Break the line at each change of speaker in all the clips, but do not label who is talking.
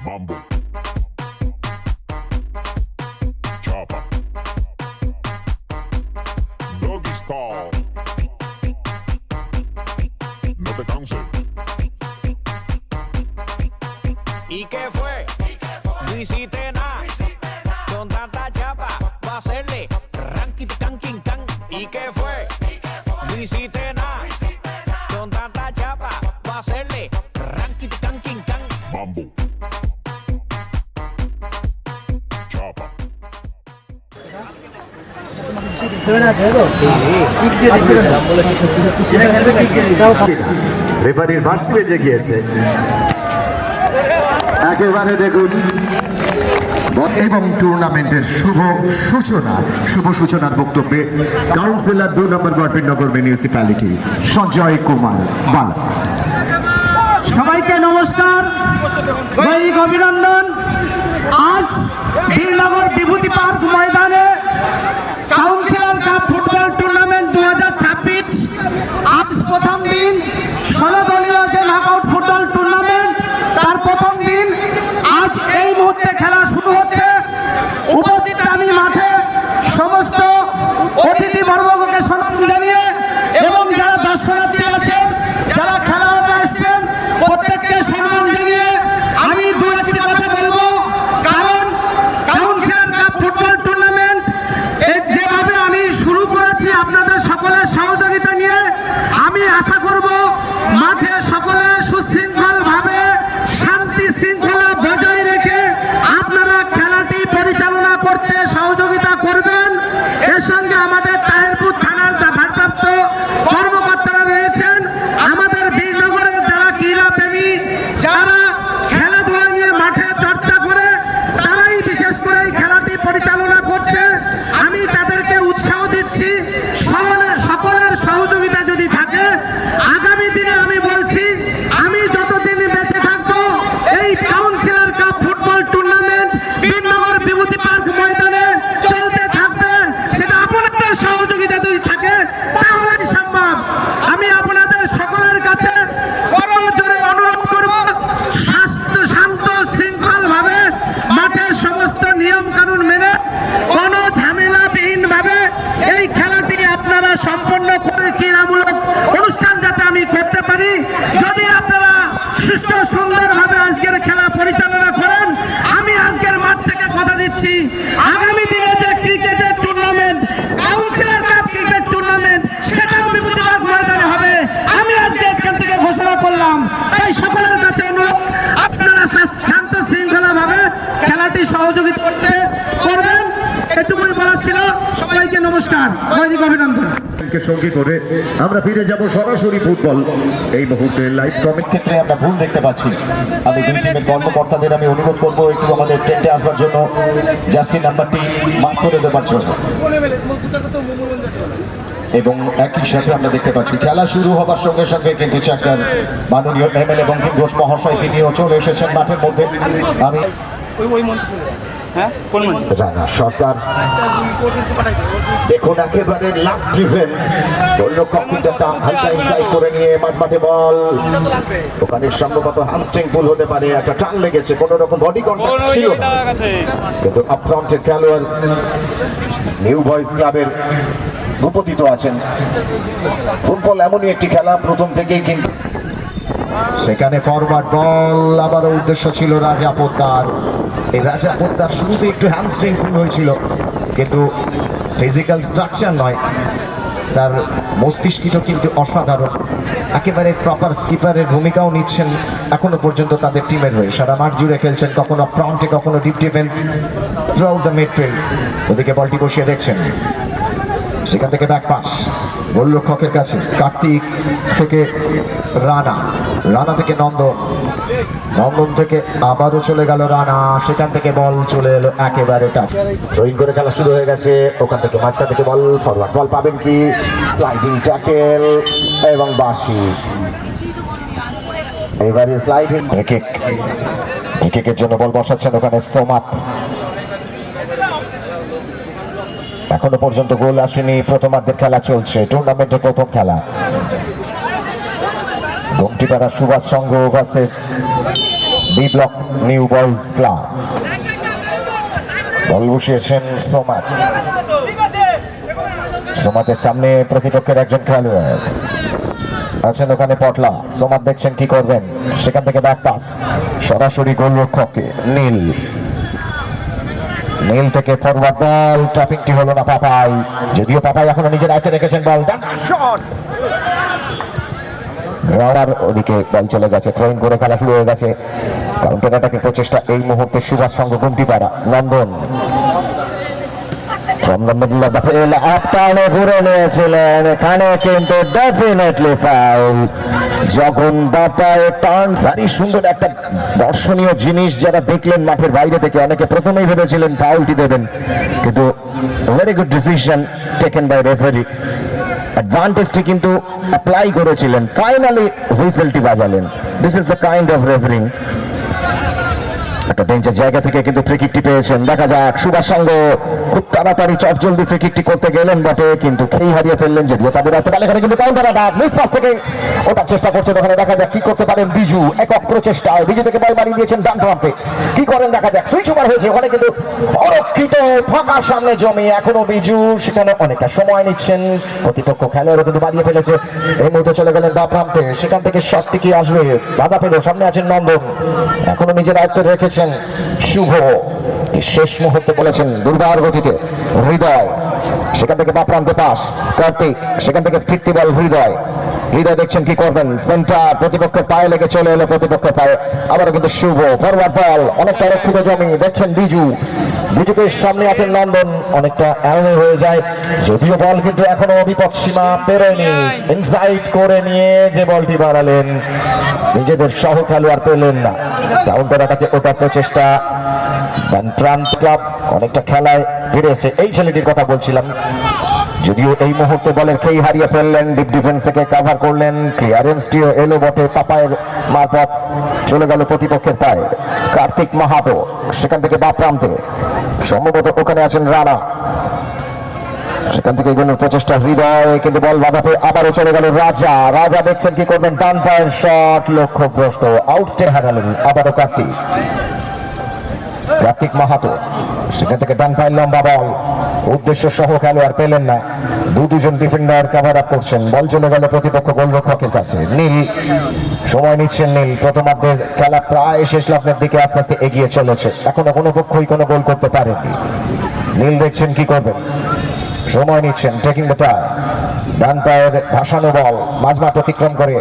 Mambo. Chopper. Doggy style. No te canses.
¿Y qué fue? No hiciste nada. Con tanta chapa, va a hacerle ranking can king can. ¿Y qué fue? No hiciste nada. Con tanta chapa, va a hacerle ranking can king can.
Mambo. Chopper.
রেফারির বাঁশ বেজে গিয়েছে একেবারে দেখুন এবং টুর্নামেন্টের শুভ সূচনার বক্তব্যে কাউন্সিলর 2 নম্বর গড়পিনগর মিউনিসিপ্যালিটি সঞ্জয় কুমার বালা।
সবাইকে নমস্কার, দৈনিক অভিনন্দন। আজ বীরনগর বিভূতি পার্ক ময়দানে কাউন্সিলর কাপ ফুটবল টুর্নামেন্ট 2026 আজ প্রথম দিন। 16 দলীয় যে নকআউট ফুটবল টুর্নামেন্ট তার প্রথম দিন। আজ এই মুহূর্তে খেলা শুরু হচ্ছে। উপস্থিত আমি মাঠে সমস্ত অতিথি বর্গকে সম্মান জানিয়ে এবং যারা দর্শনার্থী আছেন, যারা খেলা আসছেন, প্রত্যেককে সম্মান জানিয়ে আমি দু একটি কথা বলবো। কারণ কাউন্সিলর কাপ ফুটবল টুর্নামেন্ট যেভাবে আমি শুরু করেছি আপনাদের সকলের সহযোগিতা নিয়ে, আমি আশা করব মাঠে সকলে সুশৃঙ্খলভাবে শান্তি শৃঙ্খলা বজায় রেখে আপনারা খেলাটি পরিচালনা করতে সহযোগিতা করবেন। এর সঙ্গে আমাদের তাহিরপুর থানার ভারপ্রাপ্ত কর্মকর্তারা রয়েছেন, আমাদের বীরনগরের যারা ক্রীড়াপ্রেমী, যারা খেলাধুলা নিয়ে মাঠে চর্চা করে, তারাই বিশেষ করে এই খেলাটি পরিচালনা করছে। আমি তাদেরকে উৎসাহ দিচ্ছি, সকলের সহযোগিতা যদি থাকে আগামী দিনে আমি বলছি, আমি যতদিন বেঁচে থাকবো এই councillor cup football tournament Birnagar Bibhuti park ময়দানে চলতে থাকবে। সেটা আপনাদের সহযোগিতা যদি থাকে তাহলেই সম্ভব। আমি আপনাদের সকলের কাছে করজোরে অনুরোধ করব, শান্ত শৃঙ্খল ভাবে মাঠের সমস্ত নিয়ম কানুন মেনে কোনো ঝামেলাবিহীন ভাবে এই খেলাটি আপনারা সম্পন্ন করে ক্রীড়ামূলক অনুষ্ঠান যাতে আমি করতে পারি। যদি আপনারা সুষ্ঠু সুন্দরভাবে আজকের খেলা পরিচালনা করেন, আমি আজকের মাঠ থেকে কথা দিচ্ছি, আগামী দিনে যে ক্রিকেটের tournament, councillor cup cricket tournament, সেটাও বিভূতি পার্ক ময়দানে হবে। আমি আজকে এখান থেকে ঘোষণা করলাম। তাই সকলের কাছে অনুরোধ, আপনারা শান্ত শৃঙ্খলা ভাবে খেলাটি সহযোগিতা করবেন। এটুকুই বলার ছিল। সবাইকে নমস্কার, দৈনিক অভিনন্দন।
সঙ্গী করে আমরা ফিরে যাব সরাসরি ফুটবল। এই মুহূর্তে লাইভ কমেন্ট ক্ষেত্রে আমরা ভুল দেখতে পাচ্ছি। আমি দুই টিমের কর্মকর্তাদের আমি অনুরোধ করব একটু আমাদের টেন্টে আসবার জন্য, জার্সি নাম্বারটি মার্ক করে দেওয়ার জন্য। এবং একই সাথে আমরা দেখতে পাচ্ছি খেলা শুরু হবার সঙ্গে সঙ্গে কিন্তু চাকরার মাননীয় এমএলএ বঙ্কিম ঘোষ মহাশয় তিনিও চলে এসেছেন মাঠের মধ্যে। আমি রানা সরকার দেখুন একেবারে লাস্ট ডিফেন্স, কম্পিউটারটা হালকা ইনসাইড করে নিয়ে মাঠে বল, ওখানে সম্ভবত হ্যামস্ট্রিং পুল হতে পারে, একটা টান লেগেছে, কোনো রকম বডি কন্ট্যাক্ট ছিল না, কিন্তু আপফ্রন্টের খেলোয়াড় নিউ বয়েজ ক্লাবের উপস্থিত আছেন। ফুটবল এমনই একটি খেলা, প্রথম থেকেই কিন্তু সেখানে ফরওয়ার্ড বল, আবারও উদ্দেশ্য ছিল রাজা পোদ্দার। এই রাজা পোদ্দার শুরুতে একটু হ্যামস্ট্রিং পুল হয়েছিল, কিন্তু ফিজিক্যাল স্ট্রাকচার নয়, তার মস্তিষ্কটা কিন্তু অসাধারণ। একেবারে প্রপার স্কিপারের ভূমিকাও নিচ্ছেন এখনো পর্যন্ত তাদের টিমের হয়ে, সারা মাঠ জুড়ে খেলছেন, কখনো ফ্রন্টে কখনো deep defence through out the midfield. ওদিকে বলটি বসিয়ে দেখছেন, সেখান থেকে ব্যাক পাস গোলরক্ষকের কাছে, কার্তিক থেকে রানা থেকে নন্দন থেকে আবারও চলে গেল রানা, সেখান থেকে বল চলে এলো একেবারে টাচ। থ্রোইং করে খেলা শুরু হয়ে গেছে, ওখান থেকে মাঝখান থেকে বল, ফরওয়ার্ড বল পাবেন কি, স্লাইডিং ট্যাকেল এবং বাঁশি। এবারে স্লাইডিং একের জন্য বল বসাচ্ছেন ওখানে সোমাত। এখনো পর্যন্ত গোল আসেনি, প্রথমার্ধের খেলা চলছে, টুর্নামেন্টের প্রথম খেলা। Gumtipara Subhash Sangha versus B block new boys club. Ball বসিয়েছেন সোমাত, সোমাতের সামনে প্রতিপক্ষের একজন খেলোয়াড় আছেন ওখানে পটলা। সোমাত দেখছেন কি করবেন, সেখান থেকে ব্যাক পাস সরাসরি গোলরক্ষককে নীল, নীল থেকে ফরওয়ার্ড বল, ট্যাপিংটি হলো না পাপাই, যদিও পাপাই এখনো নিজের আয়ত্তে রেখেছেন বল, শট রাওয়ার ওদিকে বল চলে গেছে, থ্রোইন করে খেলা শুরু হয়ে গেছে। কাউন্টার অ্যাটাকের প্রচেষ্টা এই মুহূর্তে সুভাষ সংঘ গুমটিপাড়া। লন্ডন ঘুরে নিয়েছিলেন, এখানে কিন্তু ডেফিনেটলি ফাউল। যখন বাপায় টার্ন, ভারী সুন্দর একটা দর্শনীয় জিনিস যারা দেখলেন মাঠের বাইরে থেকে, অনেকে প্রথমেই ভেবেছিলেন ফাউলটি দেবেন, কিন্তু very good decision taken by referee. অ্যাডভান্টেজটি কিন্তু অ্যাপ্লাই করেছিলেন, ফাইনালি হুইসেলটি বাজালেন। This is the kind of refereeing. একটা বেঞ্চের জায়গা থেকে কিন্তু ফ্রি কিকটি পেয়েছেন, দেখা যাক। সুভাষ সংঘ খুব তাড়াতাড়ি চটজলদি ফ্রি কিকটি করতে গেলেন বটে, কিন্তু খেই হারিয়ে ফেললেন, যদিও তাদের হাতে বল। এখানে কিন্তু কাউন্টার অ্যাটাক, মিস পাস থেকে ওটার চেষ্টা করছেন ওখানে, দেখা যাক কি করতে পারেন বিজু। একক প্রচেষ্টায় বিজু থেকে বল মারিয়ে দিয়েছেন ডান প্রান্তে, কি করেন দেখা যাক। সুইচ ওভার হয়েছে ওখানে, কিন্তু অরক্ষিত ফাঁকা সামনে জমি, এখনো বিজু সেখানে অনেকটা সময় নিচ্ছেন। প্রতিপক্ষ খেলোয়াড়ও কিন্তু বাড়িয়ে ফেলেছে, এই মুহূর্তে চলে গেলেন ডান প্রান্তে, সেখান থেকে শটটি কি আসবে, বাধা পেল। সামনে আছেন নন্দন, এখনো নিজের আয়ত্তে রেখেছেন শুভ, শেষ মুহূর্তে বলেছেন দুর্বার গতিতে হৃদয়, সেখান থেকে বাঁ প্রান্তে পাস কার্তিক, সেখান থেকে ফিরতি বল হৃদয়, হৃদয় দেখছেন কি করবেন, সেন্টার প্রতিপক্ষের পায়ে লেগে চলে এলো, প্রতিপক্ষের পায়ে আবারও কিন্তু শুভ, ফরওয়ার্ড বল, অনেকটা রক্ষিত জমি, দেখছেন বিজু, বিজুকে সামনে আছেন নন্দন, অনেকটা অ্যালমে হয়ে যায়, যদিও বল কিন্তু এখনো বিপদ সীমা পেরোয়নি। ইনসাইড করে নিয়ে যে বলটি বাড়ালেন, নিজেদের সহ খেলোয়াড় পেলেন না। কাউন্টার অ্যাটাকে ওটার প্রচেষ্টা, ক্লাব অনেকটা খেলায় ফিরেছে, এই ছেলেটির কথা বলছিলাম, যদিও এই মুহূর্তে বলের খেই হারিয়ে ফেললেন, ডিপ ডিফেন্স থেকে কভার করলেন, ক্লিয়ারেন্সটিও এলো বটে, পাপায়ের মারফত চলে গেল প্রতিপক্ষের পায়ে। কার্তিক মাহাতো সেখান থেকে বাঁ প্রান্তে, সম্ভবত ওখানে আছেন রানা, সেখান থেকে এগোনোর প্রচেষ্টা হৃদয়, কিন্তু বল বাধা পেয়ে আবারও চলে গেল রাজা। রাজা দেখছেন কি করবেন, ডান পায়ের শট লক্ষ্যভ্রষ্ট, আউটস্টে হারালেন আবারও কার্তিক। কার্তিক মাহাতো সেখান থেকে ডান পায়ের লম্বা বল, উদ্দেশ্য সহ খেলোয়াড় পেলেন না, দুজন ডিফেন্ডার কভার আপ করছেন, বল চলে গেল প্রতিপক্ষ গোলরক্ষকের কাছে। নীল সময় নিচ্ছেন, নীল প্রথমার্ধের খেলা প্রায় শেষ লগ্নের দিকে আস্তে আস্তে এগিয়ে চলেছে, এখনো কোনো পক্ষই কোনো গোল করতে পারেনি। নীল দেখছেন কি করবেন, সময় নিচ্ছেন, টেকিং দ্য টাইম, ডান পায়ের ভাসানো বল মাঝমাঠ অতিক্রম করে,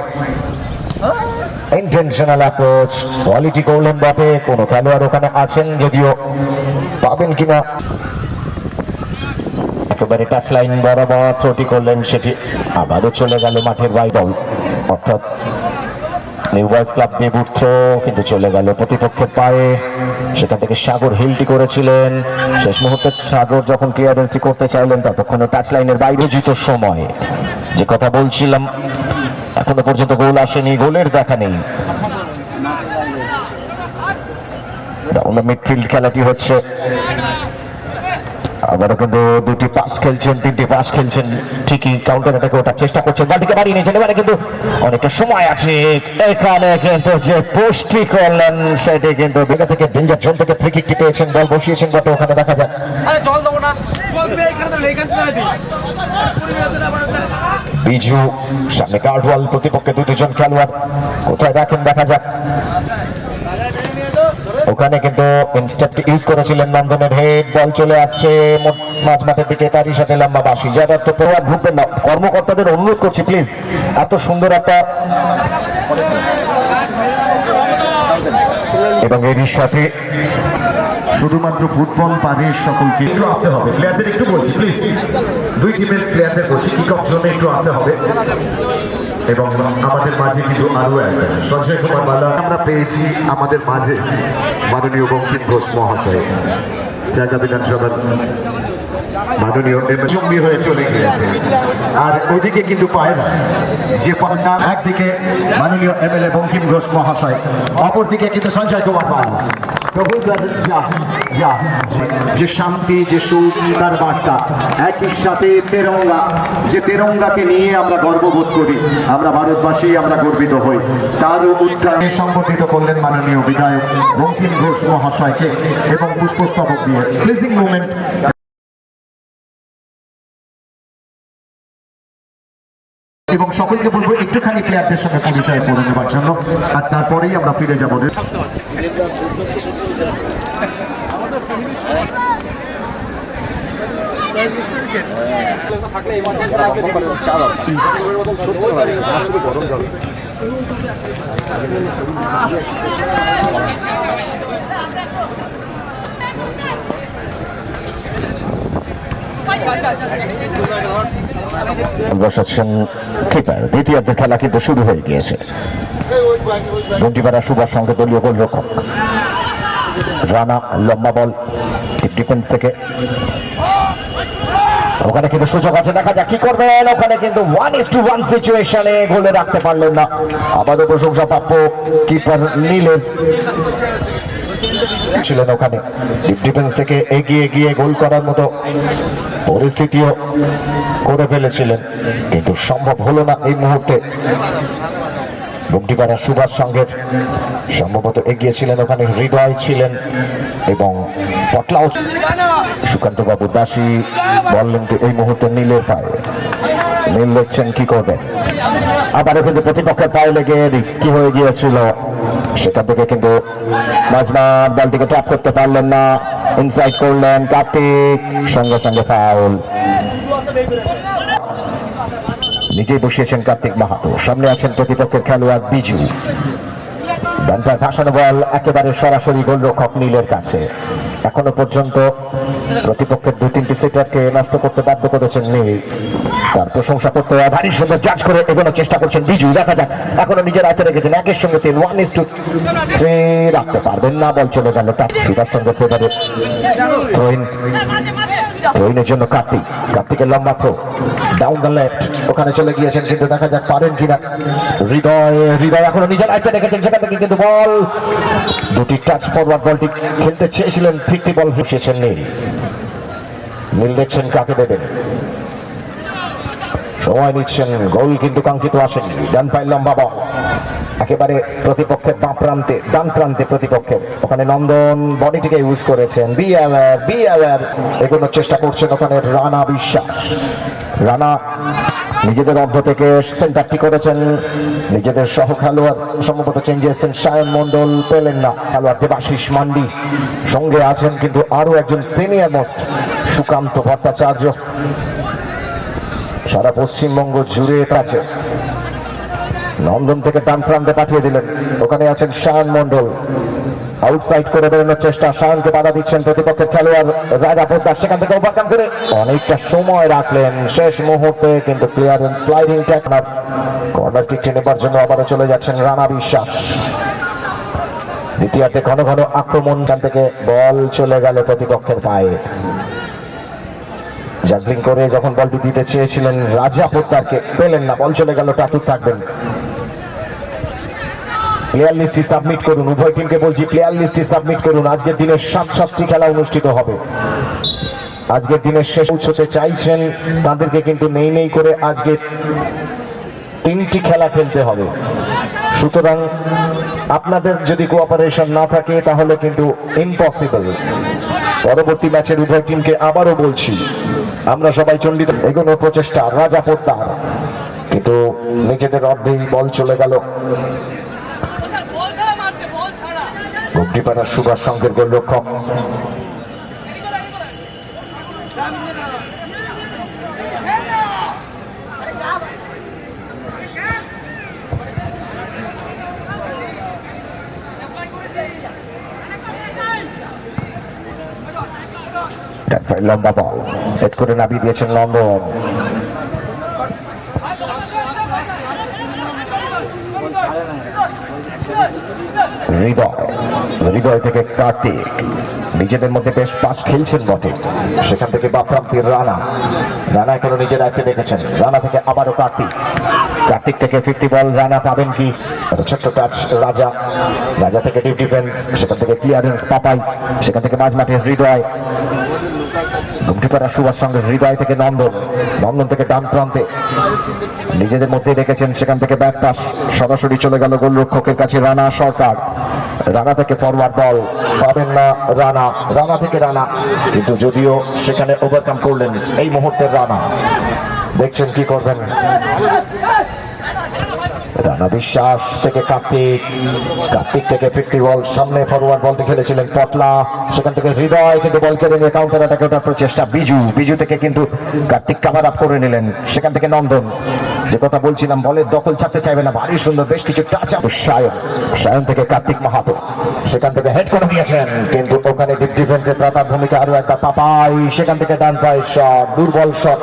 ইন্টেনশনাল অ্যাপ্রোচ, কোয়ালিটি করলেন বটে, কোনো খেলোয়াড় ওখানে আছেন, যদিও পাবেন কিনা, একেবারে টাচ লাইন বরাবর ত্রুটি করলেন, সেটি আবারও চলে গেল মাঠের বাইরে, অর্থাৎ New boys Club debut throw, কিন্তু চলে গেল প্রতিপক্ষের পায়ে, সেখান থেকে সাগর হিলটি করেছিলেন, শেষ মুহূর্তে সাগর যখন ক্লিয়ারেন্সটি করতে চাইলেন ততক্ষণে টাচ লাইনের বাইরে জিত সময়, যে কথা বলছিলাম, এখনো পর্যন্ত গোল আসেনি, গোলের দেখা নেই। মিডফিল্ড খেলাটি হচ্ছে, আবারও কিন্তু দুটি পাস খেলছেন, তিনটি পাস খেলছেন, ঠিকই কাউন্টার অ্যাটাকে ওঠার চেষ্টা করছেন, বলটিকে বাড়িয়ে নিয়েছেন, এবারে কিন্তু অনেকটা সময় আছে, এখানে কিন্তু যে পোস্টটি করলেন সেটি কিন্তু বেগা থেকে ডেঞ্জার জোন থেকে ফ্রি কিকটি পেয়েছেন, বল বসিয়েছেন বটে, ওখানে দেখা যাক বিজু সামনে গার্ডওয়াল, প্রতিপক্ষে দুজন খেলোয়াড় কোথায় রাখেন দেখা যাক, ওখানে কিন্তু ইনস্টেপটি ইউজ করেছিলেন নন্দনের, হেড বল চলে আসছে মাঝ মাঠের দিকে, তারই সাথে লম্বা বাসি, যারা তো প্রভাব ঢুকবেন না, কর্মকর্তাদের অনুরোধ করছি প্লিজ, এত সুন্দর একটা, এবং এরই সাথে
শুধুমাত্র ফুটবল পারের সকলকে একটু আসতে হবে, প্লেয়ারদের একটু বলছি প্লিজ, দুই টিমের প্লেয়ারদের বলছি কিক অফ জোনে একটু আসতে হবে, এবং আমাদের মাঝে কিন্তু আরো একজন সঞ্জয় কুমার বালা আমরা পেয়েছি আমাদের মাঝে, মাননীয় বঙ্কিম ঘোষ মহাশয়, জায়গা বিধানসভার মাননীয় এমএলএ হয়ে চলে গিয়েছে, আর ওইদিকে কিন্তু পায় না, যে পান্না একদিকে মাননীয় এমএলএ বঙ্কিম ঘোষ মহাশয়, অপরদিকে কিন্তু সঞ্জয় কুমার পাল।
প্রভুতার যে শান্তি, যে সুখ, তার বার্তা, একই সাথে তেরঙ্গা, যে তেরঙ্গাকে নিয়ে আমরা গর্ববোধ করি, আমরা ভারতবাসী, আমরা গর্বিত হই। তার উত্তরায়ণে সম্বোধিত করলেন মাননীয় বিধায়ক বঙ্কিম ঘোষ মহাশয়কে এবং পুষ্পস্তবক দিয়ে প্লিজিং মুভমেন্ট। এবং সকলকে বলবো একটুখানি প্লেয়ারদের সঙ্গে পরিচয় করে নেবার জন্য, আর তারপরেই আমরা ফিরে যাবো। বসাচ্ছেন কিপার। দ্বিতীয়ার্ধের খেলা কিন্তু শুরু হয়ে গিয়েছে। ঘন্টিপাড়া সুভাষ সঙ্গে দলীয় গোলরক্ষক রানা, লম্বা বল ডিফেন্স থেকে, ওখানে কিন্তু সুযোগ আছে, দেখা যাক কি করবেন। ওখানে কিন্তু 1:1 সিচুয়েশনে গোলে রাখতে পারলেন না। আবারও প্রশংসা প্রাপ্য কিপার নীলের ছিলেন ওখানে ডিফেন্স থেকে এগিয়ে গিয়ে গোল করার মতো পরিস্থিতিও করে ফেলেছিলেন, কিন্তু সম্ভব হলো না এই মুহূর্তে। ঘন্টিপাড়া সুভাষ সঙ্গের সম্ভবত এগিয়েছিলেন ওখানে হৃদয় ছিলেন এবং পটলাও। সুকান্ত বাবু দাসী বললেন তো এই মুহূর্তে নীলের পায়ে, নীল দেখছেন কি করবেন। আবারও কিন্তু প্রতিপক্ষের পায়ে লেগে রিস্কি হয়ে গিয়েছিল, সেখান থেকে কিন্তু নাজমাত বলটিকে ট্যাপ করতে পারলেন না। ইনসাইড করলেন কার্তিক, সঙ্গে সঙ্গে ফাউল। নিজেই বসিয়েছেন কার্তিক মাহাতো, সামনে আছেন প্রতিপক্ষের খেলোয়াড় বিজু। ডানটায় ভাসানো বল একেবারে সরাসরি গোলরক্ষক নীলের কাছে। এখনো পর্যন্ত প্রতিপক্ষের 2-3টি সেটারকে নষ্ট করতে বাধ্য করেছেন নীল। তার প্রশংসা করতে ভারী সুন্দর জাজ করে এগোনোর চেষ্টা করছেন বিজু। দেখা যাক, এখনো নিজের আয়ত্তে রেখেছেন, একের সঙ্গে 1:3 রাখতে পারবেন না। বল চলে গেল সুতার সঙ্গে ফেভারে থ্রোইনের জন্য কার্তিকের লম্বা থ্রো ডাউন দ্য লেফট, ওখানে চলে গিয়েছেন, কিন্তু দেখা যাক পারেন কিনা। হৃদয় এখনো নিজের আয়ত্তে রেখেছেন, সেখান থেকে কিন্তু বল দুটি টাচ ফরওয়ার্ড, বলটি খেলতে চেয়েছিলেন, ফিরতি বল ভেসেছেন নীল দেখছেন কাকে দেবেন, সময় নিচ্ছেন। গোল কিন্তু কাঙ্ক্ষিত আসেনি। ডান পায়ের লম্বা বল একেবারে প্রতিপক্ষের ডান প্রান্তে প্রতিপক্ষের, ওখানে নন্দন বডিটিকে ইউজ করেছেন। এগোনোর চেষ্টা করছেন ওখানে রানা বিশ্বাস। রানা নিজেদের অর্ধ থেকে সেন্টারটি করেছেন, নিজেদের সহ খেলোয়াড় সম্ভবত চেঞ্জ এসেছেন। সায়ন মন্ডল পেলেন না, খেলোয়াড় দেবাশিস মান্ডি সঙ্গে আছেন, কিন্তু আরো একজন সিনিয়র মোস্ট সুকান্ত ভট্টাচার্য সারা পশ্চিমবঙ্গ জুড়ে আছে। নন্দন থেকে ডান প্রান্তে পাঠিয়ে দিলেন, ওখানে আছেন সায়ন মন্ডল। আউটসাইড করে বেরোনোর চেষ্টা, সায়নকে বাধা দিচ্ছেন প্রতিপক্ষের খেলোয়াড় রাজা পোদ্দার, সেখান থেকে ওভারকাম করে অনেকটা সময় রাখলেন শেষ মুহূর্তে, কিন্তু ক্লিয়ারেন্স স্লাইডিং ট্যাকলার। কর্নার কিকটি নেবার জন্য আবারও চলে যাচ্ছেন রানা বিশ্বাস। দ্বিতীয়ার্ধে ঘন ঘন আক্রমণ, থেকে বল চলে গেল প্রতিপক্ষের পায়ে। জাগলিং করে যখন বলটি দিতে চেয়েছিলেন রাজা পোদ্দারকে, পেলেন না, বল চলে গেল। টাটুক থাকবেন। প্লেয়ার লিস্টটি সাবমিট করুন, উভয় টিমকে বলছি প্লেয়ার লিস্টটি সাবমিট করুন। আজকের দিনে 7টি খেলা অনুষ্ঠিত হবে। আজকের দিনের শেষ পৌঁছতে চাইছেন তাদেরকে কিন্তু নেই করে আজকে 3টি খেলা খেলতে হবে। সুতরাং আপনাদের যদি কোঅপারেশন না থাকে তাহলে কিন্তু ইম্পসিবল। পরবর্তী ম্যাচের উভয় টিমকে আবারও বলছি, আমরা সবাই চন্ডিত এগোনোর প্রচেষ্টা রাজা পোদ্দার, কিন্তু নিজেদের অর্ধেই বল চলে গেল। ঘন্টিপাড়া সুভাষ সঙ্গের গোলরক্ষক লম্বা বল হেড করে নামিয়ে দিয়েছেন নন্দন। হৃদয় থেকে কার্তিক নিজেদের মধ্যে বেশ পাস খেলছেন বটে, সেখান থেকে বাপ্রান্তির রানা এখনো নিজের দায়িত্বে রেখেছেন। রানা থেকে আবারও কার্তিক থেকে 50 বল রানা পাবেন কি? একটা ছোট্ট টাচ রাজা থেকে ডিপ ডিফেন্স, সেখান থেকে ক্লিয়ারেন্স পাপাই, সেখান থেকে মাঝমাঠে হৃদয় গুমটিপাড়া সুভাষ সঙ্গে হৃদয় থেকে নন্দন থেকে ডান প্রান্তে নিজেদের মধ্যে রেখেছেন, সেখান থেকে ব্যাক পাস সরাসরি চলে গেল গোলরক্ষকের কাছে রানা সরকার। রানা থেকে ফরওয়ার্ড বল পাবেন না রানা থেকে কিন্তু যদিও সেখানে ওভারকাম করলেন এই মুহূর্তের রানা। দেখছেন কি করবেন। রানা বিশ্বাস থেকে কার্তিক থেকে 50 বল সামনে ফরওয়ার্ড বলতে খেলেছিলেন পটলা, সেখান থেকে হৃদয় কিন্তু বল কেড়ে নিয়ে কাউন্টার অ্যাটাকে ওঠার প্রচেষ্টা। বিজু থেকে কিন্তু কার্তিক কাভার আপ করে নিলেন, সেখান থেকে নন্দন, যে কথা বলছিলাম বলের দখল ছাড়তে চাইবে না, ভারী সুন্দর বেশ কিছু টাচ আপ। সায়ন থেকে কার্তিক মাহাতো, সেখান থেকে হেড করে দিয়েছেন কিন্তু ওখানে ডিপ ডিফেন্সের প্রাতার ভূমিকা আরো একটা পাপাই, সেখান থেকে ডান পায়ের শট, দুর্বল শট।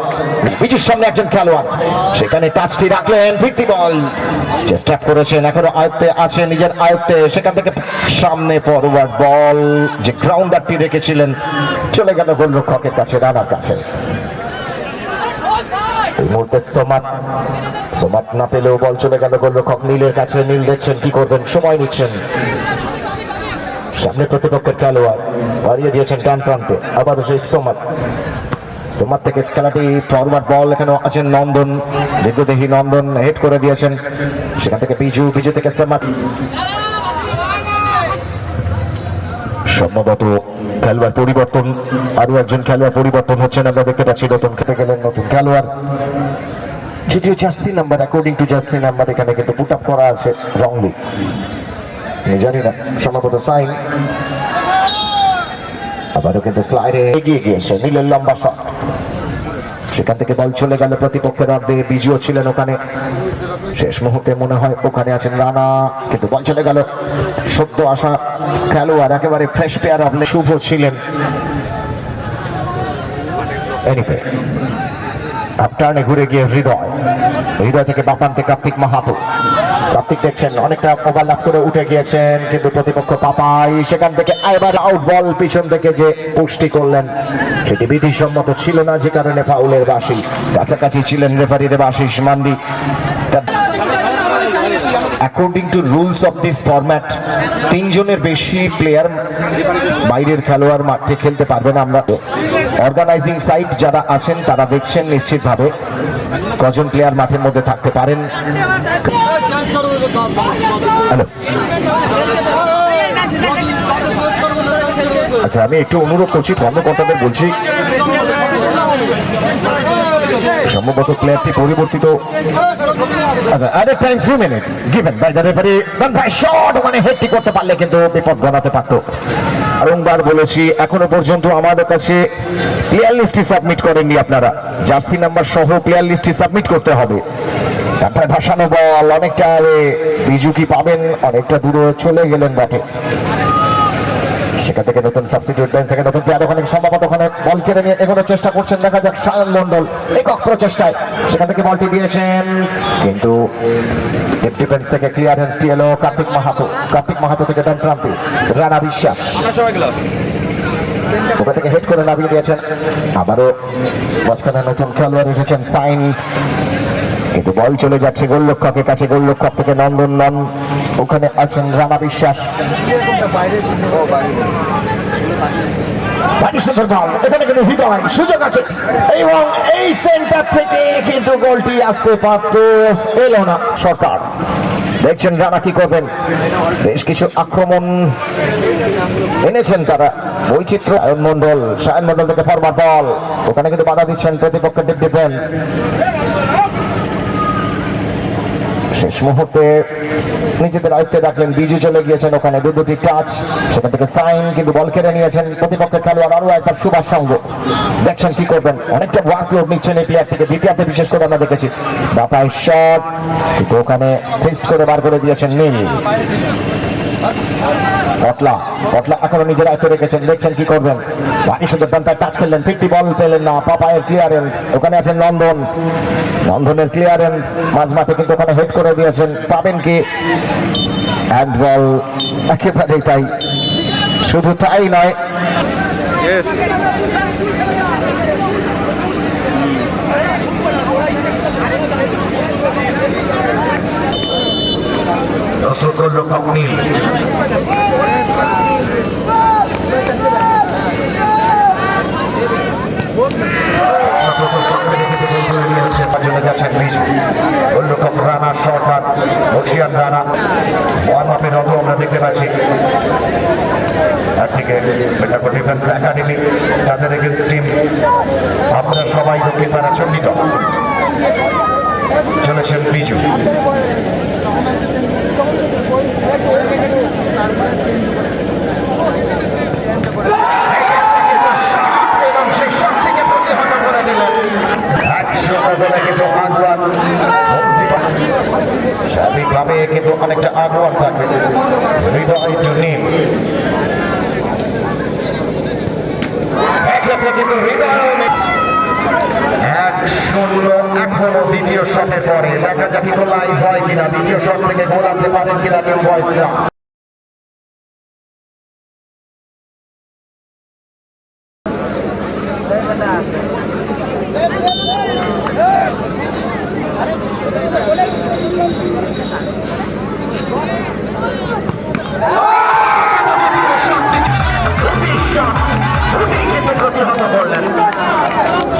বিজুর সামনে একজন খেলোয়াড়, সেখানে টাচটি রাখলেন, 50 বল চেষ্টা করেছেন, এখনো আয়ত্তে আছে নিজের আয়ত্তে, সেখান থেকে সামনে ফরওয়ার্ড বল যে গ্রাউন্ডারটি রেখেছিলেন চলে গেল গোলরক্ষকের কাছে, রানার কাছে। এই মুহূর্তে সোমাত না পেলেও বল চলে গেল গোলরক্ষক নীলের কাছে। নীল দেখছেন কি করবেন, সময় নিচ্ছেন। সামনে প্রতিপক্ষের খেলোয়াড় বাড়িয়ে দিয়েছেন ডান প্রান্তে, আবারও সেই সোমাত থেকে খেলাটি ফরওয়ার্ড বল, এখানে আছেন নন্দন, দীর্ঘদেহী নন্দন হেড করে দিয়েছেন, সেখান থেকে বিজু থেকে সোমাত। সম্ভবত খেলোয়াড় পরিবর্তন, আরো একজন খেলোয়াড় পরিবর্তন হচ্ছেন, আমরা দেখতে পাচ্ছি নতুন খেতে গেলেন নতুন খেলোয়াড়, যদিও jersey number according to jersey number এখানে কিন্তু পুট আপ করা আছে রংলি, জানি না, সম্ভবত সাইন। আবারও কিন্তু স্লাইডে এগিয়ে গিয়েছে নীলের লম্বা শট, সেখান থেকে বল চলে গেল প্রতিপক্ষের অর্ধে, বিজুও ছিলেন ওখানে, শেষ মুহূর্তে মনে হয় ওখানে আছেন রানা, কিন্তু বল চলে গেল সদ্য আসা খেলোয়াড়, একেবারে ফ্রেশ পেয়ার অফ শুভ ছিলেন। এনিওয়ে আপটার্নে ঘুরে গিয়ে হৃদয় থেকে বাপান্তে কার্তিক মাহাতো, কার্তিক দেখছেন অনেকটা ওভারল্যাপ করে উঠে গিয়েছেন কিন্তু প্রতিপক্ষ পাপাই, সেখান থেকে এবার আউট বল পিছন থেকে যে পুষ্টি করলেন সেটি বিধিসম্মত ছিল না, যে কারণে ফাউলের বাঁশি, কাছাকাছি ছিলেন referee Debashis mandi. According to rules of this format 3 জনের বেশি প্লেয়ার বাইরের খেলোয়াড় মাঠে খেলতে পারবে না। আমরা অর্গানাইজিং সাইড যারা আছেন তারা দেখছেন নিশ্চিতভাবে কজন প্লেয়ার মাঠের মধ্যে থাকতে পারেন। আচ্ছা, আমি একটু অনুরোধ করছি কর্মকর্তাদের, বলছি সম্ভবত প্লেয়ারটি পরিবর্তিত। আচ্ছা, আরেক time 3 minutes given by the referee, run by shot, মানে হেডটি করতে পারলে কিন্তু বিপদ ঘটাতে পারত। বারংবার বলেছি এখনো পর্যন্ত আমাদের কাছে প্লেয়ার লিস্টটি সাবমিট করেননি আপনারা, জার্সি নাম্বার সহ প্লেয়ার লিস্টটি সাবমিট করতে হবে। তারপরে ভাসানো বল অনেকটা, বিজু কি পাবেন, অনেকটা দূরে চলে গেলেন বটে, সেখান থেকে নতুন সাবস্টিটিউট বেঞ্চ থেকে নতুন প্লেয়ার ওখানে সম্ভবত ওখানে বল কেড়ে নিয়ে এগোনোর চেষ্টা করছেন, দেখা যাক সায়ন মন্ডল একক প্রচেষ্টায় সেখান থেকে বলটি দিয়েছেন কিন্তু ডিফেন্স থেকে ক্লিয়ারেন্সটি এলো কার্তিক মাহাতো থেকে ডান প্রান্তে রানা বিশ্বাস, ওখান থেকে হেড করে নামিয়ে দিয়েছেন। আবারও মাঝখানে নতুন খেলোয়াড় এসেছেন সাইন, কিন্তু বল চলে যাচ্ছে গোলরক্ষকের কাছে, গোলরক্ষক থেকে নন্দন, ওখানে আছেন রানা বিশ্বাস, এখানে কিন্তু হৃদয় সুযোগ আছে এবং এই সেন্টার থেকে কিন্তু গোলটি আসতে পারত, এলো না। সরকার দেখছেন রানা কি করবেন, বেশ কিছু আক্রমণ এনেছেন তারা, বৈচিত্র্য। সায়ন মন্ডল থেকে ফরওয়ার্ড বল, ওখানে কিন্তু বাধা দিচ্ছেন প্রতিপক্ষের ডিপ ডিফেন্স। শেষ মুহূর্তে নিজেদের আয়ত্তে রাখলেন, বিজু চলে গিয়েছেন ওখানে, দুটি টাচ, সেখান থেকে সাইন কিন্তু বল কেড়ে নিয়েছেন প্রতিপক্ষের খেলোয়াড়, আরো একবার সুভাষ সঙ্গ। দেখছেন কি করবেন, অনেকটা ওয়ার্কলোড নিচ্ছেন এই প্লেয়ারটিকে, দ্বিতীয়ার্ধে বিশেষ করে আমরা দেখেছি বাপাই শট, কিন্তু ওখানে ফিস্ট করে বার করে দিয়েছেন নীল। পটলা পটলা এখনো নিজের আয়ত্তে রেখেছেন, দেখছেন কি করবেন। বাকি সুন্দর ডান পায়ে টাচ খেললেন, 50 বল পেলেন না। পাপায়ের ক্লিয়ারেন্স, ওখানে আছেন নন্দন, নন্দনের ক্লিয়ারেন্স মাঝ মাঠে কিন্তু ওখানে হেড করে দিয়েছেন, পাবেন কি? হ্যান্ড বল, একেবারেই তাই। শুধু তাই নয়, গোলরক্ষক নীল গোলরক্ষক রানা সরকার, বসিয়ান রানা ওয়ার্ম আপের অত আমরা দেখতে পাচ্ছি। একদিকে বেটাকো ডিফেন্স একাডেমি, তাদের এগেন্স টিম আপনারা সবাই দক্ষিণ পাড়া চন্ডিত চলেছেন বিজু। স্বাভাবিকভাবে কিন্তু অনেকটা আগুয়ার থাকবে হৃদয় জুনিম। এখনো দ্বিতীয় শটের পরে দেখা যাক ইকুয়ালাইজ হয় কিনা, দ্বিতীয় শট থেকে গোল আনতে পারেন কিনা নিউ বয়েজরা।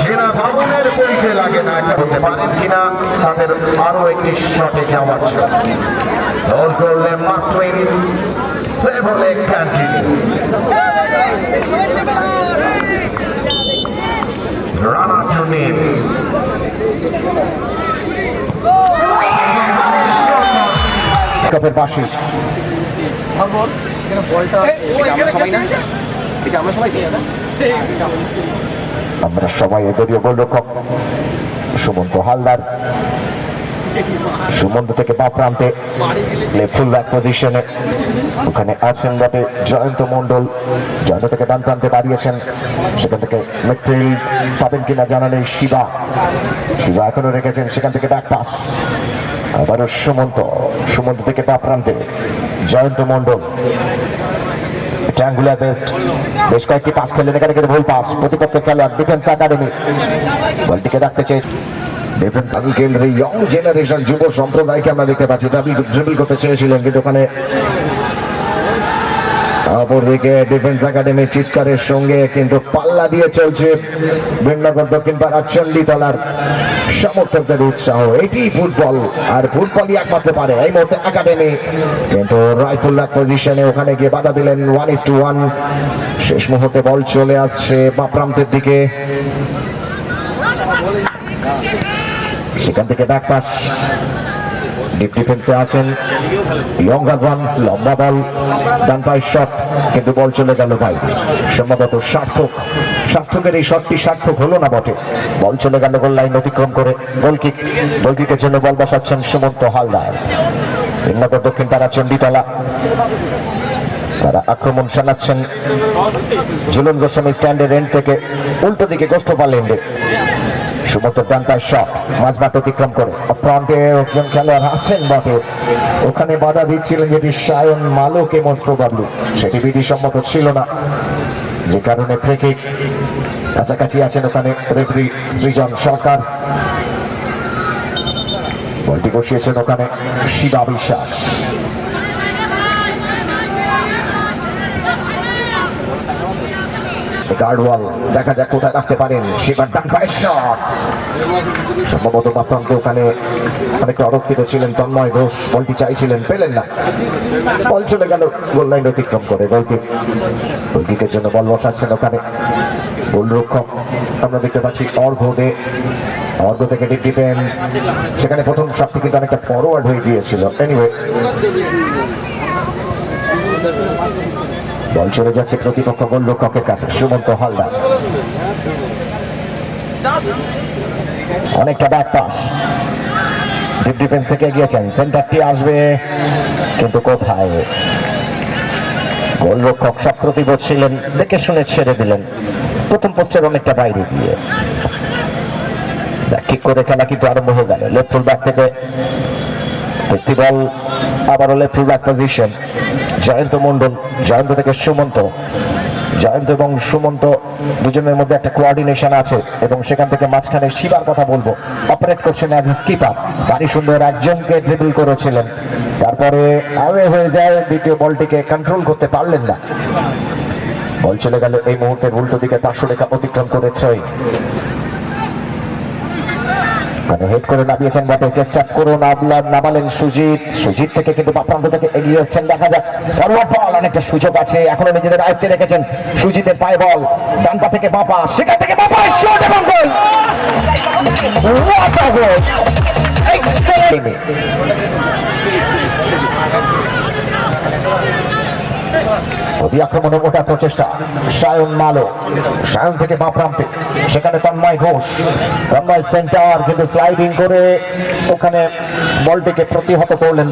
সেনা ভবনের পরিধে লাগে না, এটা হতে পারেন কিনা তাদের আরো একটি শটে যাওয়ার জন্য। গোল করলে মাস্ট উইন, সেভ হলে কন্টিনিউ। রানা জুনির কাপের পাশে আমরা সবাই দলীয় গোলরক্ষক সুমন্ত হালদার, সুমন্ত থেকে বা প্রান্তে ফুল ব্যাক পজিশনে ওখানে আছেন বটে জয়ন্ত মন্ডল, জয়ন্ত থেকে ডান প্রান্তে দাঁড়িয়েছেন, সেখান থেকে মিডফিল্ড পাবেন কিনা জানা নেই। শিবা, শিবা এখনো রেখেছেন, সেখান থেকে ব্যাক পাস আবারও সুমন্ত, সুমন্ত থেকে বা প্রান্তে জয়ন্ত মন্ডল। ট্রায়াঙ্গুলার বেস্ট, বেশ কয়েকটি পাস খেলেন, এখানে কিন্তু ভুল পাস। প্রতিপক্ষের খেলোয়াড় ডিফেন্স একাডেমি বলটিকে রাখতে চেয়েছে, ডিফেন্স ইয়ং জেনারেশন যুব সম্প্রদায়কে আমরা দেখতে পাচ্ছি ড্রিবল করতে চেয়েছিলেন, কিন্তু ওখানে অপরদিকে ডিফেন্স একাডেমির চিৎকারের সঙ্গে কিন্তু পাল্লা দিয়ে চলছে বিনগর দক্ষিণ পাড়া চণ্ডীতলার সমর্থকদের উৎসাহ। এটি ফুটবল, আর ফুটবলই একমাত্র পারে এই মুহূর্তে একাডেমি, কিন্তু রাইটফুল পজিশনে ওখানে গিয়ে বাধা দিলেন 1:1। শেষ মুহূর্তে বল চলে আসছে বাঁ প্রান্তের দিকে, সেখান থেকে ব্যাক পাস, ডিপ ডিফেন্সে আছেন ইয়ং অ্যাডভান্স, লম্বা বল, ডান পায়ের শট, কিন্তু বল চলে গেল ভাই সম্ভবত সার্থকের এই শটটি সার্থক হলো না বটে, বল চলে গেল গোল লাইন অতিক্রম করে। গোলকিক, গোলকিকের জন্য বল বসাচ্ছেন সুমন্ত হালদার। বিনগর দক্ষিণ পাড়া চণ্ডীতলা তারা আক্রমণ চালাচ্ছেন ঝুলন গোস্বামী স্ট্যান্ডের এন্ড থেকে উল্টো দিকে গোষ্ঠপাল এন্ডে। সুমন্ত ডান পায়ের শট মাঝমাঠ অতিক্রম করে, ফ্রন্টে একজন খেলোয়াড় আছেন বটে, ওখানে বাধা দিচ্ছিলেন যেটি সায়ন মালুকে মোস্ট প্রবাবলি, সেটি বিধিসম্মত ছিল না, যে কারণে ফ্রি কিক। কাছাকাছি আছেন ওখানে রেফারি সৃজন সরকার, বলটি বসিয়েছেন ওখানে শিবা বিশ্বাস। গার্ডওয়াল দেখা যাক কোথায় রাখতে পারেন, শিবার ডান পায়ের শট সম্ভবত বাপ্রান্ত ওখানে অনেকটা অরক্ষিত ছিলেন তন্ময় ঘোষ, বলটি চাইছিলেন পেলেন না, বল চলে গেল গোল লাইন অতিক্রম করে। গোলকিকের জন্য বল বসাচ্ছেন ওখানে গোলরক্ষক আমরা দেখতে পাচ্ছি অর্ঘ্য দে, অর্ঘ্য থেকে ডিপ ডিফেন্স, সেখানে প্রথম শটটি কিন্তু অনেকটা ফরওয়ার্ড হয়ে গিয়েছিল। এনিওয়ে বল চলে যাচ্ছে প্রতিপক্ষ গোলরক্ষকের কাছে, সুমন্ত হালদার অনেকটা ব্যাক পাস, ডিপ ডিফেন্স থেকে এগিয়েছেন, সেন্টারটি আসবে কিন্তু কোথায়, গোলরক্ষক সপ্রতিভ ছিলেন, দেখে শুনে ছেড়ে দিলেন প্রথম পোস্টের অনেকটা বাইরে গিয়ে। ঠিক করে খেলা কিন্তু আরম্ভ হয়ে গেল। লেফট ফুল ব্যাক থেকে একটি বল, আবারও left full back position. Jayanta Mondal, Jayanta থেকে সুমন্ত। জয়ন্ত এবং সুমন্ত দুজনের মধ্যে একটা কোঅর্ডিনেশন আছে এবং সেখান থেকে মাঝখানে শিবার কথা বলবো, অপারেট করছেন অ্যাজ এ স্কিপার। ভারী সুন্দর একজনকে ড্রিবল করেছিলেন, তারপরে অ্যাওয়ে হয়ে যায়, দ্বিতীয় বলটিকে কন্ট্রোল করতে পারলেন না। বল চলে গেল এই মুহূর্তে উল্টো দিকে 500 রেখা অতিক্রম করে থ্রোইং। হেড করে নামিয়েছেন বটে, চেষ্টা করে নামালেন সুজিত। সুজিত থেকে কিন্তু বাপ্রান্ত থেকে এগিয়ে এসছেন, দেখা যাক ফরওয়ার্ড বল, অনেকটা সুযোগ আছে, এখনো নিজেদের আয়ত্তে রেখেছেন। সুজিতের পায়ে বল, ডান পা থেকে বাপা, সেখান থেকে বাপা শট এবং গোল। What a goal! Excellent! অতি আক্রমণের ওটা প্রচেষ্টা, সায়ন মালো, সায়ন থেকে বাঁ প্রান্তে, সেখানে তন্ময় ঘোষ। তন্ময় সেন্টার, কিন্তু স্লাইডিং করে ওখানে বলটিকে প্রতিহত করলেন।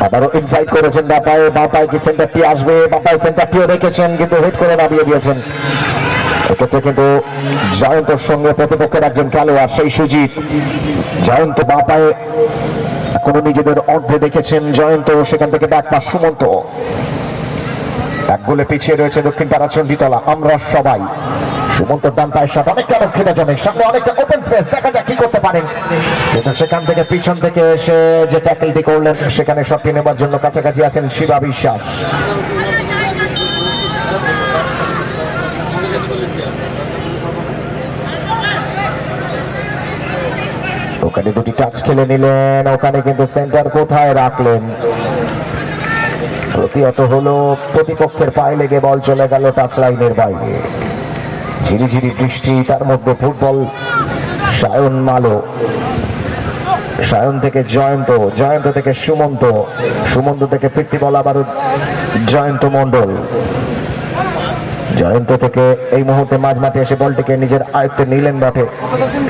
আবারও ইনসাইড করেছেন বাপায়, বাপায় কি সেন্টারটি আসবে, বাপায় সেন্টারটিও রেখেছেন কিন্তু হিট করে নামিয়ে দিয়েছেন। এক্ষেত্রে কিন্তু জয়ন্তর সঙ্গে প্রতিপক্ষের একজন খেলোয়াড় সেই সুজিত। জয়ন্ত বাপায় এখনো নিজেদের অর্ধে দেখেছেন জয়ন্ত, সেখান থেকে ব্যাক পাস সুমন্ত। এক গোলে পিছিয়ে রয়েছে দক্ষিণ পাড়া চণ্ডীতলা আমরা সবাই। সুমন্ত ডান পায়ের শট অনেকটা লক্ষ্যে, সামনে অনেকটা ওপেন স্পেস, দেখা যাক কি করতে পারেন। কিন্তু সেখান থেকে পিছন থেকে এসে যে ট্যাকলটি করলেন, সেখানে শটটি নেবার জন্য কাছাকাছি আছেন শিবা বিশ্বাস। ওখানে দুটি টাচ খেলে নিলেন, ওখানে কিন্তু সেন্টার কোথায় রাখলেন, প্রতিহত হলো, প্রতিপক্ষের পায়ে লেগে বল চলে গেল টাচ লাইনের বাইরে। ঝিরিঝিরি বৃষ্টি, তার মধ্যে ফুটবল। সায়ন মালো, সায়ন থেকে জয়ন্ত, জয়ন্ত থেকে সুমন্ত, সুমন্ত থেকে ফিরতি বল আবার জয়ন্ত মন্ডল। জয়ন্ত থেকে এই মুহূর্তে মাঝ মাঠে এসে বলটিকে নিজের আয়ত্তে নিলেন বটে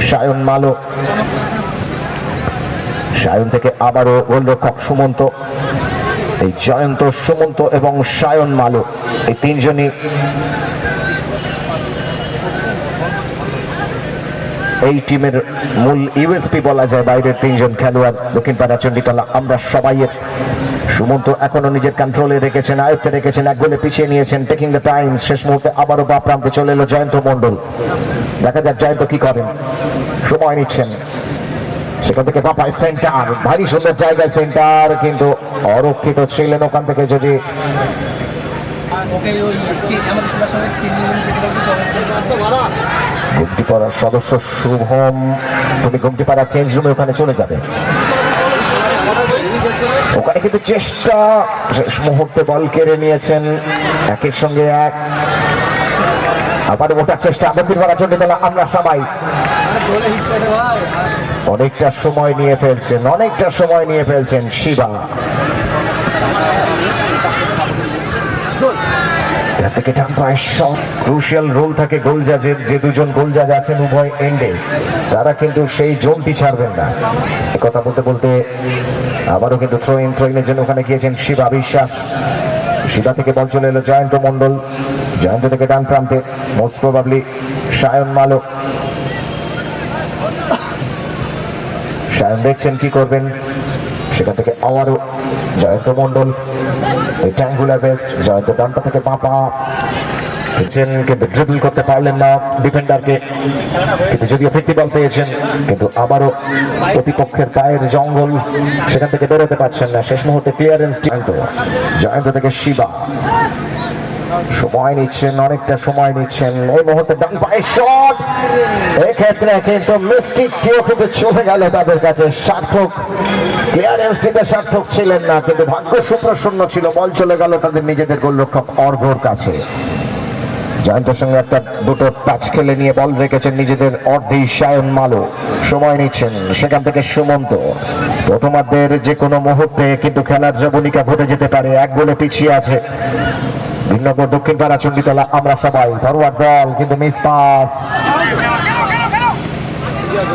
সায়ন মালো। সায়ন থেকে আবারও গোলরক্ষক সুমন্ত। এই জয়ন্ত, সুমন্ত এবং সায়ন মালো, এই তিনজনই এই টিমের মূল ইউএসপি বলা যায়। বাইরের তিনজন খেলোয়াড় দক্ষিণ পাড়া চণ্ডীতলা আমরা সবাইয়ের। সুমন্ত এখনো নিজের কন্ট্রোলে রেখেছেন, আয়ত্তে রেখেছেন, এক গোলে পিছিয়ে নিয়েছেন, টেকিং দ্য টাইম। শেষ মুহূর্তে আবারও বাঁ প্রান্তে চলে এলো জয়ন্ত মন্ডল। দেখা যাক জয়ন্ত কি করেন, সময় নিচ্ছেন। সেখান থেকে বাপায় সেন্টার, ভারী সুন্দর জায়গায় সেন্টার, কিন্তু অরক্ষিত ছিলেন ওখান থেকে। যদি গুমটিপাড়ার সদস্য শুভম, তুমি গুমটিপাড়া চেঞ্জ রুমে ওখানে চলে যাবে। ওখানে কিন্তু চেষ্টা, শেষ মুহূর্তে বল কেড়ে নিয়েছেন, একের সঙ্গে এক। আবার ওটার চেষ্টা দক্ষিণ পাড়া চণ্ডীতলা আমরা সবাই। অনেকটা সময় নিয়ে ফেলছেন, অনেকটা সময় নিয়ে ফেলছেন শিবা। থেকে ডান পায়ের শট, ক্রুশিয়াল রোল থাকে গোল জাজের। যে দুজন গোল জাজ আছেন উভয় এন্ডে, তারা কিন্তু সেই জোনটি ছাড়বেন না। কথা বলতে বলতে আবারও কিন্তু থ্রোইনের জন্য ওখানে গিয়েছেন শিবা বিশ্বাস। শিবা থেকে বল চলে এলো জয়ন্ত মন্ডল, জয়ন্ত থেকে ডান প্রান্তে মোস্ট প্রবাবলি সায়ন মালো। সায়ন দেখছেন কি করবেন, সেখান থেকে আবারও জয়ন্ত মন্ডল, ট্রায়াঙ্গুলার বেস্ট। জয়ন্ত ডানটা থেকে বাপা কিন্তু ড্রিবল করতে পারলেন না ডিফেন্ডারকে, কিন্তু যদিও ফিরতি বল পেয়েছেন, কিন্তু আবারও প্রতিপক্ষের পায়ের জঙ্গল, সেখান থেকে বেরোতে পারছেন না। শেষ মুহূর্তে ক্লিয়ারেন্স জয়ন্ত থেকে শিবা। সময় নিচ্ছেন, অনেকটা সময় নিচ্ছেন। এই মুহূর্তে ডান পায়ের শট, এক্ষেত্রে কিন্তু মিসকিকটিও কিন্তু চলে গেল তাদের কাছে। সার্থক ক্লিয়ারেন্সটিতে সার্থক ছিলেন না, কিন্তু ভাগ্য সুপ্রসন্ন ছিল, বল চলে গেল তাদের নিজেদের গোলরক্ষক অর্ঘর কাছে। জয়ন্তের সঙ্গে একটা দুটো টাচ খেলে নিয়ে বল রেখেছেন নিজেদের অর্ধেই সায়ন মালো। সময় নিচ্ছেন, সেখান থেকে সুমন্ত। প্রথমার্ধের যে কোনো মুহূর্তে কিন্তু খেলার জবনিকা ঘটে যেতে পারে, এক গোলে পিছিয়ে আছে ভিন্নগর দক্ষিণ পাড়া চণ্ডীতলা আমরা সবাই। ফরওয়ার্ড বল কিন্তু মিস পাস।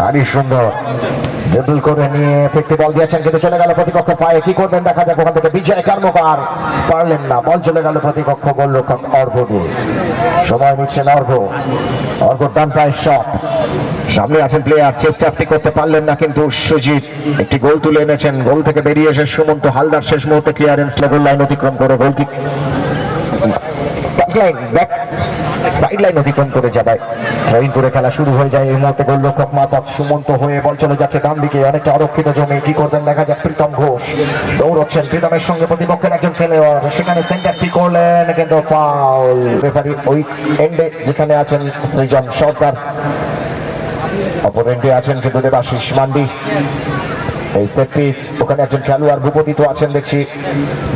ভারী সুন্দর ড্রিবল করে নিয়ে ফিরতি বল দিয়েছেন, কিন্তু চলে গেল প্রতিপক্ষ পায়ে। কি করবেন দেখা যাক। ওখান থেকে বিজয় কর্মকার পারলেন না, বল চলে গেল প্রতিপক্ষ গোলরক্ষক অর্ঘ্য দিয়ে। সময় নিচ্ছেন অর্ঘ্য। অর্ঘ্য ডান পায়ের শট, সামনে আছেন প্লেয়ার, চেষ্টা আপনি করতে পারলেন না, কিন্তু সুজিত একটি গোল তুলে এনেছেন। গোল থেকে বেরিয়ে এসে সুমন্ত হালদার শেষ মুহূর্তে ক্লিয়ারেন্স লেভেল লাইন অতিক্রম করে গোল কিক সাইড লাইন অতিক্রম করে যাবায় ট্রেন করে খেলা শুরু হয়ে যায়। এই মুহূর্তে গোলরক্ষক মাতক সুমন্ত হয়ে বল চলে যাচ্ছে ডান দিকে, অনেকটা অরক্ষিত জমি। কি করবেন দেখা যাক। প্রীতম ঘোষ দৌড়চ্ছেন, প্রীতমের সঙ্গে প্রতিপক্ষের একজন খেলোয়াড়, সেখানে সেন্টারটি করলেন কিন্তু ফাউল। রেফারি ওই এন্ডে যেখানে আছেন সৃজন সরকার, অপোনেন্টে আছেন কিন্তু দেবাশিস মান্ডি। এই সেট পিস, ওখানে একজন খেলোয়াড় ভূপতি তো আছেন দেখছি।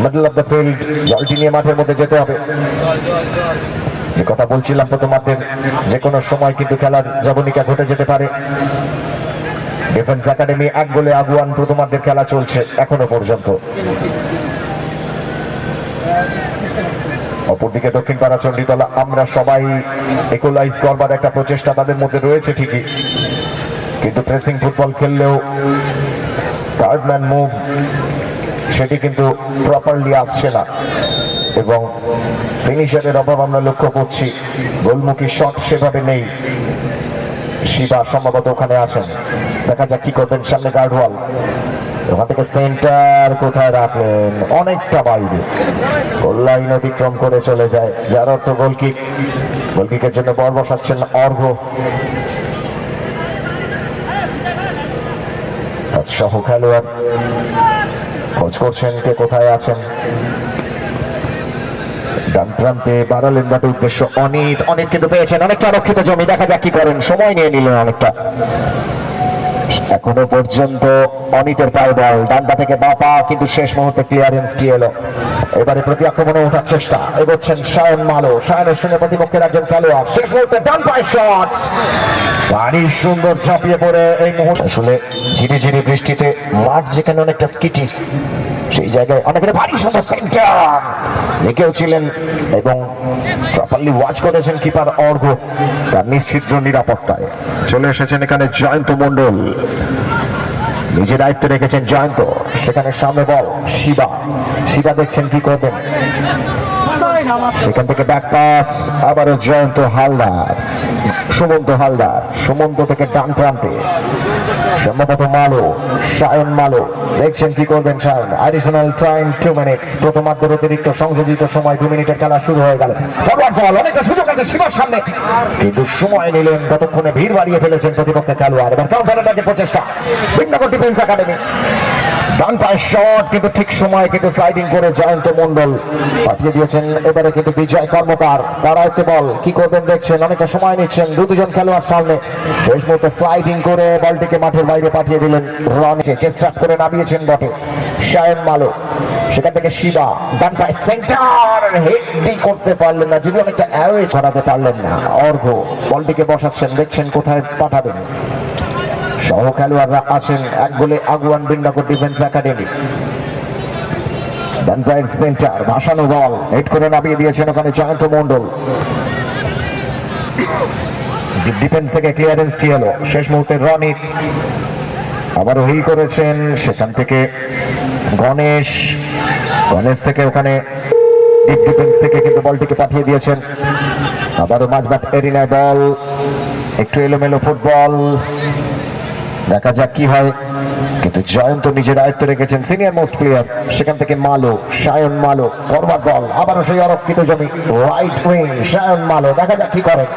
মিডল অফ দ্য ফিল্ড, জলটি নিয়ে মাঠের মধ্যে যেতে হবে। যে কথা বলছিলাম প্রথমার্ধের যে কোনো সময় কিন্তু খেলার জবনিকা ঘটে যেতে পারে। ডিফেন্স একাডেমি 1 গোলে আগুয়ান, প্রথমার্ধের খেলা চলছে এখনো পর্যন্ত। অপরদিকে দক্ষিণ পাড়া চণ্ডীতলা, আমরা সবাই ইকুয়ালাইজ করবার একটা প্রচেষ্টা তাদের মধ্যে রয়েছে ঠিকই, কিন্তু প্রেসিং ফুটবল খেললেও থার্ড ম্যান মুভ সেটি কিন্তু প্রপারলি আসছে না, এবং ফিনিশারের অভাব আমরা লক্ষ্য করছি। গোলমুখী শট সেভাবে নেই। শিবা সম্ভবত ওখানে আছেন, দেখা যাক কি করবেন। সামনে গার্ডওয়াল, ওখান থেকে সেন্টার কোথায় রাখলেন, অনেকটা বাইরে, গোল লাইন অতিক্রম করে চলে যায়, যার অর্থ গোলকিক। গোলকিকের জন্য বল বসাচ্ছেন অর্ঘ্য সহ খেলোয়াড়, খোঁজ করছেন কে কোথায় আছেন। ডান প্রান্তে বাড়ালেন বাটে উদ্দেশ্য অনিত, অনেক কিন্তু পেয়েছেন, অনেকটা আরক্ষিত জমি, দেখা যাক কি করেন। সময় নিয়ে নিলেন অনেকটা। এখনো পর্যন্ত অনিতের পায়ে বল, ডানটা থেকে বাপা, কিন্তু শেষ মুহূর্তে ক্লিয়ারেন্সটি এলো। এবারে প্রতি আক্রমণে ওঠার চেষ্টা, এগোচ্ছেন সায়ন মালো। সায়নের সঙ্গে প্রতিপক্ষের একজন খেলোয়াড়, শেষ মুহূর্তে ডান পায়ের শট, ভারী সুন্দর ঝাঁপিয়ে পড়ে এই মুহূর্তে। আসলে ঝিরি ঝিরি বৃষ্টিতে মাঠ যেখানে অনেকটা স্কিটি, সেই জায়গায় অনেকের ভারী সুন্দর সেন্টার রেখেও ছিলেন, এবং প্রপারলি ওয়াচ করেছেন কিপার অর্ঘ্য, তার নিশ্চিত নিরাপত্তায়। চলে এসেছেন এখানে জয়ন্ত মন্ডল, নিজের দায়িত্ব রেখেছেন জয়ন্ত। সেখানে সামনে বল শিবা, শিবা দেখছেন কি করবেন। সেখান থেকে ব্যাক পাস, আবারও জয়ন্ত হালদার, সুমন্ত হালদার, সুমন্ত থেকে ডান প্রান্তে সম্ভবত মালো, সায়ন মালো, দেখছেন কি করবেন সায়ন। অ্যাডিশনাল টাইম 2 মিনিটস, প্রথমার্ধের অতিরিক্ত সংযোজিত সময় 2 মিনিটের খেলা শুরু হয়ে গেল। ফরওয়ার্ড বল, অনেকটা সুযোগ আছে শিবার সামনে, কিন্তু সময় নিলেন, ততক্ষণে ভিড় বাড়িয়ে ফেলেছেন প্রতিপক্ষের খেলোয়াড়। এবার কাউন্টারের আগে প্রচেষ্টা, বিঘ্নকর ডিফেন্স একাডেমি, ডান পায়ের শট, কিন্তু ঠিক সময় কিন্তু স্লাইডিং করে জয়ন্ত মন্ডল পাঠিয়ে দিয়েছেন। এবারে কিন্তু বিজয় কর্মকার, দাঁড়াইতে বল, কি করবেন দেখছেন, অনেকটা সময় নিচ্ছেন। দুজন খেলোয়াড় সামনে, শেষ মুহূর্তে স্লাইডিং করে বলটিকে মাঠের বাইরে পাঠিয়ে দিলেন। রনিকে চেষ্টা করে নামিয়েছেন বটে সায়ন মালো, সেখান থেকে শিবা, ডান পায়ে সেন্টার, হেডি করতে পারলেন না, যদি অনেকটা অ্যাওয়ে ছড়াতে পারলেন না। অর্ঘ্য বলটিকে বসাচ্ছেন, দেখছেন কোথায় পাঠাবেন। সহ খেলোয়াড়রা আছেন 1 গোলে আগুয়ান বিন্দাকর ডিফেন্স একাডেমি। ডান পায়ের সেন্টার, ভাসানো বল, হেড করে নামিয়ে দিয়েছেন ওখানে জয়ন্ত মন্ডল। ডিফেন্স থেকে ক্লিয়ারেন্সটি এলো, শেষ মুহূর্তে রনিত আবারও হিল করেছেন, সেখান থেকে গণেশ, গণেশ থেকে ওখানে ডিফেন্স থেকে কিন্তু বলটিকে পাঠিয়ে দিয়েছেন। আবারও মাঝমাঠ এরিনায় বল, একটু এলোমেলো ফুটবল, দেখা যাক কি হয়। কিন্তু জয়ন্ত নিজের দায়িত্ব রেখেছেন, সিনিয়র মোস্ট প্লেয়ার। সেখান থেকে মালো, সায়ন মালো, ফরওয়ার্ড বল, আবারও সেই অরক্ষিত জমি, রাইট উইং সায়ন মালো, দেখা যাক কি করেন।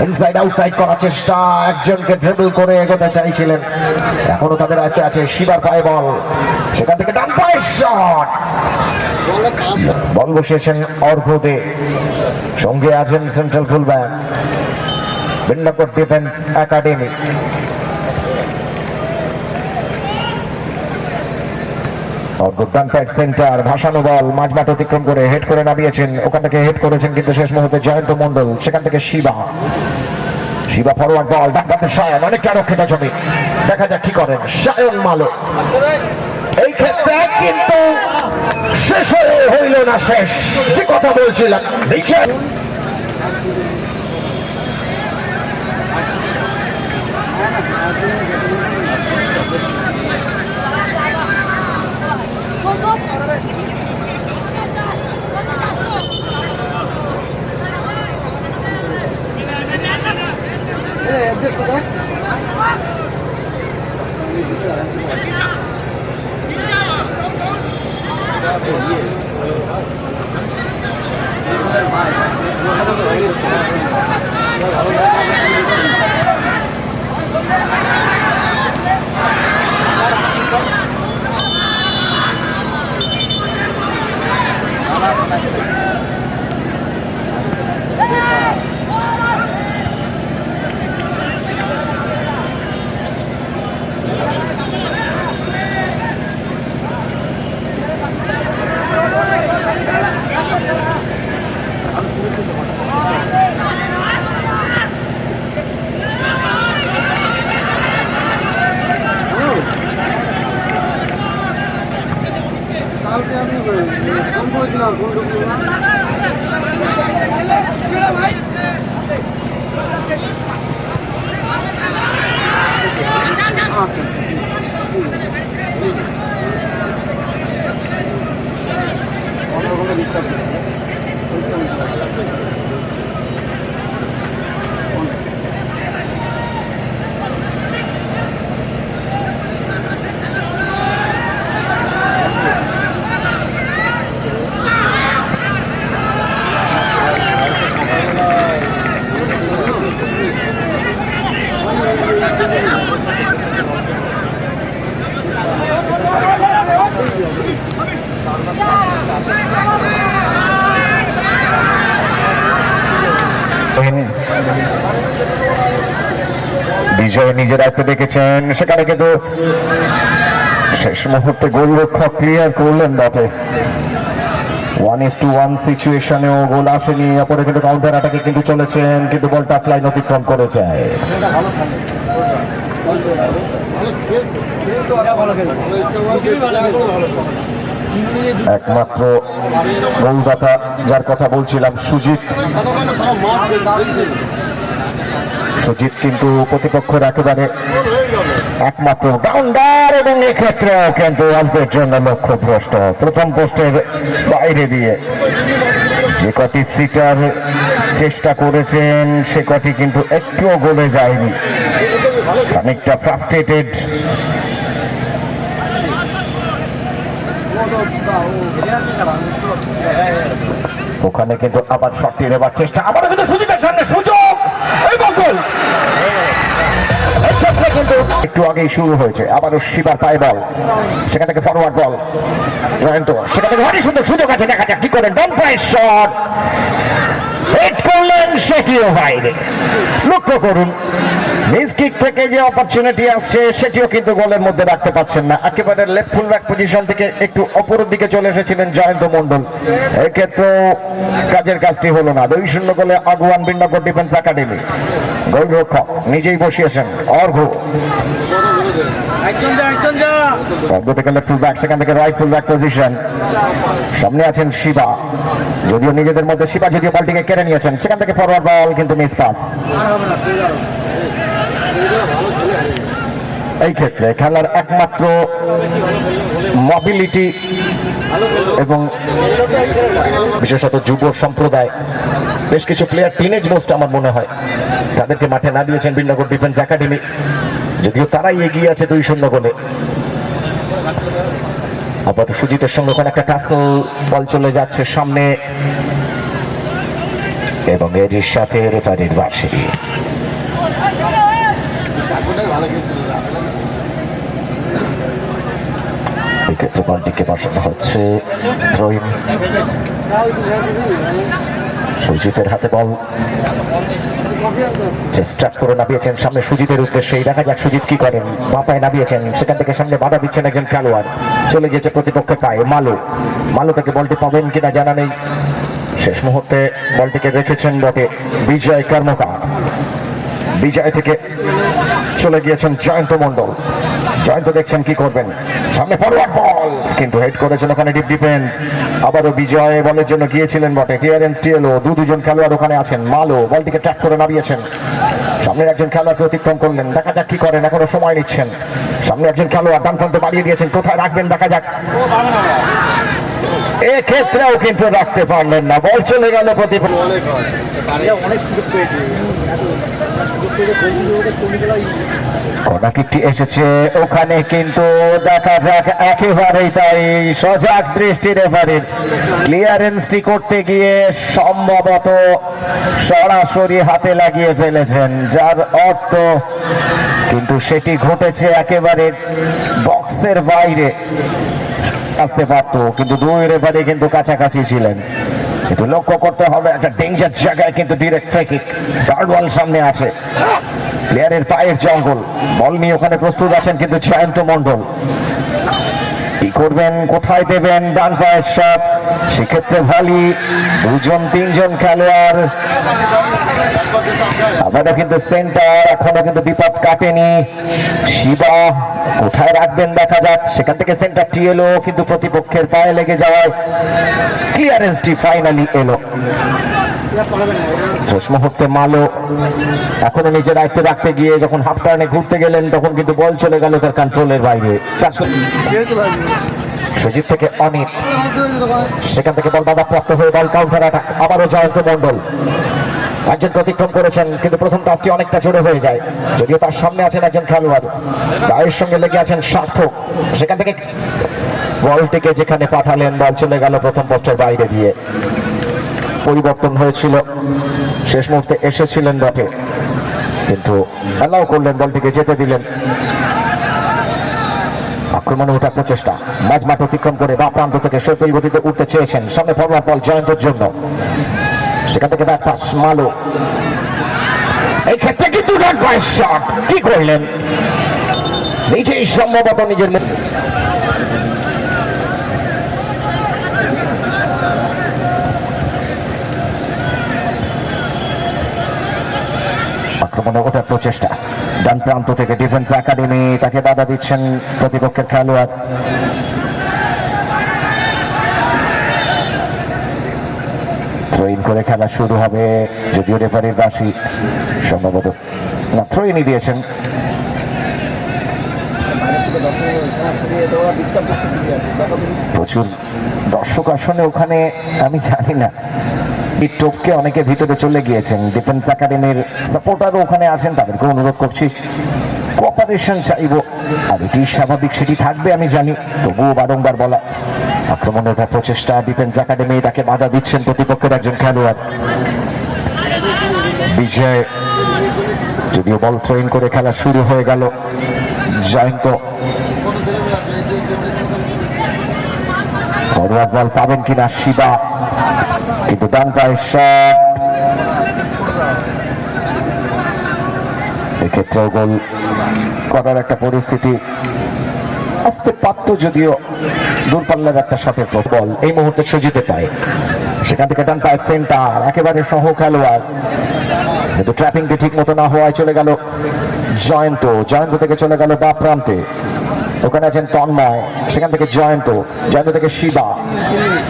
ইনসাইড আউটসাইড করার চেষ্টা, একজনকে ড্রিবল করে এগোতে চাইছিলেন, এখনো তাদের দায়িত্বে আছে। শিবার পায়ে বল, সেখান থেকে ডান পায়ের শট, বল বসিয়েছেন অর্ঘ্য দে, সঙ্গে আছেন সেন্ট্রাল ফুলব্যাক বিন্দাকর ডিফেন্স একাডেমি। ডান প্যাড সেন্টার, ভাসানো বল, মাঝমাঠ অতিক্রম করে হেড করে নামিয়েছেন, ওখান থেকে হেড করেছেন কিন্তু শেষ মুহূর্তে জয়ন্ত মন্ডল। সেখান থেকে শিবা, শিবা ফরওয়ার্ড বল, ডান প্যাডে সায়ন, অনেকটা রক্ষিত জমি, দেখা যাক কি করেন সায়ন মালো। এই ক্ষেত্রে কিন্তু শেষ হইল না, শেষ যে কথা বলছিলাম। বিজয় নিজের আয়ত্তে দেখেছেন, সেখানে কিন্তু শেষ মুহূর্তে গোলরক্ষক ক্লিয়ার করলেন বটে। 1:1 সিচুয়েশনেও গোল আসেনি, অপরে কিন্তু কাউন্টার অ্যাটাকে কিন্তু চলেছেন, কিন্তু বল টাচ লাইন অতিক্রম করে যায়। একমাত্র গোলদাতা যার কথা বলছিলাম সুজিত, সুজিত কিন্তু প্রতিপক্ষের একেবারে একমাত্র ডাউনডার, এবং এক্ষেত্রে কিন্তু অল্পের জন্য লক্ষ্যভ্রষ্ট। প্রথম পোস্টের বাইরে দিয়ে যে কটি সিটার চেষ্টা করেছেন সে কটি কিন্তু একটুও গোলে যায়নি, খানিকটা ফ্রাস্ট্রেটেড। ওখানে কিন্তু আবার শটটি নেবার চেষ্টা, আবার কিন্তু সুজিতের সামনে সুযোগ এবং গোল। এক্ষেত্রে কিন্তু একটু আগেই শুরু হয়েছে, আবারও শিবার পায়ে বল, সেখান থেকে ফরওয়ার্ড বল জয়ন্ত, সেখান থেকে ভারী সুন্দর সুযোগ আছে, দেখা যাক কি করেন। ডান পায়ের শট হিট করলেন, সেটিও বাইরে। লক্ষ্য করুন মিস কিক থেকে যে অপরচুনিটি আসছে সেটিও কিন্তু গোলের মধ্যে রাখতে পারছেন না। একেবারে লেফট ফুল ব্যাক পজিশন থেকে একটু অপরের দিকে চলে এসেছিলেন জয়ন্ত মন্ডল, এক্ষেত্রে কাজের কাজটি হলো না। 2-0 গোলে আগুয়ান বিন্নগর ডিফেন্স একাডেমি। গোলরক্ষক নিজেই বসিয়েছেন অর্ঘ, থেকে লেফট ফুল ব্যাক, সেখান থেকে রাইট ফুল ব্যাক পজিশন, সামনে আছেন শিবা, যদিও নিজেদের মধ্যে শিবা যদিও বলটিকে কেড়ে নিয়েছেন, সেখান থেকে ফরওয়ার্ড বল কিন্তু মিস পাস। এই ক্ষেত্রে খেলার একমাত্র মোবিলিটি এবং বিশেষত যুব সম্প্রদায়, বেশ কিছু প্লেয়ার টিনেজ মোস্ট আমার মনে হয়, তাদেরকে মাঠে না দিয়েছেন বিন্নগর ডিফেন্স একাডেমি, যদিও তারাই এগিয়ে আছে 2-0 গোলে। আবার সুজিতের সঙ্গে ওখানে একটা টাসল, বল চলে যাচ্ছে সামনে এবং এর সাথে রেফারির বাঁশি। এক্ষেত্রে বলটিকে বসানো হচ্ছে সুজিতের হাতে বল, চেষ্টা করে নামিয়েছেন সামনে সুজিতের উদ্দেশ্যে, দেখা যাক সুজিত কি করেন। বাপায় নামিয়েছেন, সেখান থেকে সামনে বাধা দিচ্ছেন একজন খেলোয়াড়, চলে গিয়েছে প্রতিপক্ষের পায়ে মালু থেকে বলটি পাবেন কিনা জানা নেই। শেষ মুহূর্তে বলটিকে রেখেছেন বটে বিজয় কর্মকার, বিজয় থেকে চলে গিয়েছেন জয়ন্ত মন্ডল, জয়ন্ত দেখছেন কি করবেন, সামনে ফরওয়ার্ড বল কিন্তু হেড করেছেন ওখানে ডিপ ডিফেন্স। আবারও বিজয় বলের জন্য গিয়েছিলেন বটে, ক্লিয়ারেন্স এলো, দুজন খেলোয়াড় ওখানে আছেন। মালো বলটিকে ট্র্যাক করে নামিয়েছেন, সামনের একজন খেলোয়াড়কে অতিক্রম করলেন, দেখা যাক কি করেন, এখনো সময় নিচ্ছেন। সামনে একজন খেলোয়াড় ডান প্রান্তে বাড়িয়ে দিয়েছেন, কোথায় রাখবেন দেখা যাক। এক্ষেত্রেও কিন্তু রাখতে পারলেন না, বল চলে গেল প্রতিপক্ষ। কর্নারকিকটি এসেছে ওখানে, কিন্তু দেখা যাক একেবারেই তাই, সজাগ দৃষ্টি রেফারির। ক্লিয়ারেন্সটি করতে গিয়ে সম্ভবত সরাসরি হাতে লাগিয়ে ফেলেছেন, যার অর্থ কিন্তু সেটি ঘটেছে একেবারে বক্সের বাইরে। আসতে পারতো, কিন্তু দুই রেফারি কিন্তু কাছাকাছি ছিলেন। কিন্তু লক্ষ্য করতে হবে একটা ডেঞ্জার জায়গায় কিন্তু direct free kick, guard wall সামনে আছে, প্লেয়ারের পায়ের জঙ্গল, বল নিয়ে ওখানে প্রস্তুত আছেন কিন্তু জয়ন্ত মণ্ডল। কি করবেন, কোথায় দেবেন, ডান পায়ের শট, সেক্ষেত্রে ভালি দুজন তিনজন খেলোয়াড়। আবারও কিন্তু সেন্টার, এখনো কিন্তু বিপদ কাটেনি। শিবা কোথায় রাখবেন দেখা যাক, সেখান থেকে সেন্টারটি এলো কিন্তু প্রতিপক্ষের পায়ে লেগে যাওয়ায় ক্লিয়ারেন্সটি ফাইনালি এলো। শেষ মুহূর্তে মালো এখনো নিজের দায়িত্ব রাখতে গিয়ে যখন হাফ টার্নে ঘুরতে গেলেন তখন কিন্তু বল চলে গেল তার কন্ট্রোলের বাইরে। সুজিত থেকে অনিত, সেখান থেকে বল বাধাপ্রাপ্ত হয়ে বল কাউন্টার অ্যাটাক, আবারও জয়ন্ত মণ্ডল একজন অতিক্রম করেছেন, কিন্তু প্রথম কাজটি অনেকটা জোরে হয়ে যায়, যদিও তার সামনে আছেন একজন খেলোয়াড়, গায়ের সঙ্গে লেগে আছেন সার্থক। সেখান থেকে বলটিকে যেখানে পাঠালেন, বল চলে গেল প্রথম পোস্টের বাইরে দিয়ে। পরিবর্তন হয়েছিল, শেষ মুহূর্তে এসেছিলেন বটে, কিন্তু অ্যালাউ করলেন, বলটিকে যেতে দিলেন। আক্রমণে ওঠার প্রচেষ্টা, মাঝমাঠ অতিক্রম করে বা প্রান্ত থেকে সৈকল গতিতে উঠতে চেয়েছেন, সামনে ফরওয়ার্ড বল জয়ন্তের জন্য, সেখান থেকে ব্যাক পাস মালো, এই ক্ষেত্রে কিন্তু শট কি করলেন, নিজেই সম্ভবত নিজের আক্রমণে ওঠার প্রচেষ্টা, ডান প্রান্ত থেকে ডিফেন্স একাডেমি, তাকে বাধা দিচ্ছেন প্রতিপক্ষের খেলোয়াড়। থ্রোইন করে খেলা শুরু হবে, যদিও রেফারির বাঁশি সম্ভবত না, থ্রোইনই দিয়েছেন। প্রচুর দর্শক আসনে ওখানে, আমি জানি না, টোপকে অনেকে ভিতরে চলে গিয়েছেন, ডিফেন্স একাডেমির সাপোর্টারও ওখানে আছেন, তাদেরকে অনুরোধ করছি কোঅপারেশন চাইবো, আর এটি স্বাভাবিক, সেটি থাকবে আমি জানি, তবুও বারংবার বলা। আক্রমণের প্রচেষ্টা, ডিফেন্স একাডেমি, তাকে বাধা দিচ্ছেন প্রতিপক্ষের একজন খেলোয়াড় বিজয়, যদিও বল থ্রোইন করে খেলা শুরু হয়ে গেল। জয়ন্ত ফরওয়ার্ড বল পাবেন কিনা শিবা, কিন্তু ডান পায়ের শট, এক্ষেত্রেও গোল করার একটা পরিস্থিতি আসতে পারত, যদিও দূরপাল্লার একটা শটের বল এই মুহূর্তে সুজিতে পায়, সেখান থেকে ডান পায়ের সেন্টার, একেবারে সহ খেলোয়াড়, কিন্তু ট্র্যাপিংটি ঠিক মতো না হওয়ায় চলে গেল জয়ন্ত, জয়ন্ত থেকে চলে গেল বা প্রান্তে, ওখানে আছেন তন্ময়, সেখান থেকে জয়ন্ত, জয়ন্ত থেকে শিবা।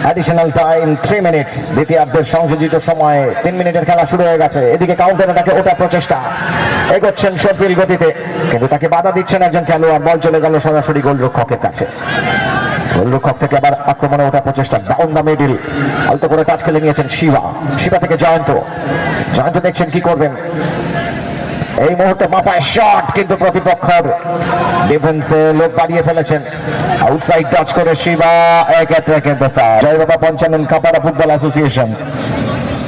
অ্যাডিশনাল টাইম 3 মিনিটস, দ্বিতীয়ার্ধের সংযোজিত সময়ে 3 মিনিটের খেলা শুরু হয়ে গেছে। এদিকে কাউন্টার অ্যাটাকে ওটা প্রচেষ্টা, এগোচ্ছেন সর্পিল গতিতে, কিন্তু তাকে বাধা দিচ্ছেন একজন খেলোয়াড়, বল চলে গেল সরাসরি গোলরক্ষকের কাছে। গোলরক্ষক থেকে আবার আক্রমণে ওঠা প্রচেষ্টা, ডাউন দ্য মিডল, আলতো করে টাচ খেলে নিয়েছেন শিবা, শিবা থেকে জয়ন্ত, জয়ন্ত দেখছেন কি করবেন, এই মুহূর্তে মাপায় শট, কিন্তু প্রতিপক্ষের ডিফেন্সে লোক বাড়িয়ে ফেলেছেন, আউটসাইড টাচ করে শিবা, এক্ষেত্রে কিন্তু জয় বাবা পঞ্চানন কাপাড়া ফুটবল অ্যাসোসিয়েশন।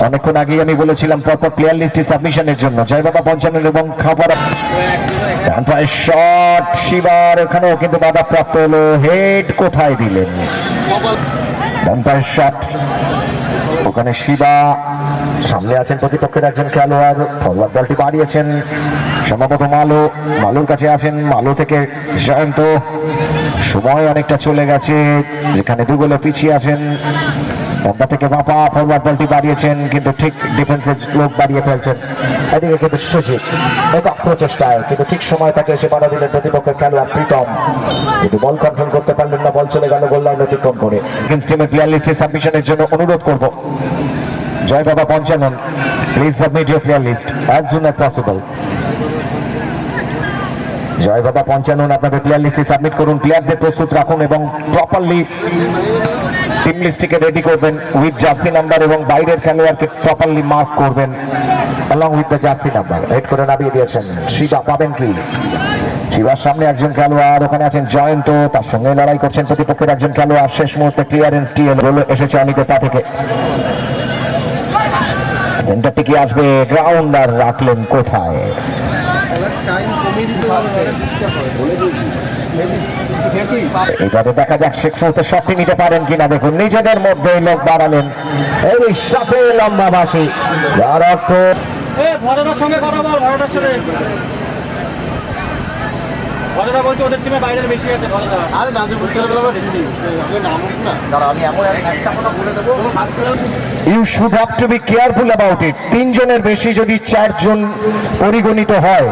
অনেকক্ষণ আগে আমি বলেছিলাম পরপর প্লেয়ার লিস্টে সাবমিশনের জন্য জয় বাবা পঞ্চানন এবং খাপাড়া শট, শিবার এখানেও কিন্তু বাধাপ্রাপ্ত হলো, হেড কোথায় দিলেন, শট, ওখানে শিবা, সামনে আছেন প্রতিপক্ষের একজন খেলোয়াড়, ফরওয়ার্ড বলটি বাড়িয়েছেন সম্ভবত মালো, মালোর কাছে আছেন, মালো থেকে জয়ন্ত, সময় অনেকটা চলে গেছে, যেখানে দু গোলে পিছিয়ে আছেন, পদ্মা থেকে বাপা ফরওয়ার্ড বলটি বাড়িয়েছেন, কিন্তু ঠিক ডিফেন্সের লোক বাড়িয়ে ফেলছেন, এদিকে কিন্তু সুজিত একক প্রচেষ্টায়, কিন্তু ঠিক সময় তাকে এসে বাধা দিলেন প্রতিপক্ষের খেলোয়াড় প্রীতম, কিন্তু বল কন্ট্রোল করতে পারলেন না, বল চলে গেল গোল লাইন অতিক্রম করে। টিমের প্লেয়ার লিস্টে সাবমিশনের জন্য অনুরোধ করব Joy Baba Panchanan, please submit your player list as soon as possible. Joy Baba 55 আপনাদের প্লেয়ার লিস্টে সাবমিট করুন, প্লেয়ারদের প্রস্তুত রাখুন এবং প্রপারলি টিম লিস্টটিকে রেডি করবেন উইথ জার্সি নাম্বার এবং বাইরের খেলোয়াড়কে প্রপারলি মার্ক করবেন along with the jersey number. Head করে নামিয়ে দিয়েছেন শিবা, পাবেন কি? শিবার সামনে একজন খেলোয়াড়, ওখানে আছেন জয়ন্ত, তার সঙ্গে লড়াই করছেন প্রতিপক্ষের একজন খেলোয়াড়। শেষ মুহূর্তে ক্লিয়ারেন্স টি এসেছে অনিকের পা থেকে। সেন্টারটি কি আসবে? গ্রাউন্ডার রাখলেন কোথায়? এবারে দেখা যাক শেষ মুহূর্তে শটটি নিতে পারেন কিনা। দেখুন নিজেদের মধ্যে লোক বাড়ালেন, এই সাথে লম্বা বাসি, যার অর্থ
ভরদার সঙ্গে কথা বল, ভরদার সাথে ভরদা বলছে ওদের টিমে বাইরের বেশি আছে। ভরদা
আরে দাদু ছেলেবেলা দিচ্ছি নাম না দাঁড়া, আমি এমন একটা কথা বলে দেবো।
You should have to be careful about it. 3 জনের বেশি যদি 4 জন পরিগণিত হয়,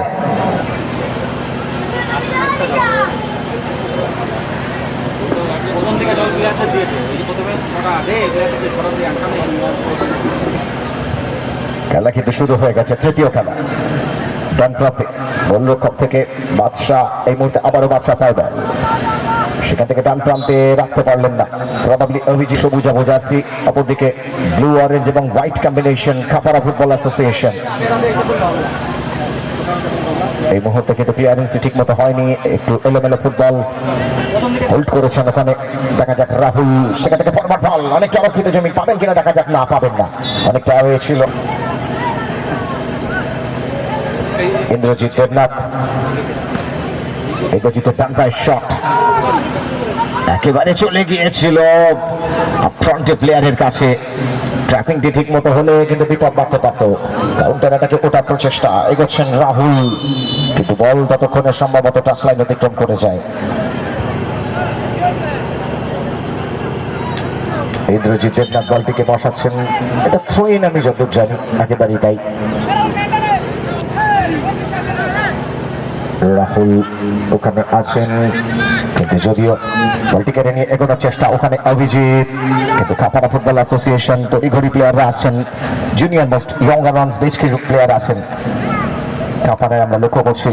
প্রথম থেকে জল প্লেয়ারদের দিয়েছে, এই প্রথমে ছটা দে প্লেয়ারদের ছটা দিয়ে একটা নেই।
খেলা কিন্তু শুরু হয়ে গেছে। তৃতীয় খেলা ডান প্রান্তে গোলরক্ষক থেকে বাদশা, এই মুহূর্তে আবারও বাদশা পায় দেয়, সেখান থেকে ডান প্রান্তে রাখতে পারলেন না। প্রবাবলি অভিজিৎ সবুজ জার্সি, অপরদিকে ব্লু অরেঞ্জ এবং white combination Khapara Football association. এই মুহূর্তে কিন্তু ক্লিয়ারেন্সটি ঠিক মতো হয়নি, একটু এলোমেলো ফুটবল হোল্ড করেছেন ওখানে। দেখা যাক রাহুল, সেখান থেকে ফরওয়ার্ড বল, অনেক চমৎকৃত জমি, পাবেন কিনা দেখা যাক। না, পাবেন না, অনেকটা হয়েছিল। ইন্দ্রজিৎ দেবনাথ, ইন্দ্রজিতের ডান পায়ের শট একেবারে চলে গিয়েছিল ফ্রন্টে প্লেয়ারের কাছে। ট্র্যাপিংটি ঠিক মতো হলে কিন্তু বিপদ বাড়তে পারত। কাউন্টার অ্যাটাকে ওঠার প্রচেষ্টা এগোচ্ছেন রাহুল, কিন্তু বল ততক্ষণে সম্ভবত টাচ লাইন অতিক্রম করে যায়। ইন্দ্রজিৎ দেবনাথ বলটিকে বসাচ্ছেন, এটা থ্রো ইন আমি যতদূর জানি, একেবারেই তাই। রাহুল ওখানে আছেন, কিন্তু যদিও বলটি কেড়ে নিয়ে এগোনোর চেষ্টা ওখানে অভিজিৎ, কিন্তু খাপাড়া ফুটবল অ্যাসোসিয়েশন তড়িঘড়ি প্লেয়াররা আছেন, জুনিয়র মোস্ট ইয়ঙ্গার ওয়ান্স বেশ কিছু প্লেয়ার আছেন খাপাড়ায়। আমরা লক্ষ্য করছি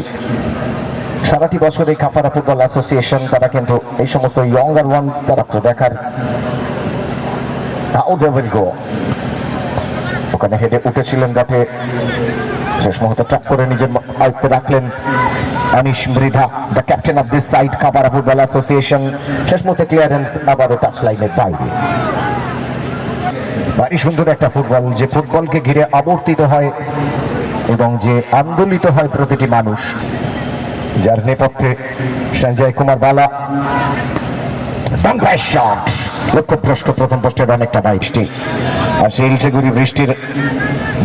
সারাটি বছর এই খাপাড়া ফুটবল অ্যাসোসিয়েশন তারা কিন্তু এই সমস্ত ইয়ঙ্গার ওয়ান্স তারা দেখার ওখানে হেডে উঠেছিলেন গাঠে, শেষ মুহূর্তে ট্র্যাপ করে নিজের আয়ত্তে রাখলেন Anish Mridha, the captain of this side Khapara Football Association. শেষ মুহূর্তে ক্লিয়ারেন্স আবারও টাচ লাইনের বাইরে। ভারী সুন্দর একটা ফুটবল, যে ফুটবলকে ঘিরে আবর্তিত হয় এবং যে আন্দোলিত হয় প্রতিটি মানুষ, যার নেপথ্যে সঞ্জয় কুমার বালা। ডান পায়ের শট, লক্ষ্যভ্রষ্ট, প্রথম পোস্টের অনেকটা বৃষ্টি, আর সেই ইলচেগুড়ি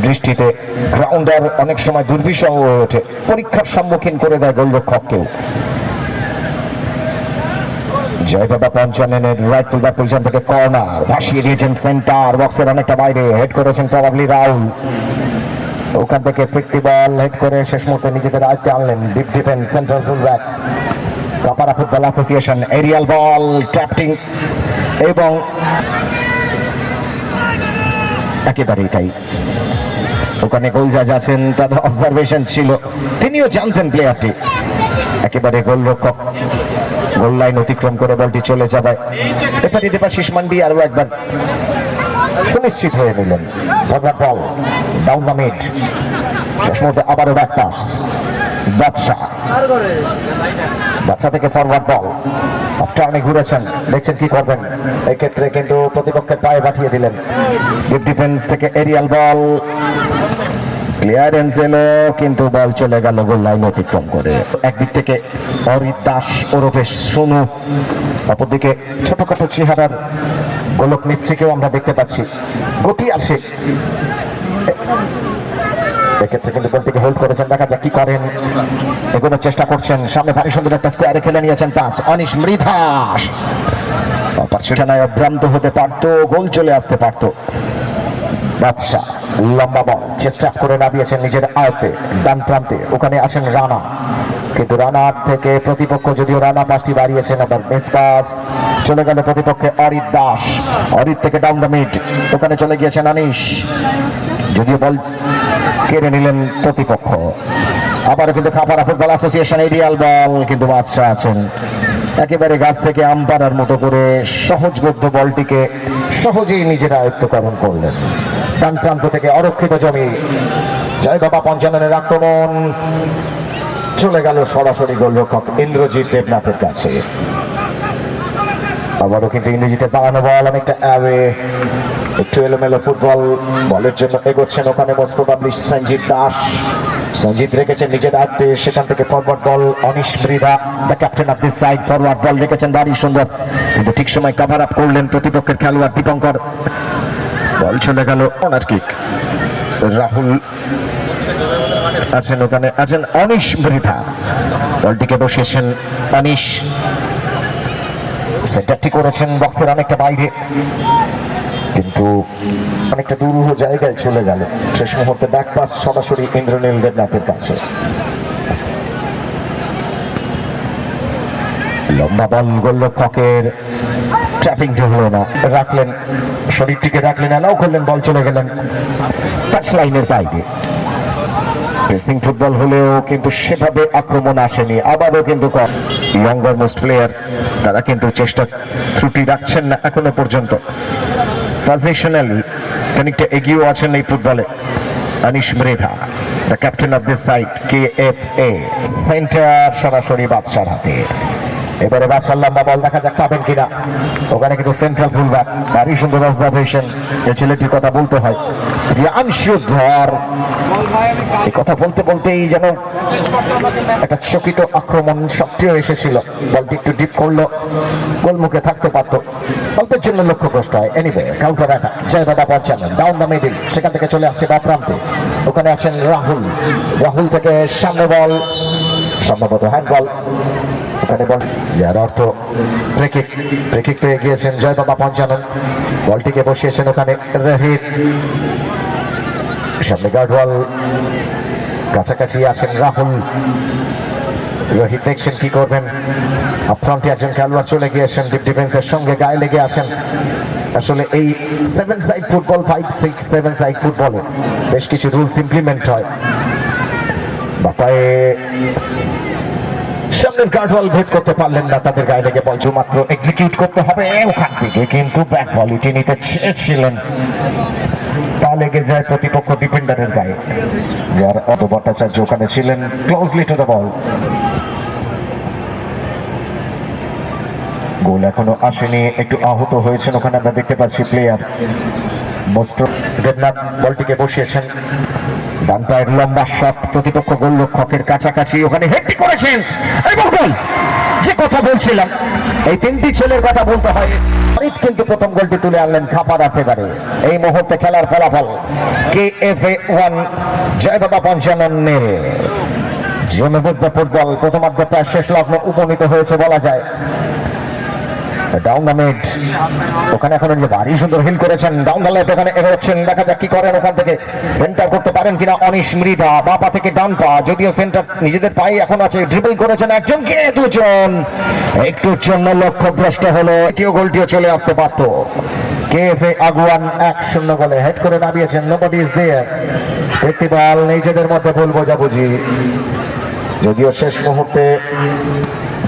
বৃষ্টিতে গ্রাউন্ডার অনেক সময় দুর্বিষহ হয়ে ওঠে, পরীক্ষার সম্মুখীন করে দেয় গোলরক্ষককেও। জয়বাবা পঞ্চাননের রাইট ফুলব্যাক পজিশন থেকে কর্নার ভাসিয়ে দিয়েছেন সেন্টার বক্সের অনেকটা বাইরে, হেড করেছেন প্রবাবলি রাহুল। ওখান থেকে ফিরতি বল হেড করে শেষ মুহূর্তে নিজেদের আয়ত্তে আনলেন deep defence central fullback Khapara Football association. Arial বল, ট্র্যাপিং এবং একেবারেই তাই। ওখানে গোলজাজ আছেন, তাদের অবজারভেশন ছিল, তিনিও জানতেন প্লেয়ারটি একেবারে গোলরক্ষক গোল লাইন অতিক্রম করে বলটি চলে যাবে। এবারে দেবাশিস মান্ডি আরো একবার সুনিশ্চিত হয়ে নিলেন। বল ডাউন দ্য মিড, শেষ মুহূর্তে আবারও ব্যাক পাস বাচ্চা থেকে ফরওয়ার্ড বল, টার্নে ঘুরেছেন, দেখছেন কি করবেন। এক্ষেত্রে কিন্তু প্রতিপক্ষের পায়ে পাঠিয়ে দিলেন। ডিপ ডিফেন্স থেকে এরিয়াল বল, ক্লিয়ারেন্স এলো, কিন্তু বল চলে গেল গোল লাইন অতিক্রম করে। একদিক থেকে অরিত দাস ওরফে সোনু, অপরদিকে ছোটখাটো চেহারার গোলক মিস্ত্রিকেও আমরা দেখতে পাচ্ছি, গতি আছে। এক্ষেত্রে কিন্তু গোলটিকে হোল্ড করেছেন, দেখা যাক কি করেন, এগোনোর চেষ্টা করছেন। সামনে ভারী সুন্দর একটা স্কোয়ারে খেলে নিয়েছেন পাস, অনিশ মৃধা সেখানে ভ্রান্ত হতে পারতো, গোল চলে আসতে পারতো। বাদশা লম্বা বল চেষ্টা করে নামিয়েছেন নিজের আয়ত্তে ডান প্রান্তে, ওখানে আছেন রানা, কিন্তু রানার থেকে প্রতিপক্ষ যদিও রানা পাসটি বাড়িয়েছেন, আবার মিস পাস চলে গেল প্রতিপক্ষে অরিত দাস। অরিত থেকে ডাউন দ্য মিড, ওখানে চলে গিয়েছেন অনিশ, যদিও বল কেড়ে নিলেন প্রতিপক্ষ। আবার কিন্তু খাপাড়া ফুটবল অ্যাসোসিয়েশন এরিয়াল বল, কিন্তু বাদশা আছেন একেবারে গাছ থেকে আম পাড়ার মতো করে সহজবোধ্য বলটিকে সহজেই নিজের আয়ত্তকরণ করলেন। ডান প্রান্ত থেকে অরক্ষিত জমি, জয় বাবা পঞ্চাননের আক্রমণ চলে গেল সরাসরি গোলরক্ষক ইন্দ্রজিৎ দেবনাথের কাছে। আবারও কিন্তু ইন্দ্রজিতের বাগানো বল, অনেকটা অ্যাওয়ে, একটু এলোমেলো ফুটবল, বলের জন্য এগোচ্ছেন ওখানে মোস্ট প্রবাবলি সঞ্জিত দাস। সঞ্জিত রেখেছেন নিজের আয়ত্তে, সেখান থেকে forward ball Anish Mridha, the captain of this side, forward ball রেখেছেন দারুণ সুন্দর, কিন্তু ঠিক সময় কভার আপ করলেন প্রতিপক্ষের খেলোয়াড় দীপঙ্কর। বল চলে গেল কর্নার কিক। রাহুল আছেন ওখানে, আছেন অনিশ মৃধা, বলটিকে বসিয়েছেন অনিশ, সেন্টারটি করেছেন বক্সের অনেকটা বাইরে, কিন্তু অনেকটা দুরূহ জায়গায় চলে গেল। শেষ মুহূর্তে ব্যাক পাস সরাসরি ইন্দ্রনীল দেবনাথের কাছে। লম্বা বল গোলরক্ষকের, ট্র্যাপিংটি হলো না, রাখলেন শরীরটিকে, রাখলেন অ্যালাউ করলেন, বল চলে গেলেন টাচ লাইনের বাইরে। প্রেসিং ফুটবল হলেও কিন্তু সেভাবে আক্রমণ আসেনি। আবারও কিন্তু ইয়ঙ্গার মোস্ট প্লেয়ার, তারা কিন্তু চেষ্টা ত্রুটি রাখছেন না এখনো পর্যন্ত। পজিশনালি খানিকটা এগিয়েও আছেন এই ফুটবলে Anish Mridha, the captain of this side, KFA। Centre সরাসরি বাদশার হাতে। এবারে বাদশার লম্বা বল, দেখা যাক পাবেন কিনা। ওখানে কিন্তু সেন্ট্রাল ফুলব্যাক, ভারী সুন্দর অবজারভেশন, এই ছেলেটির কথা বলতে হয়, প্রিয়াংশু ধর। এই কথা বলতে বলতেই যেন একটা চকিত আক্রমণ সক্রিয় এসেছিল। বলটি একটু ডিপ করলো, গোলমুখে থাকতে পারত, অল্পের জন্য লক্ষ্যভ্রষ্ট হয়। Anyway counter attack, Joy Baba Panchanan, down the middle, সেখান থেকে চলে আসছে বা প্রান্তে, ওখানে আছেন রাহুল। রাহুল থেকে সামনে বল, সম্ভবত হ্যান্ড বল, ওখানে বল, যার অর্থ ফ্রি কিক পেয়ে গিয়েছেন জয় বাবা পঞ্চানন। বলটিকে বসিয়েছেন ওখানে রোহিত, সামনে গার্ড বল, কাছাকাছি আছেন রাহুল। রোহিত দেখছেন কি করবেন, আপফ্রন্টে একজন খেলোয়াড় চলে গিয়েছেন, ডিপ ডিফেন্সের সঙ্গে গায়ে লেগে আছেন। আসলে এই 7 সাইড ফুটবল, 5-6-7 সাইড ফুটবলে বেশ কিছু রুলস ইমপ্লিমেন্ট হয়। বাপায়ে সামনের গার্ড ওয়াল ভেদ করতে পারলেন না, তাদের গায়ে লেগে বল মাত্র এক্সিকিউট করতে হবে ওখান থেকে, কিন্তু ব্যাক বলটি নিতে চেয়েছিলেন, তা লেগে যায় প্রতিপক্ষ ডিফেন্ডারের গায়ে, যার অত ভট্টাচার্য ওখানে ছিলেন ক্লোজলি টু দ্য বল। গোল এখনো আসেনি, একটু আহত হয়েছেন ওখানে আমরা দেখতে পাচ্ছি প্লেয়ার মোস্ট দেবনাথ। বলটিকে বসিয়েছেন, ডান পায়ের লম্বা শট, প্রতিপক্ষ গোলরক্ষকের কাছাকাছি, ওখানে হেডটি করেছেন এবং গোল। যে কথা বলছিলাম, এই তিনটি ছেলের কথা বলতে হয়। কিন্তু প্রথম গোলটি তুলে আনলেন খাপাড়া ফেভারে। এই মুহূর্তে খেলার ফলাফল KFA 1, জয় বাবা পঞ্চাননের। জনবদ্ধ ফুটবল প্রথমার্ধে প্রায় শেষ লগ্ন উপনীত হয়েছে বলা যায়। ডাউন দ্য মিড, ওখানে এখন ভারী সুন্দর হিল করেছেন, ডাউন দ্য লেফট, ওখানে এগোচ্ছেন, দেখা যাক কি করেন, ওখান থেকে সেন্টার করতে পারেন কিনা অনিশ মৃধা, বা পা থেকে ডান পা, যদিও সেন্টার নিজেদের পায়ে এখন আছে, ড্রিবল করেছেন একজনকে, দুজন, একটুর জন্য লক্ষ্যভ্রষ্ট হলো। দ্বিতীয় গোলটিও চলে আসতে পারত। KFA আগুয়ান 1-0 গোলে হেড করে নামিয়েছেন, নোবডি ইজ দেয়ার। একটি বল নিজেদের মধ্যে ভুল বোঝাবুঝি, যদিও শেষ মুহূর্তে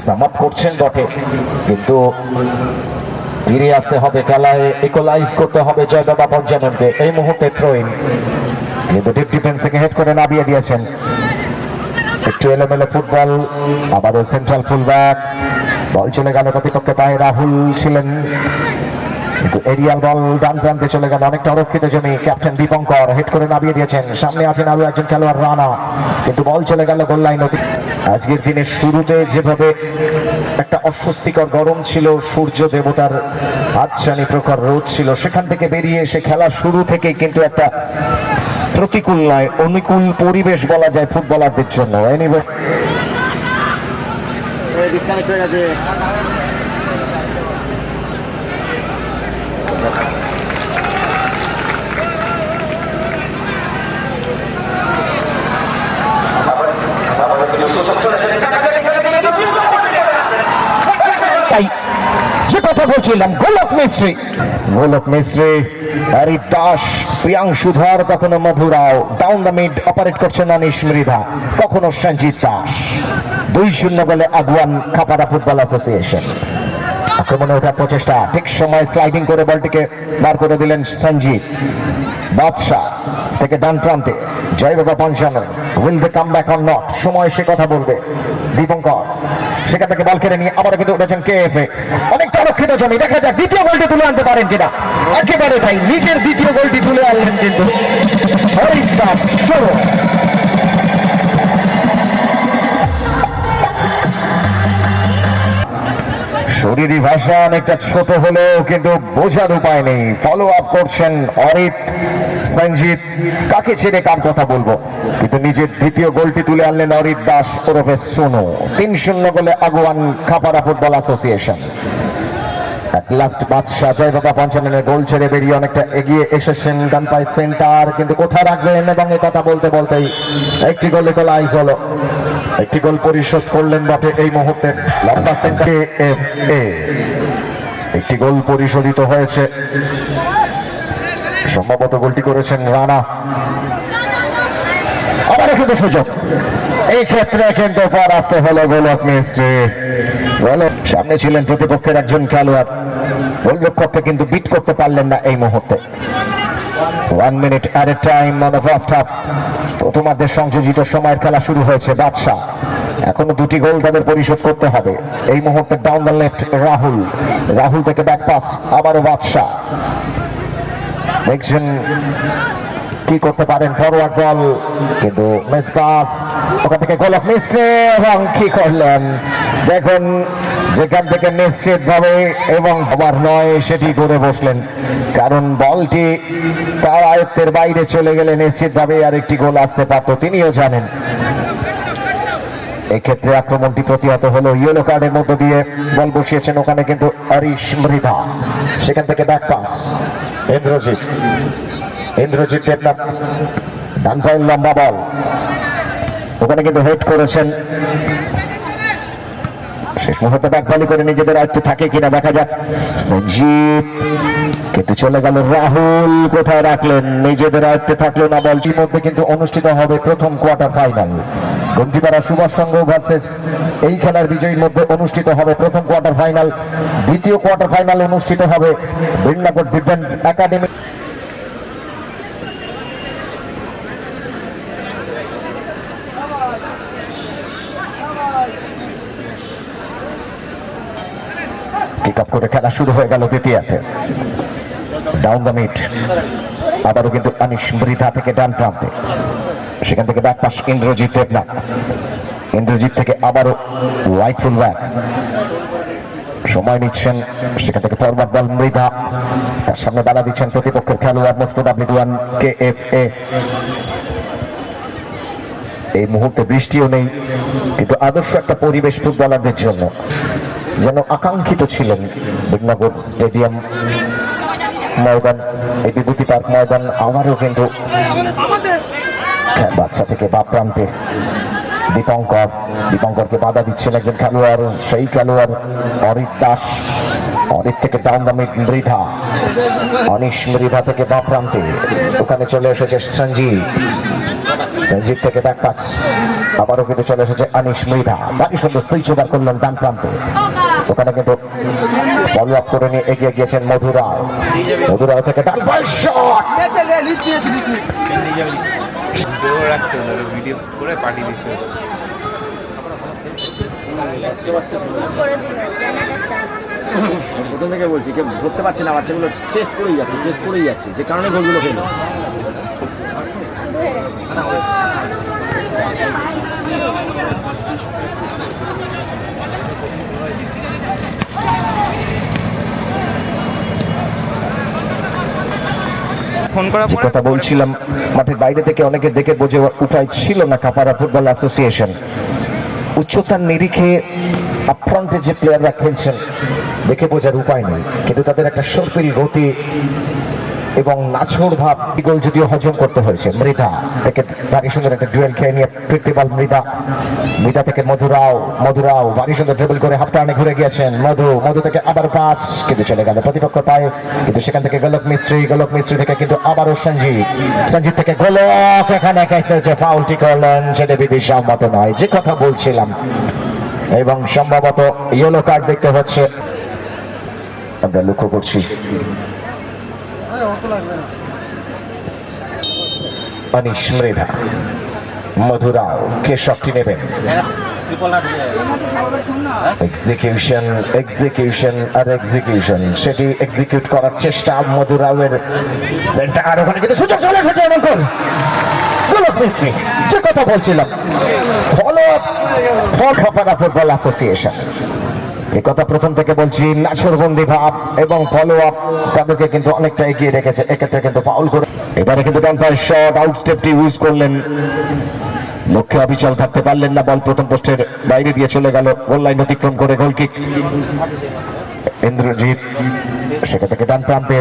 সামাপ করছেন বটে, কিন্তু ফিরে আসতে হবে খেলায়, ইকুয়ালাইজ করতে হবে জয় বাবা পঞ্চাননকে। এই মুহূর্তে থ্রোইন, কিন্তু ডিপ ডিফেন্স থেকে হেড করে নামিয়ে দিয়েছেন। একটু এলোমেলো ফুটবল, আবারও সেন্ট্রাল ফুলব্যাক, বল চলে গেল প্রতিপক্ষের পায়ে, রাহুল ছিলেন, কিন্তু এরিয়াল বল ডান প্রান্তে চলে গেল, অনেকটা অরক্ষিত জমি, ক্যাপ্টেন দীপঙ্কর হেড করে নামিয়ে দিয়েছেন। সামনে আছেন আরো একজন খেলোয়াড় রানা, কিন্তু বল চলে গেল গোল লাইন। আজকের দিনের শুরুতে যেভাবে একটা অস্বস্তিকর গরম ছিল, সূর্য দেবতার হাতছানি প্রখর রোদ ছিল, সেখান থেকে বেরিয়ে এসে খেলা শুরু থেকে কিন্তু একটা প্রতিকূল নয় অনুকূল পরিবেশ বলা যায় ফুটবলারদের জন্য। এনিওয়ে
ডিসকানেক্ট হয়ে গেছে।
যে কথা বলছিলাম, গোলক মিস্ত্রি হরিত দাস, প্রিয়াংশু ধর, কখনো মধুরাও। ডাউন দ্য মিড অপারেট করছেন অনিশ মৃধা, কখনো সঞ্জিত দাস। 2-0 বলে আগুয়ান খাপাড়া ফুটবল অ্যাসোসিয়েশন। আক্রমণে ওঠার প্রচেষ্টা, ঠিক সময় স্লাইডিং করে বলটিকে বার করে দিলেন সঞ্জিত। বাদশা থেকে ডান প্রান্তে Joy Baba Panchanan, will they come back or not, সময় সে কথা বলবে। দীপঙ্কর সেখান থেকে বল কেড়ে নিয়ে আবার কিন্তু উঠেছেন কেএফএ, অনেকটা রক্ষিত জমি। দেখা যাক দ্বিতীয় গোলটি তুলে আনতে পারেন কিনা। একেবারে তাই, নিজের দ্বিতীয় গোলটি তুলে আনলেন কিন্তু হরিত দাস। শরীরী ভাষা অনেকটা ছোট হলেও কিন্তু বোঝার উপায় নেই। ফলো আপ করছেন অরিত, সঞ্জিত, কাকে ছেড়ে কার কথা বলবো, কিন্তু নিজের দ্বিতীয় গোলটি তুলে আনলেন অরিত দাস ওরফে সোনু। 3-0 গোলে আগুয়ান খাপাড়া ফুটবল অ্যাসোসিয়েশন। লাস্ট বাদশাহ জয় বাবা পঞ্চাননের গোল ছেড়ে বেরিয়ে অনেকটা এগিয়ে এসেছেন ডান পাই সেন্টার, কিন্তু কোথায় রাখবেন, এবং এ কথা বলতে বলতেই একটি গোলে তো লাইজ হলো। একটি গোল পরিশোধ করলেন বটে এই মুহূর্তে লম্বা সেন্টারে। একটি গোল পরিশোধিত হয়েছে, সম্ভবত গোলটি করেছেন রানা। আবার কিন্তু সুযোগ, এই ক্ষেত্রে কিন্তু পর আসতে হলো গোলক মিস্ত্রি। সামনে ছিলেন প্রতিপক্ষের একজন খেলোয়াড়, গোলরক্ষককে কিন্তু বিট করতে পারলেন না এই মুহূর্তে। 1 minute at a time on the first half. প্রথমার্ধের সংযোজিত সময়ের খেলা শুরু হয়েছে। বাদশা এখনো 2টি গোল তাদের পরিশোধ করতে হবে। এই মুহূর্তে ডাউন দ্য লেফট রাহুল থেকে ব্যাক পাস, আবারও বাদশা দেখছেন কি করতে পারেন। ফরওয়ার্ড বল কিন্তু মিস পাস, ওখান থেকে গোলক মিস্ত্রি, এবং কি করলেন দেখুন, যেখান থেকে নিশ্চিত ভাবে এবং আবার নয় সেটি করে বসলেন, কারণ বলটি তার আয়ত্তের বাইরে চলে গেলে নিশ্চিত ভাবে আরেকটি গোল আসতে পারত, তিনিও জানেন। এক্ষেত্রে আক্রমণটি প্রতিহত হলো, ইয়েলো কার্ডের মধ্য দিয়ে বল বসিয়েছেন ওখানে কিন্তু অনিশ মৃধা। সেখান থেকে ব্যাক পাস ইন্দ্রজিৎ দেবনাথ, ডান পায়ের লম্বা বল, ওখানে কিন্তু হেড করেছেন। শেষ মুহূর্তে ব্যাক ভলি করে নিজেদের আয়ত্ত থাকে কিনা দেখা যাক। সঞ্জিত কিন্তু চলে গেল, রাহুল কোথায় রাখলেন, নিজেদের আয়ত্তে থাকলো না বলটির মধ্যে। কিন্তু অনুষ্ঠিত হবে প্রথম quarter final, Ganjipara Subhash Sangha versus এই খেলার বিজয়ীর মধ্যে অনুষ্ঠিত হবে প্রথম কোয়ার্টার ফাইনাল। দ্বিতীয় কোয়ার্টার ফাইনাল অনুষ্ঠিত হবে Birnagar Defence Academy. Pick up করে খেলা শুরু হয়ে গেল দ্বিতীয়ার্ধে। ডাউন দ্য মিড, আবারও কিন্তু অনিশ মৃধা থেকে ডান প্রান্তে, সেখান থেকে ব্যাক পাস ইন্দ্রজিৎ দেবনাথ। ইন্দ্রজিৎ থেকে আবারও রাইট ফুল ব্যাক, সময় নিচ্ছেন, সেখান থেকে ফরওয়ার্ড বল মৃধা, তার সামনে বাধা দিচ্ছেন প্রতিপক্ষের খেলোয়াড় মোস্তফা বিদওয়ান কেএফএ। এই মুহূর্তে বৃষ্টিও নেই, কিন্তু আদর্শ একটা পরিবেশ ফুটবলারদের জন্য, যেন আকাঙ্ক্ষিত ছিলেন বীরনগর স্টেডিয়াম ময়দান, এই বিভূতি পার্ক ময়দান। আবারও কিন্তু বাদশা থেকে বাম প্রান্তে দীপঙ্করকে বাধা দিচ্ছেন একজন খেলোয়াড়, সেই খেলোয়াড় অরিত দাস। অরিত থেকে down the mid Mridha, Anish Mridha থেকে বাম প্রান্তে, ওখানে চলে এসেছে সঞ্জিত থেকে ব্যাক পাস, আবারও কিন্তু চলে এসেছে অনিশ মৃধা। বাকি সুন্দর সুইচ ওভার করলেন ডান প্রান্তে, ওখানে কিন্তু ফলো আপ করে নিয়ে এগিয়ে গিয়েছেন মধুরাও থেকে ডান পায়ের শট।
ভিডিও করে পাঠিয়ে দিতে
প্রথম থেকে বলছি, কেউ ধরতে পারছে না, বাচ্চাগুলো চেস করেই যাচ্ছে, যে কারণে গোলগুলো পেল।
শুরু হয়ে গেছে।
ফোন করার পরে
কথা বলছিলাম, মাঠের বাইরে থেকে অনেকে দেখে বোঝে উপায় ছিল না খাপাড়া ফুটবল অ্যাসোসিয়েশন। উচ্চতার নিরিখে আপফ্রন্টে যে প্লেয়াররা খেলছেন দেখে বোঝার উপায় নেই, কিন্তু তাদের একটা সর্পিল গতি, এবং নাছোড় ভাব গোল যদিও হজম করতে হয়েছে। মৃধা থেকে ভারী সুন্দর একটা ডুয়েল খেয়ে নিয়ে ফিরতে বল মৃধা থেকে মধুরাও ভারী সুন্দর ড্রিবল করে হাফ টার্নে ঘুরে গিয়েছেন। মধু থেকে আবার পাস কিন্তু চলে গেল প্রতিপক্ষ পায়ে, কিন্তু সেখান থেকে গোলক মিস্ত্রি থেকে কিন্তু আবারও সঞ্জিত থেকে গোলক, এখানে যে ফাউলটি করলেন সেটা বিধিসম্মত নয়, যে কথা বলছিলাম, এবং সম্ভবত ইয়েলো কার্ড দেখতে হচ্ছে আমরা লক্ষ্য করছি। অনিশ, মৃধা, মধুরাও কে শটটি নেবেন? এক্সিকিউশন সেটি এক্সিকিউট করার চেষ্টা মধুরাওয়ের। সেন্টার, ওখানে কিন্তু সুযোগ চলে এসেছে অনন্তর। গোলক মিস্ত্রি, যে কথা বলছিলাম, follow up for Khapara Football association, এই কথা প্রথম থেকে বলছি। নাছোড়বন্দি ভাব এবং ফলো আপ তাদেরকে কিন্তু অনেকটা এগিয়ে রেখেছে, এক্ষেত্রে কিন্তু ফাউল করে। এবারে কিন্তু ডান পায়ের শট, আউট স্টেপটি ইউজ করলেন, লক্ষ্যে অবিচল থাকতে পারলেন না, বল প্রথম পোস্টের বাইরে দিয়ে চলে গেল, গোল লাইন অতিক্রম করে গোল কিক। ইন্দ্রজিৎ সেখান থেকে ডান প্রান্তে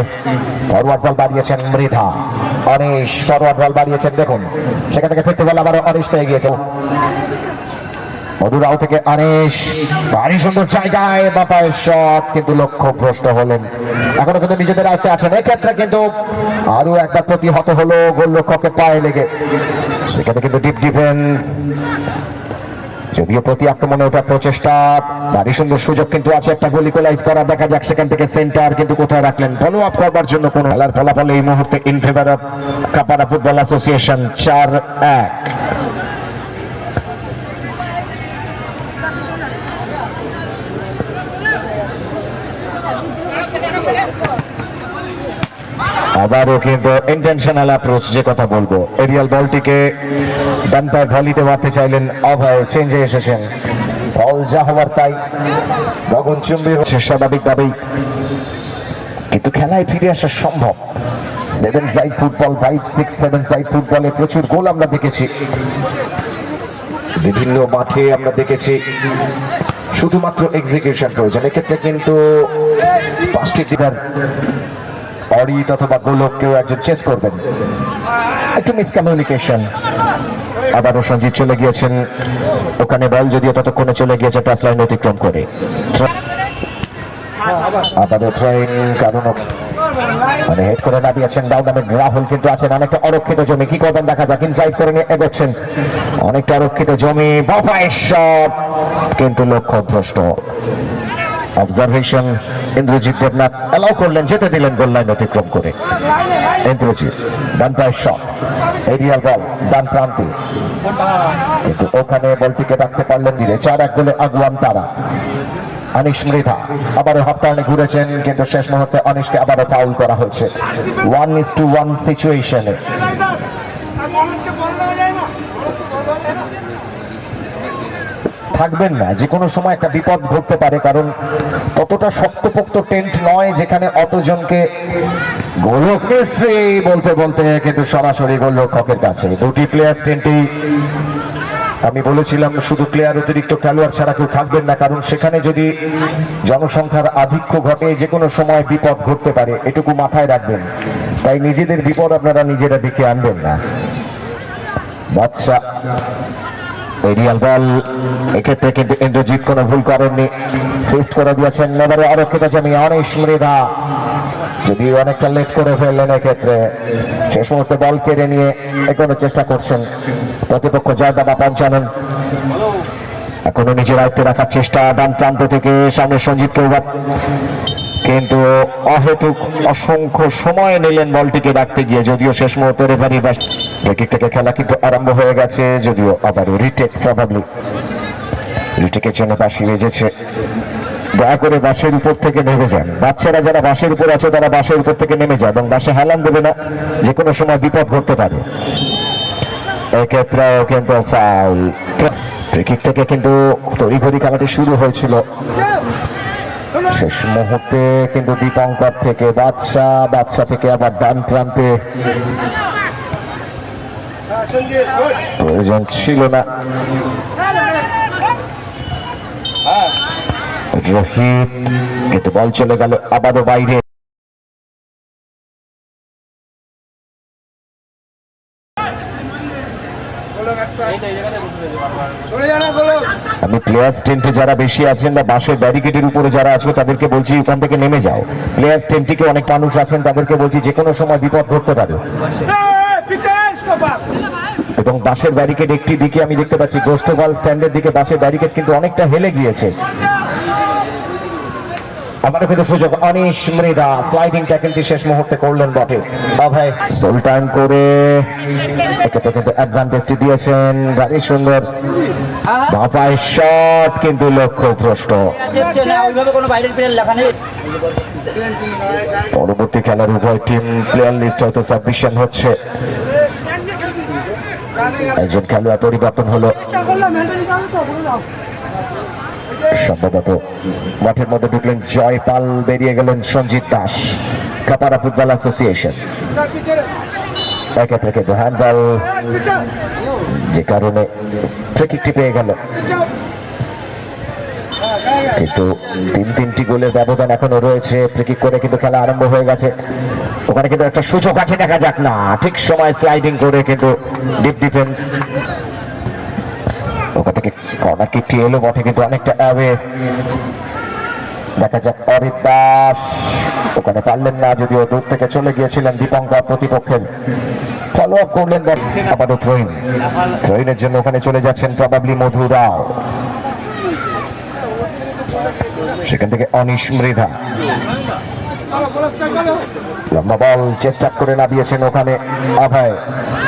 ফরওয়ার্ড বল বাড়িয়েছেন মৃধা, অনিশ ফরওয়ার্ড বল বাড়িয়েছেন, দেখুন সেখান থেকে ফিরতে বল আবার অনিশ পেয়ে গিয়েছে। মধুরাও থেকে অনিশ, ভারী সুন্দর জায়গায় বাপায়ের শট, কিন্তু লক্ষ্য ভ্রষ্ট হলেন। এখনো কিন্তু নিজেদের আয়ত্তে আছেন, এক্ষেত্রে কিন্তু আরো একবার প্রতিহত হলো গোলরক্ষকের পায়ে লেগে। সেখানে কিন্তু ডিপ ডিফেন্স, যদিও প্রতি আক্রমণে ওটা প্রচেষ্টা, ভারী সুন্দর সুযোগ কিন্তু আছে একটা গোল ইকুয়ালাইজ করা, দেখা যাক সেখান থেকে সেন্টার কিন্তু কোথায় রাখলেন। ফলো আপ করবার জন্য কোন খেলার ফলাফল এই মুহূর্তে in favour of Kapara football association 4-1। আবারও কিন্তু ইন্টেনশনাল অ্যাপ্রোচ, যে কথা বলবো, এরিয়াল বলটিকে ডান পায়ে ভলিতে মারতে চাইলেন অভয়, চেঞ্জে এসেছেন, বল যা হওয়ার তাই গগনচুম্বী হচ্ছে স্বাভাবিকভাবেই, কিন্তু খেলায় ফিরে আসা সম্ভব। 7 সাইড ফুটবল, 5-6-7 সাইড ফুটবলে প্রচুর গোল আমরা দেখেছি, বিভিন্ন মাঠে আমরা দেখেছি, শুধুমাত্র এক্সিকিউশন প্রয়োজন। এক্ষেত্রে কিন্তু 5টি দিনের অরিত অথবা গোলক কেউ একজন চেস করবেন, একটু মিসকমিউনিকেশন। আবারও সঞ্জিত চলে গিয়েছেন ওখানে, বল যদিও ততক্ষণে চলে গিয়েছে টাচ লাইন অতিক্রম করে। আবারও ট্রেন, কারণ মানে হেড করে নামিয়েছেন ডাউন নামে রাহুল, কিন্তু আছেন অনেকটা অরক্ষিত জমি, কি করবেন দেখা যাক। ইনসাইড করে নিয়ে এগোচ্ছেন, অনেকটা অরক্ষিত জমি, বাপায়ের শট কিন্তু লক্ষ্যভ্রষ্ট। অবজারভেশন, ইন্দ্রজিৎ দেবনাথ অ্যালাউ করলেন, যেতে দিলেন গোল লাইন অতিক্রম করে। ইন্দ্রজিৎ ডান পায়ের শট, এরিয়াল বল ডান প্রান্তে, কিন্তু ওখানে বলটিকে রাখতে পারলেন ধীরে। 4-1 গোলে আগুয়ান তারা। অনিশ, মৃধা আবারও হাফ টার্নে ঘুরেছেন, কিন্তু শেষ মুহূর্তে অনিশকে আবারও ফাউল করা হয়েছে 1-1 সিচুয়েশনে। থাকবেন না, যে কোনো সময় একটা বিপদ ঘটতে পারে, কারণ ততটা শক্তপোক্ত টেন্ট নয় যেখানে অতজনকে। গোলক মিস্ত্রি বলতে বলতে কিন্তু সরাসরি গোলরক্ষকের কাছে। দুটি প্লেয়ার টেন্টেই আমি বলেছিলাম শুধু প্লেয়ার অতিরিক্ত খেলোয়াড় ছাড়া কেউ থাকবেন না, কারণ সেখানে যদি জনসংখ্যার আধিক্য ঘটে যে কোনো সময় বিপদ ঘটতে পারে, এটুকু মাথায় রাখবেন। তাই নিজেদের বিপদ আপনারা নিজেরা ডেকে আনবেন না। বাদশা, এরিয়াল বল, এক্ষেত্রে কিন্তু ইন্দ্রজিৎ কোনো ভুল করেননি, ফিস্ট করে দিয়েছেন। এবারে আরক্ষিত জমি অনিশ, মৃধা যদিও অনেকটা লেট করে ফেললেন, এক্ষেত্রে শেষ মুহূর্তে বল কেড়ে নিয়ে এগোনোর চেষ্টা করছেন প্রতিপক্ষ জয়দাবা পঞ্চানন। এখনো নিজের আয়ত্তে রাখার চেষ্টা ডান প্রান্ত থেকে, সামনে সঞ্জিত কেউবাদ, কিন্তু অহেতুক অসংখ্য সময় নিলেন বলটিকে রাখতে গিয়ে, যদিও শেষ মুহূর্তে রেফারি ব্যাস ফ্রিকিক থেকে খেলা কিন্তু আরম্ভ হয়ে গেছে, যদিও আবারও রিটেক, প্রবাবলি রিটেকের জন্য বাঁশি বেজেছে। দয়া করে বাসের উপর থেকে নেমে যান, বাচ্চারা যারা বাসের উপর আছে তারা বাসের উপর থেকে নেমে যায় এবং বাসে হেলান দেবে না, যে কোনো সময় বিপদ ঘটতে পারে। এক্ষেত্রেও কিন্তু ফাউল। ফ্রিকিক থেকে কিন্তু তড়িঘড়ি খেলাটি শুরু হয়েছিল, শেষ মুহূর্তে কিন্তু দীপঙ্কর থেকে বাদশা থেকে আবার ডান প্রান্তে প্রয়োজন ছিল না। রোহিত কিন্তু বল চলে গেল আবারও বাইরে। প্লেয়ার্স টেন্টে যারা বেশি আছেন বা বাসের ব্যারিকেডের উপরে যারা আছে তাদেরকে বলছি ওখান থেকে নেমে যাও। প্লেয়ার্স টেন্টে অনেক মানুষ আছেন তাদেরকে বলছি যে কোনো সময় বিপদ ঘটতে পারে। এবং বাসের ব্যারিকেড একটি দিকে আমি দেখতে পাচ্ছি গোস্টবাল স্ট্যান্ডের দিকে বাসের ব্যারিকেড কিন্তু অনেকটা হেলে গিয়েছে। আবারও কিন্তু সুযোগ, অনিশ মৃধা স্লাইডিং ট্যাকেলটি শেষ মুহূর্তে করলেন বটে। অভয় সুলতান করে এক্ষেত্রে কিন্তু অ্যাডভান্টেজটি দিয়েছেন, গাড়ি সুন্দর বাপায় শট কিন্তু লক্ষ্যভ্রষ্ট।
কোনো বাইরের প্লেয়ার লেখা নেই।
পরবর্তী খেলার উভয় টিম প্লেয়ার লিস্ট হয়তো সাবমিশন হচ্ছে। একজন খেলোয়াড় পরিবর্তন হলো, সম্ভবত মাঠের মধ্যে ঢুকলেন জয়পাল, বেরিয়ে গেলেন সঞ্জিত দাস, কাপারা ফুটবল অ্যাসোসিয়েশন। এক্ষেত্রে কিন্তু হ্যান্ডবল, যে কারণে ফ্রিকিকটি পেয়ে গেল। কিন্তু তিনটি গোলের ব্যবধান এখনো রয়েছে। ফ্রিকিক করে কিন্তু খেলা আরম্ভ হয়ে গেছে। ওখানে কিন্তু একটা সুযোগ আছে, দেখা যাক না, ঠিক সময় স্লাইডিং করে কিন্তু ডিপ ডিফেন্স। ওখান থেকে কর্নার কিকটি এলো বটে, কিন্তু অনেকটা অ্যাওয়ে। দেখা যাক অরিত দাস ওখানে পারলেন না, যদিও দূর থেকে চলে গিয়েছিলেন দীপঙ্কর প্রতিপক্ষের। ফলো আপ করলেন আবারও ট্রেনের জন্য ওখানে চলে যাচ্ছেন প্রবাবলি মধু রাও। সেখান থেকে অনিশ মৃধা লম্বা বল চেষ্টা করে নামিয়েছেন ওখানে অভয়,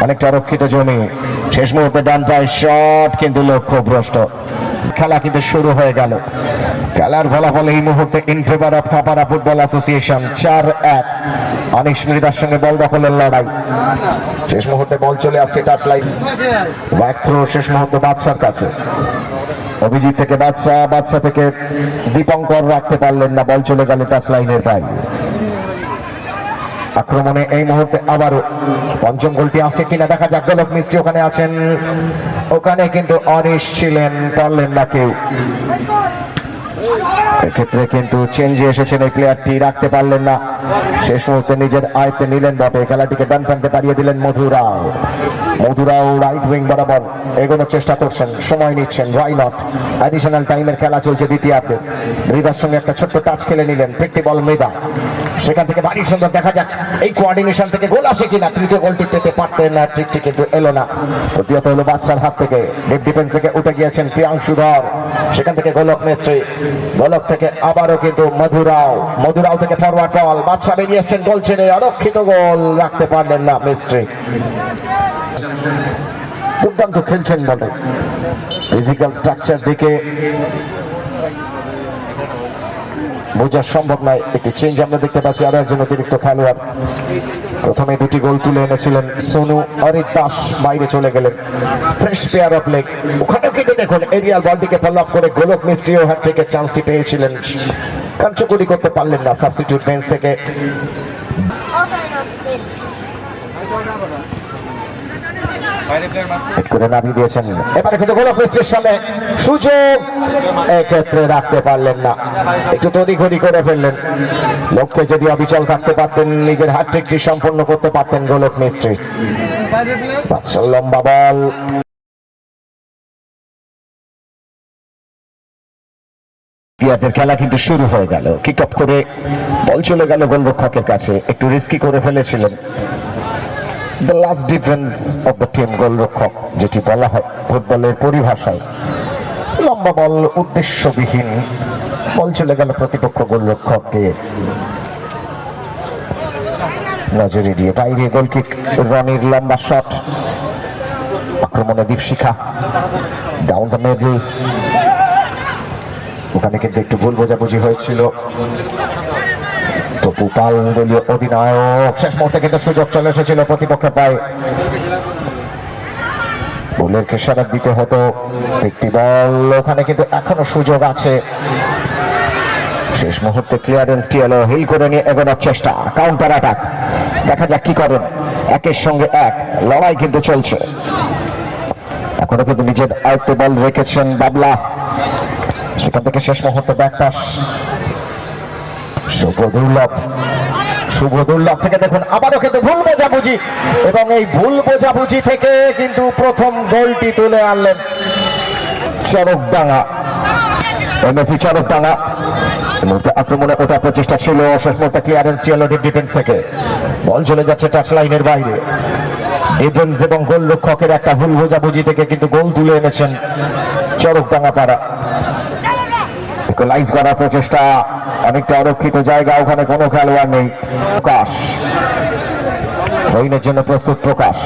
অনেকটা রক্ষিত জমি। শেষ মুহূর্তে ডান পায়ে শট কিন্তু লক্ষ্যভ্রষ্ট। খেলা কিন্তু শুরু হয়ে গেল। খেলার ফলাফল এই মুহূর্তে in favour of Kapara football association 4-1। Anish মৃধার সঙ্গে বল দখলের লড়াই। শেষ মুহূর্তে বল চলে আসছে টাচ লাইন, ব্যাক থ্রো শেষ মুহূর্তে বাদশার কাছে। অভিজিৎ থেকে বাদশা থেকে দীপঙ্কর রাখতে পারলেন না, বল চলে গেল টাচ লাইনের বাইরে। আক্রমণে এই মুহূর্তে আবারও পঞ্চম গোলটি আসে কিনা দেখা যাক। গোলক মিস্ত্রি ওখানে আছেন, ওখানে কিন্তু অনিশ ছিলেন, পারলেন না কেউ। এক্ষেত্রে কিন্তু চেঞ্জে এসেছেন এই প্লেয়ারটি, রাখতে পারলেন না। শেষ মুহূর্তে নিজের আয়ত্তে নিলেন বটে। খেলাটিকে ডান প্রান্তে পাঠিয়ে দিলেন মধুরাও। মধুরাও রাইট উইং বরাবর এগোনোর চেষ্টা করছেন, সময় নিচ্ছেন। ওয়াই নট, অ্যাডিশনাল টাইমের খেলা চলছে দ্বিতীয়ার্ধে। মৃধার সঙ্গে একটা ছোট্ট টাচ খেলে নিলেন, ফিরতি বল মৃধা, সেখান থেকে ভারী সুন্দর। দেখা যাক এই কোঅর্ডিনেশন থেকে গোল আসে কিনা। তৃতীয় গোলটি পেতে পারতেন না, ট্রিকটি কিন্তু এলো না। তৃতীয়ত হলো বাদশার হাত থেকে। ডিপ ডিফেন্স থেকে উঠে গিয়েছেন প্রিয়াংশু ধর, সেখান থেকে গোলক মিস্ত্রি। গোলক থেকে আবারও কিন্তু মধুরাও থেকে ফরওয়ার্ড বল, বাদশা বেরিয়ে এসছেন গোল ছেড়ে, অরক্ষিত গোল, রাখতে পারলেন না মিস্ত্রি। দুর্দান্ত খেলছেন বলে, ফিজিক্যাল স্ট্রাকচার দিকে বোঝা সম্ভব নয়। একটি চেঞ্জ আমরা দেখতে পাচ্ছি, আরো একজন অতিরিক্ত খেলোয়াড়। প্রথমে দুটি গোল তুলে এনেছিলেন সোনু, অরিত দাস বাইরে চলে গেলেন। Fresh pair of leg. ওখানেও কিন্তু দেখুন এরিয়াল বলটিকে ফলো আপ করে গোলক মিস্ত্রিও হ্যাট্রিকের চান্সটি পেয়েছিলেন, কার্যকরী করতে পারলেন না। সাবস্টিটিউট বেঞ্চ থেকে করে নামিয়ে দিয়েছেন। এবারে কিন্তু গোলক মিস্ত্রির সামনে সুযোগ, এক্ষেত্রে রাখতে পারলেন না, একটু তড়িঘড়ি করে ফেললেন। লক্ষ্যে যদি অবিচল থাকতে পারতেন, নিজের হ্যাট্রিকটি সম্পন্ন করতে পারতেন গোলক মিস্ত্রি। লম্বা বল, খেলা কিন্তু শুরু হয়ে গেল। কিক অফ করে বল চলে গেল গোলরক্ষকের কাছে, একটু রিস্কি করে ফেলেছিলেন। The last defense of the team, গোলরক্ষক যেটি বলা হয় ফুটবলের পরিভাষায়। লম্বা বল উদ্দেশ্যবিহীন, বল চলে গেল প্রতিপক্ষ গোলরক্ষককে নজরে দিয়ে বাইরে। গোল কিক, রনির লম্বা শট। আক্রমণে দীপশিখা ডাউন দ্য মিডল। ওখানে কিন্তু একটু ভুল বোঝাবুঝি হয়েছিল। তপু পাল দলীয় অধিনায়ক, শেষ মুহূর্তে কিন্তু সুযোগ চলে এসেছিল প্রতিপক্ষের পায়ে। গোলের খেসারত দিতে হতো। একটি বল, ওখানে কিন্তু এখনো সুযোগ আছে। শেষ মুহূর্তে ক্লিয়ারেন্সটি এলো, হিল করে নিয়ে এগোনোর চেষ্টা, কাউন্টার অ্যাটাক। দেখা যাক কি করেন। একের সঙ্গে এক লড়াই কিন্তু চলছে। এখনো কিন্তু নিজের আয়ত্তে বল রেখেছেন বাবলা। সেখান থেকে শেষ মুহূর্তে ব্যাক পাস, শুভ দুর্লভ থেকে দেখুন আবারও কিন্তু ভুল বোঝাবুঝি, এবং এই ভুল বোঝাবুঝি থেকে কিন্তু প্রথম গোলটি তুলে আনলেন চরকডাঙ্গা। এমএসি চরকডাঙ্গা এই মুহূর্তে আক্রমণে ওটা প্রচেষ্টা ছিল, শেষ মুহূর্তে ক্লিয়ারেন্স ছিল ডিফেন্স থেকে, বল চলে যাচ্ছে টাচ লাইনের বাইরে। ডিফেন্স এবং গোলরক্ষকের একটা ভুল বোঝাবুঝি থেকে কিন্তু গোল তুলে এনেছেন চরকডাঙ্গা পাড়া। ইকুয়ালাইজ করার প্রচেষ্টা, অনেকটা অরক্ষিত জায়গা, ওখানে কোনো খেলোয়াড় নেই। প্রকাশ থ্রোইনের জন্য প্রস্তুত, প্রকাশ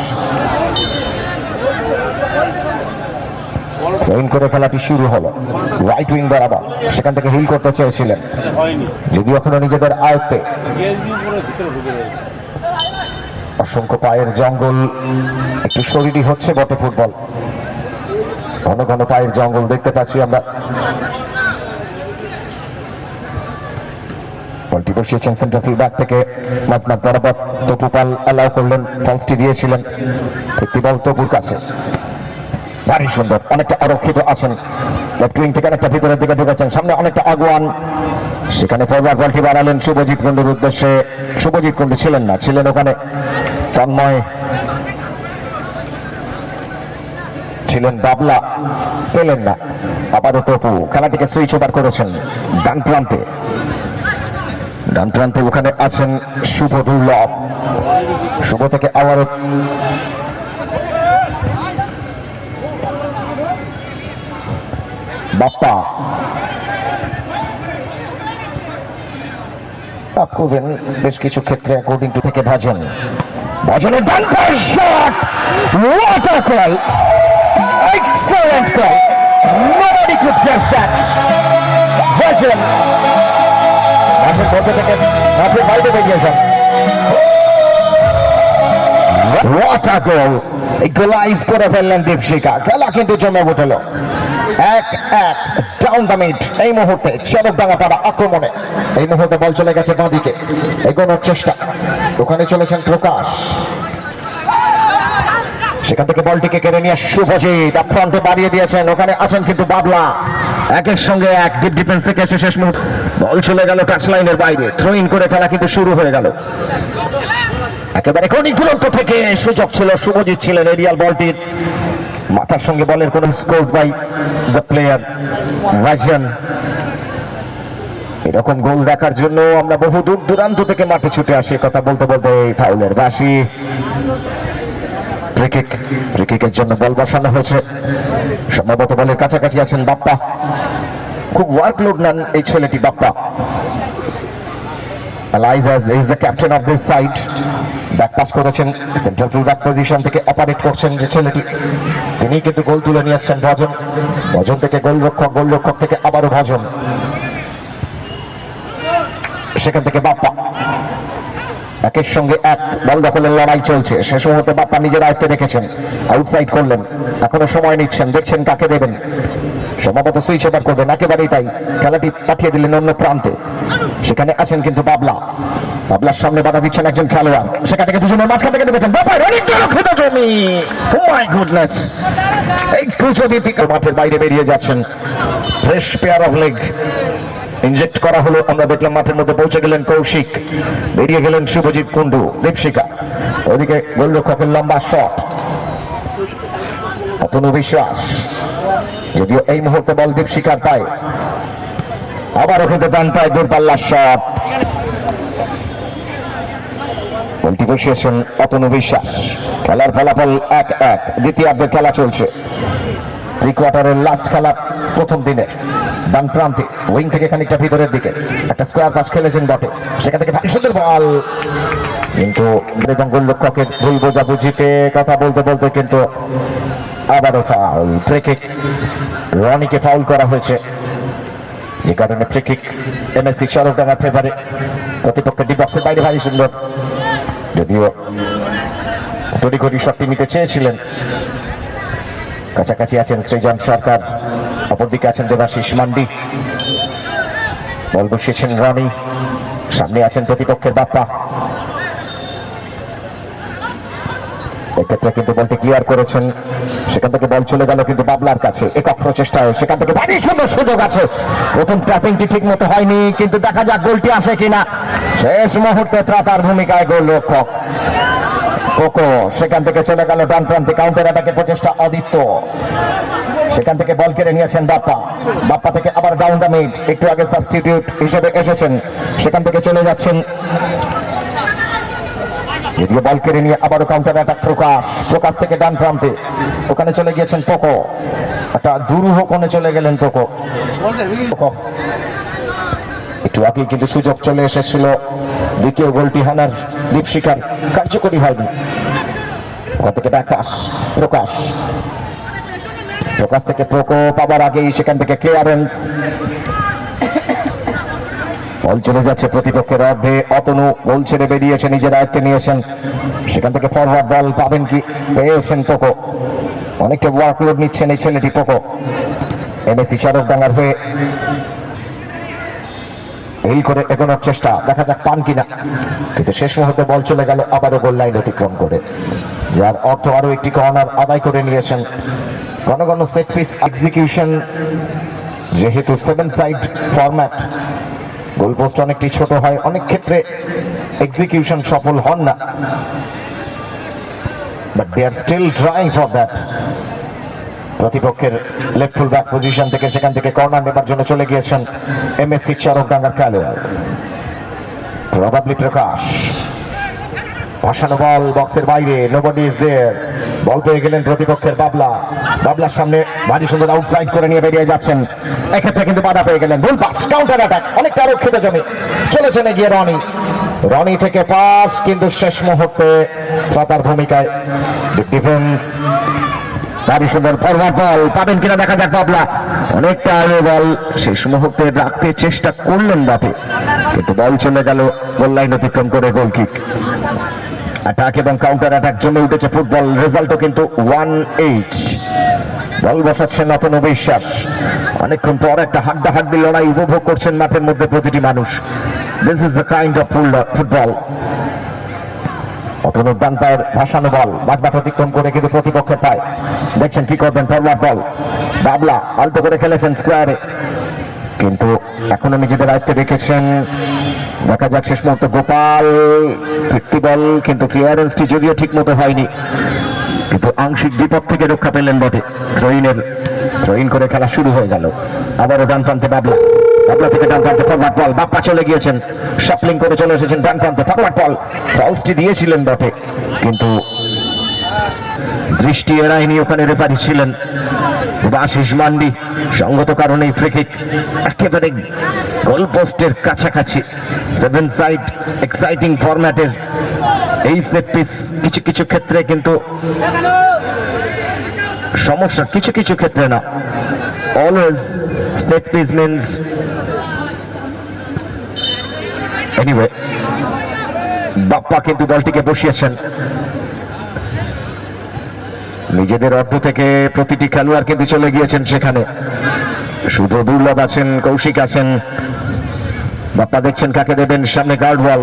থ্রোইন করে খেলাটি শুরু হলো রাইট উইং বরাবর, সেখান থেকে হিল করতে চেয়েছিলেন যদিও এখনো নিজেদের আয়ত্তে। অসংখ্য পায়ের জঙ্গল, একটু শরীরই হচ্ছে বটে ফুটবল, ঘন ঘন পায়ের জঙ্গল দেখতে পাচ্ছি আমরা। বলটি বসিয়েছেন সেন্টার ফিল্ড ব্যাক থেকে মাঝমাঠ বরাবর, তপু পাল অ্যালাউ করলেন, ফলসটি দিয়েছিলেন, একটি বল তপুর কাছে, ভারী সুন্দর, অনেকটা আরক্ষিত আছেন, লেফট উইং থেকে অনেকটা ভিতরের দিকে ঢুকেছেন, সামনে অনেকটা আগুয়ান, সেখানে ফরওয়ার্ড বলটি বাড়ালেন শুভজিৎ কুন্ডুর উদ্দেশ্যে। শুভজিৎ কুন্ডু ছিলেন না, ছিলেন ওখানে তন্ময়, ছিলেন বাবলা, পেলেন না, আবারও তপু খেলাটিকে সুইচ ওভার করেছেন ডান প্রান্তে। ডান প্রান্তে ওখানে আছেন শুভ দুর্লভ, শুভ থেকে আবারও বাপ্পা আপ করবেন বেশ কিছু ক্ষেত্রে অ্যাকর্ডিং টু থেকে ভাজন, ভাজনের ডান পায়ের shot, what a goal, excellent goal, nobody could guess that, ভাজন মাঠের মধ্যে থেকে মাঠের বাইরে বেরিয়েছেন, what a goal, ইকুয়ালাইজ করে ফেললেন দীপশিখা, খেলা কিন্তু জমে উঠল 1-1 ডাউন দ্য মিড। এই মুহূর্তে চরকডাঙ্গা পাড়া আক্রমণে, এই মুহূর্তে বল চলে গেছে বাঁদিকে, এগোনোর চেষ্টা, ওখানে চলেছেন প্রকাশ, সেখান থেকে বলটিকে কেড়ে নিয়ে শুভজিৎ আপ ফ্রন্টে বাড়িয়ে দিয়েছেন, ওখানে আছেন কিন্তু বাবলা, একের সঙ্গে এক ডিপ ডিফেন্স থেকে এসে শেষ মুহূর্তে বল চলে গেল টাচ লাইনের বাইরে, থ্রো ইন করে খেলা কিন্তু শুরু হয়ে গেল। একেবারে খনি দূরত্ব থেকে সুযোগ ছিল, শুভজিৎ ছিলেন এরিয়াল বলটির মাথার সঙ্গে বলের কোন স্কোর বাই দ্য প্লেয়ার ভাজন। এরকম গোল দেখার জন্য আমরা বহু দূর দূরান্ত থেকে মাঠে ছুটে আসি, কথা বলতে বলতে এই ফাউলের বাঁশি। ফ্রিকিকের জন্য বল বসানো হয়েছে, সম্ভবত বলের কাছাকাছি আছেন বাপ্পা, খুব ওয়ার্কলোড নেন এই ছেলেটি Bappa. Elias is the captain of this side, back pass করেছেন সেন্ট্রাল টু ব্যাক পজিশন থেকে অপারেট করছেন যে ছেলেটি, তিনি কিন্তু গোল তুলে নিয়ে আসছেন ভজন, ভজন থেকে গোলরক্ষক থেকে আবারও ভজন, সেখান থেকে বাপ্পা, একের সঙ্গে এক বল দখলের লড়াই চলছে, শেষ মুহূর্তে বাপ্পা নিজের আয়ত্তে রেখেছেন, আউটসাইড করলেন, এখনো সময় নিচ্ছেন, দেখছেন কাকে দেবেন, সম্ভবত সুইচ ওভার করবেন, একেবারেই তাই, খেলাটি পাঠিয়ে দিলেন অন্য প্রান্তে, সেখানে আছেন কিন্তু বাবলা, বাবলার সামনে বাধা দিচ্ছেন একজন খেলোয়াড়, সেখান থেকে দুজনের মাঝখান থেকে ঢুকেছেন বাপ্পা, রক্ষিত জমি, ও মাই গুডনেস, একটু যদি মাঠের বাইরে বেরিয়ে যাচ্ছেন, fresh pair of leg inject করা হলো, আমরা দেখলাম মাঠের মধ্যে পৌঁছে গেলেন কৌশিক, বেরিয়ে গেলেন শুভজিৎ কুন্ডু, দীপশিখা, ওদিকে গোলরক্ষকের লম্বা শট, অতনু বিশ্বাস, যদিও এই মুহূর্তে বল দীপশিখার পায়, আবারও কিন্তু ডান পায় দূরপাল্লার শট, বলটি বসিয়েছেন অতনু বিশ্বাস। খেলার ফলাফল 1-1, দ্বিতীয়ার্ধের খেলা চলছে, প্রি কোয়ার্টারের লাস্ট খেলা প্রথম দিনের। ডান প্রান্তে উইং থেকে খানিকটা ভিতরের দিকে একটা স্কোয়ার পাস খেলেছেন বটে, সেখান থেকে ভারী সুন্দর বল, কিন্তু গোলরক্ষকের ভুল বোঝাবুঝিতে কথা বলতে বলতে কিন্তু আবারও ফাউল, ফ্রি কিক, রনিকে ফাউল করা হয়েছে, যে কারণে ফ্রি কিক এমএসসি চরকডাঙ্গার ফেভারে, প্রতিপক্ষের ডি বক্সের বাইরে ভারী সুন্দর, যদিও তড়িঘড়ি শটটি নিতে চেয়েছিলেন, কাছাকাছি আছেন সৃজন সরকার, অপরদিকে আছেন দেবাশিস মান্ডি, বল বসিয়েছেন রনি, সামনে আছেন প্রতিপক্ষের বাপ্পা, এক্ষেত্রে কিন্তু বলটি ক্লিয়ার করেছেন, সেখান থেকে বল চলে গেল কিন্তু বাবলার কাছে, একক প্রচেষ্টায় সেখান থেকে ভারী সুন্দর সুযোগ আছে, প্রথম ট্যাপিংটি ঠিক মতো হয়নি, কিন্তু দেখা যাক গোলটি আসে কিনা, শেষ মুহূর্তে ত্রাতার ভূমিকায় গোলরক্ষক কোকো, সেখান থেকে চলে গেল ডান প্রান্তে, কাউন্টার অ্যাটাকের প্রচেষ্টা আদিত্য, সেখান থেকে বল কেড়ে নিয়েছেন বাপ্পা। বাপ্পা থেকে আবার ডাউন দ্য মিড, একটু আগে সাবস্টিটিউট হিসেবে এসেছেন, সেখান থেকে চলে যাচ্ছেন। এদিকে বল কেড়ে নিয়ে আবারও কাউন্টার অ্যাটাক প্রকাশ। প্রকাশ থেকে ডান প্রান্তে, ওখানে চলে গিয়েছেন পোকো। একটা দুরূহ কোণে চলে গেলেন পোকো। একটু আগে কিন্তু সুযোগ চলে এসেছিল দ্বিতীয় গোলটি হানার, দীপশিখার কার্যকরী হয়নি। ওখান থেকে ব্যাক পাস প্রকাশ। প্রকাশ থেকে পোকো পাবার আগেই সেখান থেকে ক্লিয়ারেন্স। বল চলে যাচ্ছে প্রতিপক্ষের অর্ধে। অতনু গোল ছেড়ে বেরিয়েছে, নিজের আয়ত্তে নিয়েছেন। সেখান থেকে ফরওয়ার্ড বল পাবেন কি, পেয়েছেন পোকো। অনেকটা ওয়ার্কলোড নিচ্ছেন এই ছেলেটি পোকো। এমএসি চরকডাঙ্গার হয়ে এই করে এগোনোর চেষ্টা, দেখা যাক পান কিনা। কিন্তু শেষ মুহূর্তে বল চলে গেল আবারও গোল লাইন অতিক্রম করে, যার অর্থ আরো একটি কর্নার আদায় করে নিয়েছেন। ঘন ঘন সেট পিস এক্সিকিউশন, যেহেতু 7 সাইড ফরম্যাট, গোলপোস্ট অনেকটি ছোট হয়, অনেক ক্ষেত্রে এক্সিকিউশন সফল হন না, but they are still trying for that. প্রতিপক্ষের লেফট ফুল ব্যাক পজিশন থেকে সেখান থেকে কর্নার নেবার জন্য চলে গিয়েছেন এমএসসি চরকডাঙ্গার খেলোয়াড় প্রবাবলি প্রকাশ। ভাসানো বল বক্সের বাইরে, নোবডি ইজ দেয়ার। বল পেয়ে গেলেন প্রতিপক্ষের বাবলা। বাবলার সামনে ভারী সুন্দর আউটসাইড করে নিয়ে বেরিয়ে যাচ্ছেন, এক্ষেত্রে কিন্তু বাধা পেয়ে গেলেন। ভুল পাস, কাউন্টার অ্যাটাক, অনেকটা আরক্ষিত জমি। চলেছেন এগিয়ে রনি। রনি থেকে পাস, কিন্তু শেষ মুহূর্তে শ্রোতার ভূমিকায় ডিফেন্স। ভারী সুন্দর ফরওয়ার্ড বল পাবেন কিনা দেখা যাক। বাবলা অনেকটা আগে বল শেষ মুহূর্তে রাখতে চেষ্টা করলেন বাপে, কিন্তু বল চলে গেল গোল লাইন অতিক্রম করে। গোল কিক। অ্যাটাক এবং কাউন্টার অ্যাটাক জমে উঠেছে ফুটবল। রেজাল্টও কিন্তু 1-8। বল বসাচ্ছেন অতনু বিশ্বাস। অনেকক্ষণ পর একটা হাড্ডাহাড্ডি লড়াই উপভোগ করছেন মাঠের মধ্যে প্রতিটি মানুষ। This is the kind of football. অতনুর ডান পায়ের ভাসানো বল মাঠ অতিক্রম করে কিন্তু প্রতিপক্ষের পায়। দেখছেন কি করবেন, ফরওয়ার্ড বল। বাবলা আলতো করে খেলেছেন স্কোয়ারে, কিন্তু এখনো নিজেদের আয়ত্তে রেখেছেন। দেখা যাক শেষ মুহূর্তে গোপাল ফিরতি বল, কিন্তু ক্লিয়ারেন্সটি যদিও ঠিক মতো হয়নি, কিন্তু আংশিক বিপদ থেকে রক্ষা পেলেন বটে। থ্রোইন করে খেলা শুরু হয়ে গেল। আবারও ডান প্রান্তে বাবলা। বাবলা থেকে ডান প্রান্তে ফরওয়ার্ড বল। বাপ্পা চলে গিয়েছেন, শাপলিং করে চলে এসেছেন ডান প্রান্তে। ফরওয়ার্ড বল, ফলসটি দিয়েছিলেন বটে, কিন্তু দৃষ্টি এড়ায়নি, ওখানে রেফারি ছিলেন আশিস মান্ডি। সঙ্গত কারণে ফ্রি কিক একেবারে গোল পোস্টের কাছাকাছি। 7 সাইড এক্সাইটিং ফরম্যাটের এই সেট পিস কিছু কিছু ক্ষেত্রে কিন্তু সমস্যা, কিছু কিছু ক্ষেত্রে না। Always set piece means anyway. Bappa কিন্তু বলটিকে বসিয়েছেন নিজেদের অর্ধ থেকে। প্রতিটি খেলোয়াড় কিন্তু চলে গিয়েছেন সেখানে, শুধু দুর্লভ আছেন, কৌশিক আছেন। বাপ্পা দেখছেন কাকে দেবেন, সামনে গার্ড বল,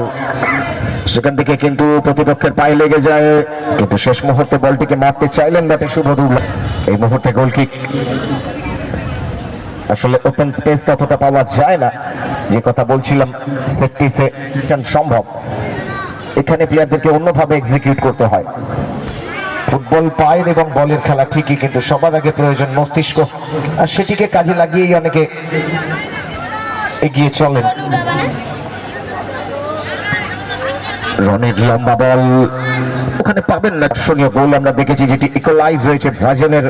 সেখান থেকে কিন্তু প্রতিপক্ষের পায়ে লেগে যায়, কিন্তু শেষ মুহূর্তে বলটিকে মারতে চাইলেন ব্যাটে শুভ দুর্লভ। এই মুহূর্তে গোল কিক। আসলে ওপেন স্পেস ততটা পাওয়া যায় না, যে কথা বলছিলাম সেট পিসে সম্ভব। এখানে প্লেয়ারদেরকে অন্যভাবে এক্সিকিউট করতে হয়। ফুটবল পায়ের এবং বলের খেলা ঠিকই, কিন্তু সবার আগে প্রয়োজন মস্তিষ্ক, আর সেটিকে কাজে লাগিয়েই অনেকে এগিয়ে চলেন। রনির লম্বা বল ওখানে পাবেন না। দর্শনীয় গোল আমরা দেখেছি, যেটি ইকুয়ালাইজ হয়েছে ভাজনের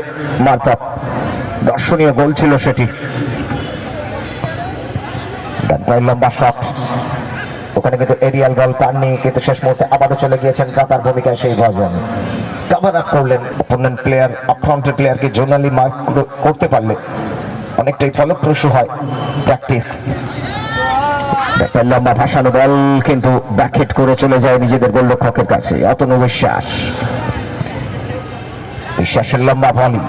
মারফত। দর্শনীয় গোল ছিল সেটি। লম্বা শট, ওখানে কিন্তু এরিয়াল বল পাননি, কিন্তু শেষ মুহূর্তে আবারও চলে গিয়েছেন কাতার ভূমিকায় সেই ভাজন। কভার আপ করলেন অপোনেন্ট প্লেয়ার, আপফ্রন্টের প্লেয়ারকে জোনালি মার্ক করতে পারলে অনেকটাই ফলপ্রসূ হয় প্র্যাকটিস। একটা লম্বা ভাসানো বল, কিন্তু ব্যাকহেড করে চলে যায় নিজেদের গোলরক্ষকের কাছে। অতনু বিশ্বাসের লম্বা ভলি,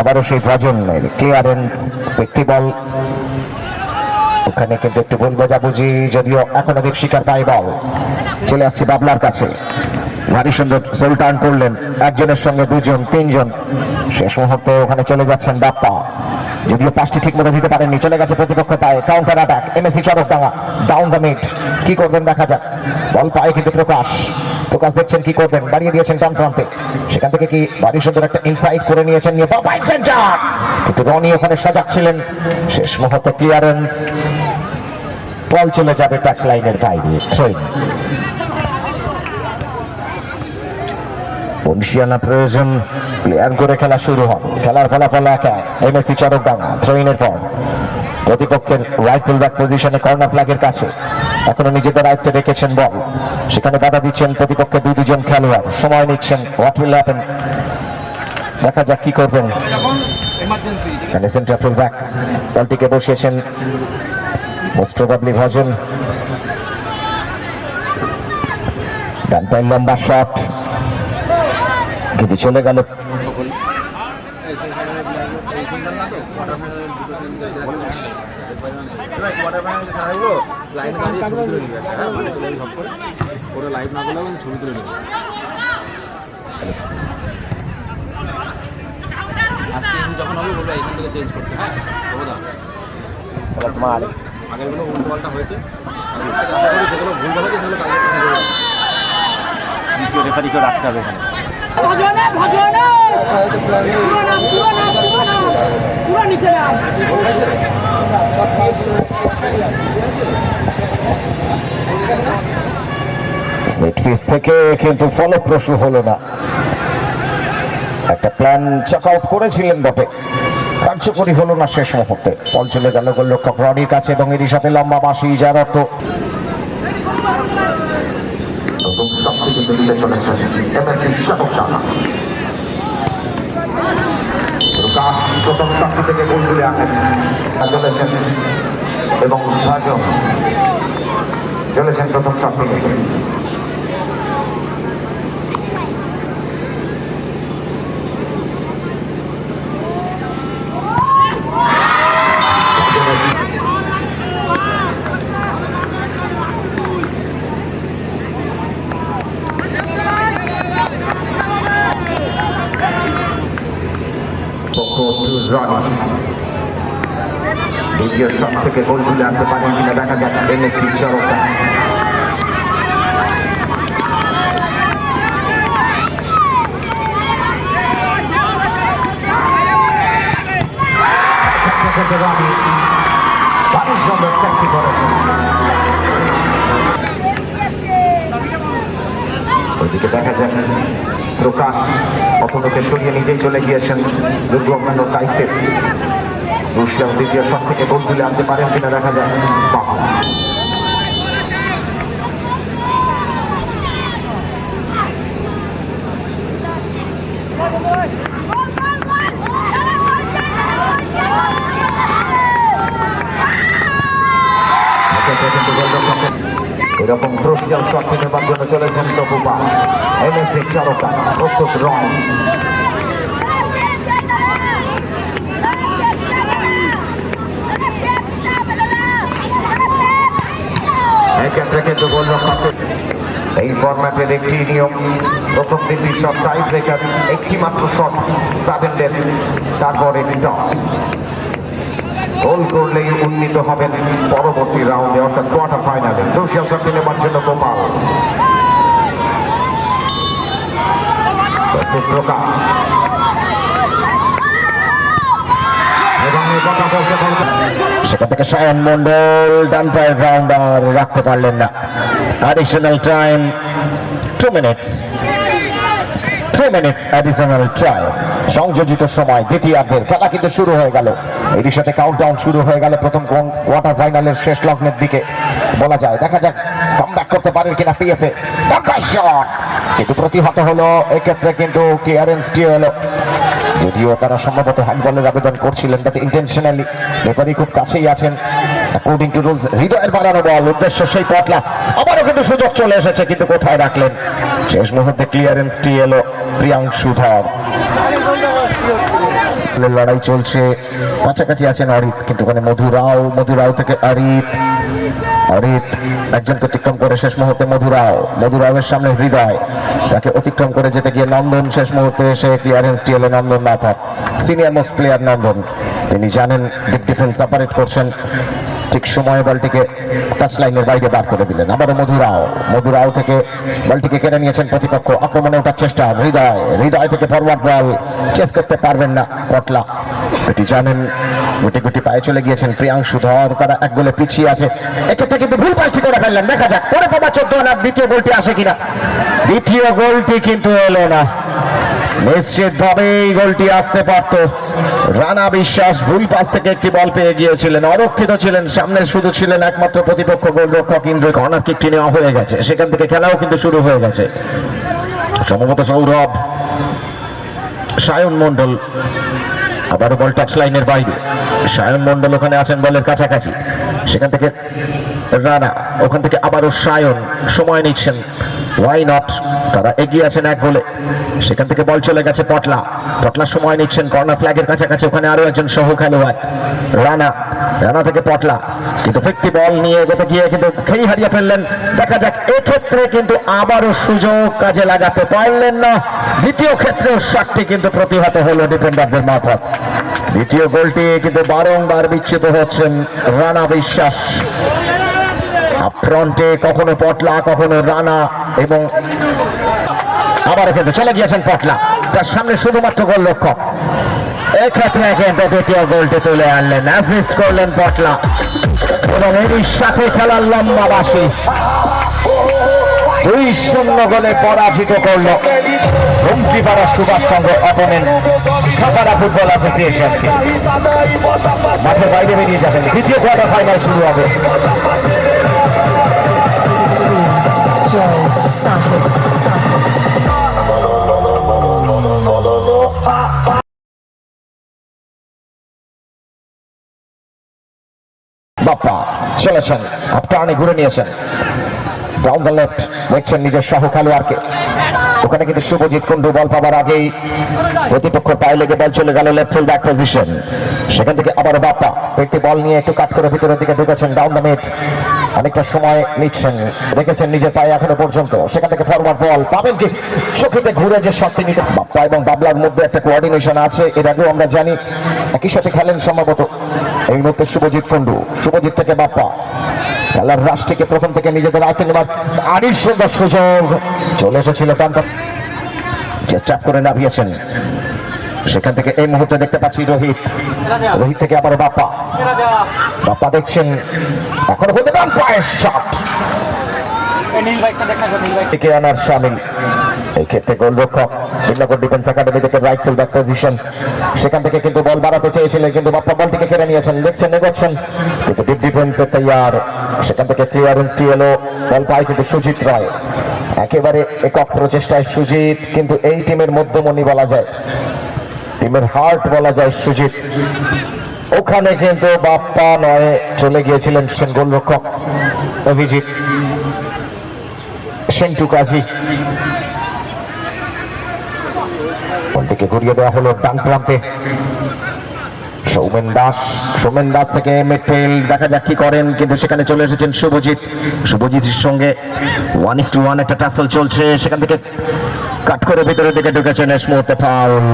আবারও সেই ভাজনের ক্লিয়ারেন্স, ব্যক্তি বল। ওখানে কিন্তু একটু ভুল বোঝাবুঝি, যদিও এখনো দীপশিখার পায়ে বল। চলে আসছে বাবলার কাছে, ভারী সুন্দর সোল টার্ন করলেন, একজনের সঙ্গে দুজন, তিনজন। শেষ মুহূর্তে ওখানে চলে যাচ্ছেন বাপ্পা। যদিও পাঁচটি ঠিক মতো দিতে পারেননি, চলে গেছে প্রতিপক্ষ পায়ে, counter attack MSC Charakdanga, down the mid, কি করবেন দেখা যাক। বল পায়ে কিন্তু প্রকাশ দেখছেন কি করবেন, বাড়িয়ে দিয়েছেন ডান প্রান্তে, সেখান থেকে কি বাড়ি সুন্দর একটা ইনসাইড করে নিয়েছেন, নিয়ে বাইট সেন্টার, কিন্তু রনি ওখানে সজাগ ছিলেন, শেষ মুহূর্তে ক্লিয়ারেন্স, বল চলে যাবে টাচ লাইনের বাইরে, থ্রোইং। বংশিয়ানা প্রয়োজন, প্লেয়ার করে খেলা শুরু হবে, খেলার ফলাফল একা, এমএসসি চরকডাঙ্গা, থ্রোইনের পর প্রতিপক্ষের রাইট ফুল ব্যাক পজিশনে কর্নার ফ্ল্যাগের কাছে, এখনো নিজেদের আয়ত্তে রেখেছেন বল, সেখানে বাধা দিচ্ছেন প্রতিপক্ষের দুজন খেলোয়াড়, সময় নিচ্ছেন, হোয়াট উইল হ্যাপেন, দেখা যাক কি করবেন। এখানে সেন্টার ফুল ব্যাক বলটিকে বসিয়েছেন মোস্ট প্রবাবলি ভজন, ডান পায়ের লম্বা শট কিন্তু চলে গেল।
লাইনে দাঁড়িয়ে ছবি তুলে নিবে, মানে চলে যাবে সব করে, ওরা লাইভ না করলেও ছবি তুলে নেবে। আর চেঞ্জ যখন হবে বলবো এখান থেকে চেঞ্জ করতে, হ্যাঁ তোমার আগেরগুলো উল্টো পাল্টা হয়েছে, আশা করি যেগুলো ভুল ভাল হয়েছে সেগুলো কালকে ঠিক হয়ে যাবে। দ্বিতীয় রেফারিকেও রাখতে হবে এখানে।
সেট পিস থেকে কিন্তু ফলপ্রসূ হলো না, একটা প্ল্যান চেক আউট করেছিলেন বটে, কার্যকরী হলো না শেষ মুহূর্তে, বল চলে গেল গোলরক্ষক রনির কাছে এবং এরই সাথে লম্বা বাঁশি, যার অর্থ
প্রথম শক্তি থেকে গোল তুলে আনেন চলেছেন এবং ভাজন চলেছেন প্রথম শক্তি থেকে। দ্বিতীয় শট থেকে গোল তুলে আনতে পারেন কিনা দেখা যাক এমএসসি চরকডাঙ্গা। ওইদিকে দেখা যাক প্রকাশ অপরকে সরিয়ে নিজেই চলে গিয়েছেন দুর্গম্য দায়িত্বে, রুশিয়াও দ্বিতীয় শট থেকে গোল তুলে আনতে পারেন কিনা দেখা যায়। এরকম ক্রুশিয়াল শট নেবার জন্য চলেছেন তপুপা, এমএসসি চরকডাঙ্গা প্রস্তুত রনি, এক্ষেত্রে কিন্তু গোলরক্ষকের এই ফরম্যাটের একটি নিয়ম, প্রথম তিনটি শট টাই ব্রেকার, একটি মাত্র শট সাবেনদের, তারপরে টস, গোল করলেই উন্নীত হবেন পরবর্তী রাউন্ডে অর্থাৎ কোয়ার্টার ফাইনালে। ক্রুশিয়াল শট নেবার জন্য গোপাল, প্রকাশ
সেখান থেকে সায়ন মন্ডল ডান পায়ের গ্রাউন্ডার রাখতে পারলেন না। Additional time 2 minutes additional time, সংযোজিত সময় দ্বিতীয়ার্ধের খেলা কিন্তু শুরু হয়ে গেল, এর সাথে কাউন্টডাউন শুরু হয়ে গেল প্রথম কোয়ার্টার ফাইনালের শেষ লগ্নের দিকে বলা যায়। দেখা যাক কামব্যাক করতে পারেন কিনা পিএফএ, শট কিন্তু প্রতিহত হলো, এক্ষেত্রে কিন্তু ক্লিয়ারেন্সটি এলো, যদিও তারা সম্ভবত হ্যান্ডবলের আবেদন করছিলেন, বাট ইন্টেনশনালি রেফারি খুব কাছেই আছেন অ্যাকর্ডিং টু রুলস। হৃদয়ের বাড়ানো বল, উদ্দেশ্য সেই পটলা, আবারও কিন্তু সুযোগ চলে এসেছে, কিন্তু কোথায় রাখলেন, শেষ মুহূর্তে ক্লিয়ারেন্সটি এলো প্রিয়াংশু ধর। লড়াই চলছে, কাছাকাছি আছেন অরিত, কিন্তু ওখানে মধু রাও থেকে অরিত একজনকে অতিক্রম করে শেষ মুহূর্তে মধু রাওয়ের সামনে হৃদয়, তাকে অতিক্রম করে যেতে গিয়ে নন্দন শেষ মুহূর্তে এসে ক্লিয়ারেন্স ডিএলএ নন্দন মাথার সিনিয়র মোস্ট প্লেয়ার নন্দন, তিনি জানেন ডিপ ডিফেন্স অপারেট করছেন, ঠিক সময়ে বলটিকে টাচ লাইনের বাইরে বার করে দিলেন। আবারও মধু রাও থেকে বলটিকে কেড়ে নিয়েছেন প্রতিপক্ষ, আক্রমণে ওঠার চেষ্টা, হৃদয় থেকে ফরওয়ার্ড বল চেস করতে পারবেন না পটলা, এটি জানেন, গুটি পায়ে চলে গিয়েছেন প্রিয়াংশু ধর, তারা এক গোলে পিছিয়ে আছে, এক্ষেত্রে কিন্তু ভুল পাঁচটি করে ফেললেন, দেখা যাক পরে পাবা 14 রান, দ্বিতীয় গোলটি আসে কিনা। দ্বিতীয় গোলটি কিন্তু এলো না, নিশ্চিত ভাবে এই গোলটি আসতে পারত। রানা বিশ্বাস ভুল পাস থেকে একটি বল পেয়ে গিয়েছিলেন, অরক্ষিত ছিলেন, সামনে শুধু ছিলেন একমাত্র প্রতিপক্ষ গোলরক্ষক ইন্দ্র, কর্নার কিকটি নেওয়া হয়ে গেছে, সেখান থেকে খেলাও কিন্তু শুরু হয়ে গেছে। সম্ভবত সৌরভ, সায়ন মন্ডল, আবারও বল টাচ লাইনের বাইরে, সায়ন মন্ডল ওখানে আছেন বলের কাছাকাছি, সেখান থেকে রানা, ওখান থেকে আবারও সায়ন সময় নিচ্ছেন, ওয়াই নট, তারা এগিয়ে আছেন এক গোলে, সেখান থেকে বল চলে গেছে পটলা সময় নিচ্ছেন কর্নার ফ্ল্যাগের কাছাকাছি, ওখানে আরো একজন সহ খেলোয়াড় রানা থেকে পটলা, কিন্তু ফিরতি বল নিয়ে এগোতে গিয়ে কিন্তু খেই হারিয়ে ফেললেন। দেখা যাক এক্ষেত্রে কিন্তু আবারও সুযোগ কাজে লাগাতে পারলেন না, দ্বিতীয় ক্ষেত্রেও শটটি কিন্তু প্রতিহত হলো ডিফেন্ডারদের মারফত। দ্বিতীয় গোলটি কিন্তু বারংবার বিচ্যুত হচ্ছেন রানা বিশ্বাস, ফ্রন্টে কখনো পটলা কখনো রানা, এবং আবার কিন্তু চলে গিয়েছেন পটলা, তার সামনে শুধুমাত্র গোলরক্ষক, এক্ষেত্রে কিন্তু দ্বিতীয় গোলটি তুলে আনলেন, অ্যাসিস্ট করলেন পটলা, এবং এরই সাথে খেলার লম্বা বাসি 2-0 গোলে পরাজিত করল হুমকিপাড়া সুভাষ চন্দ্র অপোনেন্ট খাপাড়া ফুটবল অ্যাসোসিয়েশনকে। মাঠের বাইরে বেরিয়ে যাবেন, দ্বিতীয় কোয়ার্টার ফাইনাল শুরু হবে। বাপ্পা চলেছেন, আপনি ঘুরে নিয়েছেন ডাউন দ্য লেফট, দেখছেন নিজের সহ খেলোয়াড়কে, ওখানে কিন্তু শুভজিৎ কুন্ডু বল পাবার আগেই প্রতিপক্ষ পায়ে লেগে বল চলে গেল লেফট ফিল্ড ব্যাক পজিশন, সেখান থেকে আবার বাপ্পা একটি বল নিয়ে একটু কাট করে ভিতরের দিকে ঢুকেছেন ডাউন দ্য মিড, অনেকটা সময় নিচ্ছেন, রেখেছেন নিজের পায়ে এখনো পর্যন্ত, সেখান থেকে ফরওয়ার্ড বল পাবেন কি, চোখেতে ঘুরে যে শটটি নিতে, বাপ্পা এবং বাবলার মধ্যে একটা কোঅর্ডিনেশন আছে, এর আগেও আমরা জানি একই সাথে খেলেন সম্ভবত। এই মুহূর্তে শুভজিৎ থেকে বাপ্পা, খেলার রাশটিকে প্রথম থেকে নিজেদের আয়ত্তে নেবার আরই সুন্দর সুযোগ চলে এসেছিল, চেষ্টা করে নামিয়েছেন, সেখান থেকে এই মুহূর্তে দেখতে পাচ্ছি রোহিত থেকে আবার বাপ্পা দেখছেন, এখন হতে পারেন পায়ের শট থেকে আনার শামিল, এই ক্ষেত্রে গোলরক্ষক বিল্লাগড় ডিফেন্স একাডেমি থেকে রাইট ফিল্ড ব্যাক পজিশন, সেখান থেকে কিন্তু বল বাড়াতে চেয়েছিলেন, কিন্তু বাপ্পা বলটিকে কেড়ে নিয়েছেন, দেখছেন এগোচ্ছেন, কিন্তু ডিপ ডিফেন্সে তৈয়ার, সেখান থেকে ক্লিয়ারেন্সটি এলো, বল পায় কিন্তু সুজিত রায়, একেবারে একক প্রচেষ্টায় সুজিত, কিন্তু এই টিমের মধ্যমণি বলা যায়, টিমের হার্ট বলা যায় সুজিত, ওখানে কিন্তু বাপ্পা নয় চলে গিয়েছিলেন গোলরক্ষক অভিজিৎ সেন্টু কাজী, বলটিকে ঘুরিয়ে দেওয়া হলো ডান প্রান্তে, সৌমেন দাস থেকে মিডফিল্ড, দেখা যাক কি করেন, কিন্তু সেখানে চলে এসেছেন শুভজিতের সঙ্গে 1:1 একটা টাসল চলছে, সেখান থেকে কাট করে ভিতরের দিকে ঢুকেছেন, শেষ মুহূর্তে ফাউল,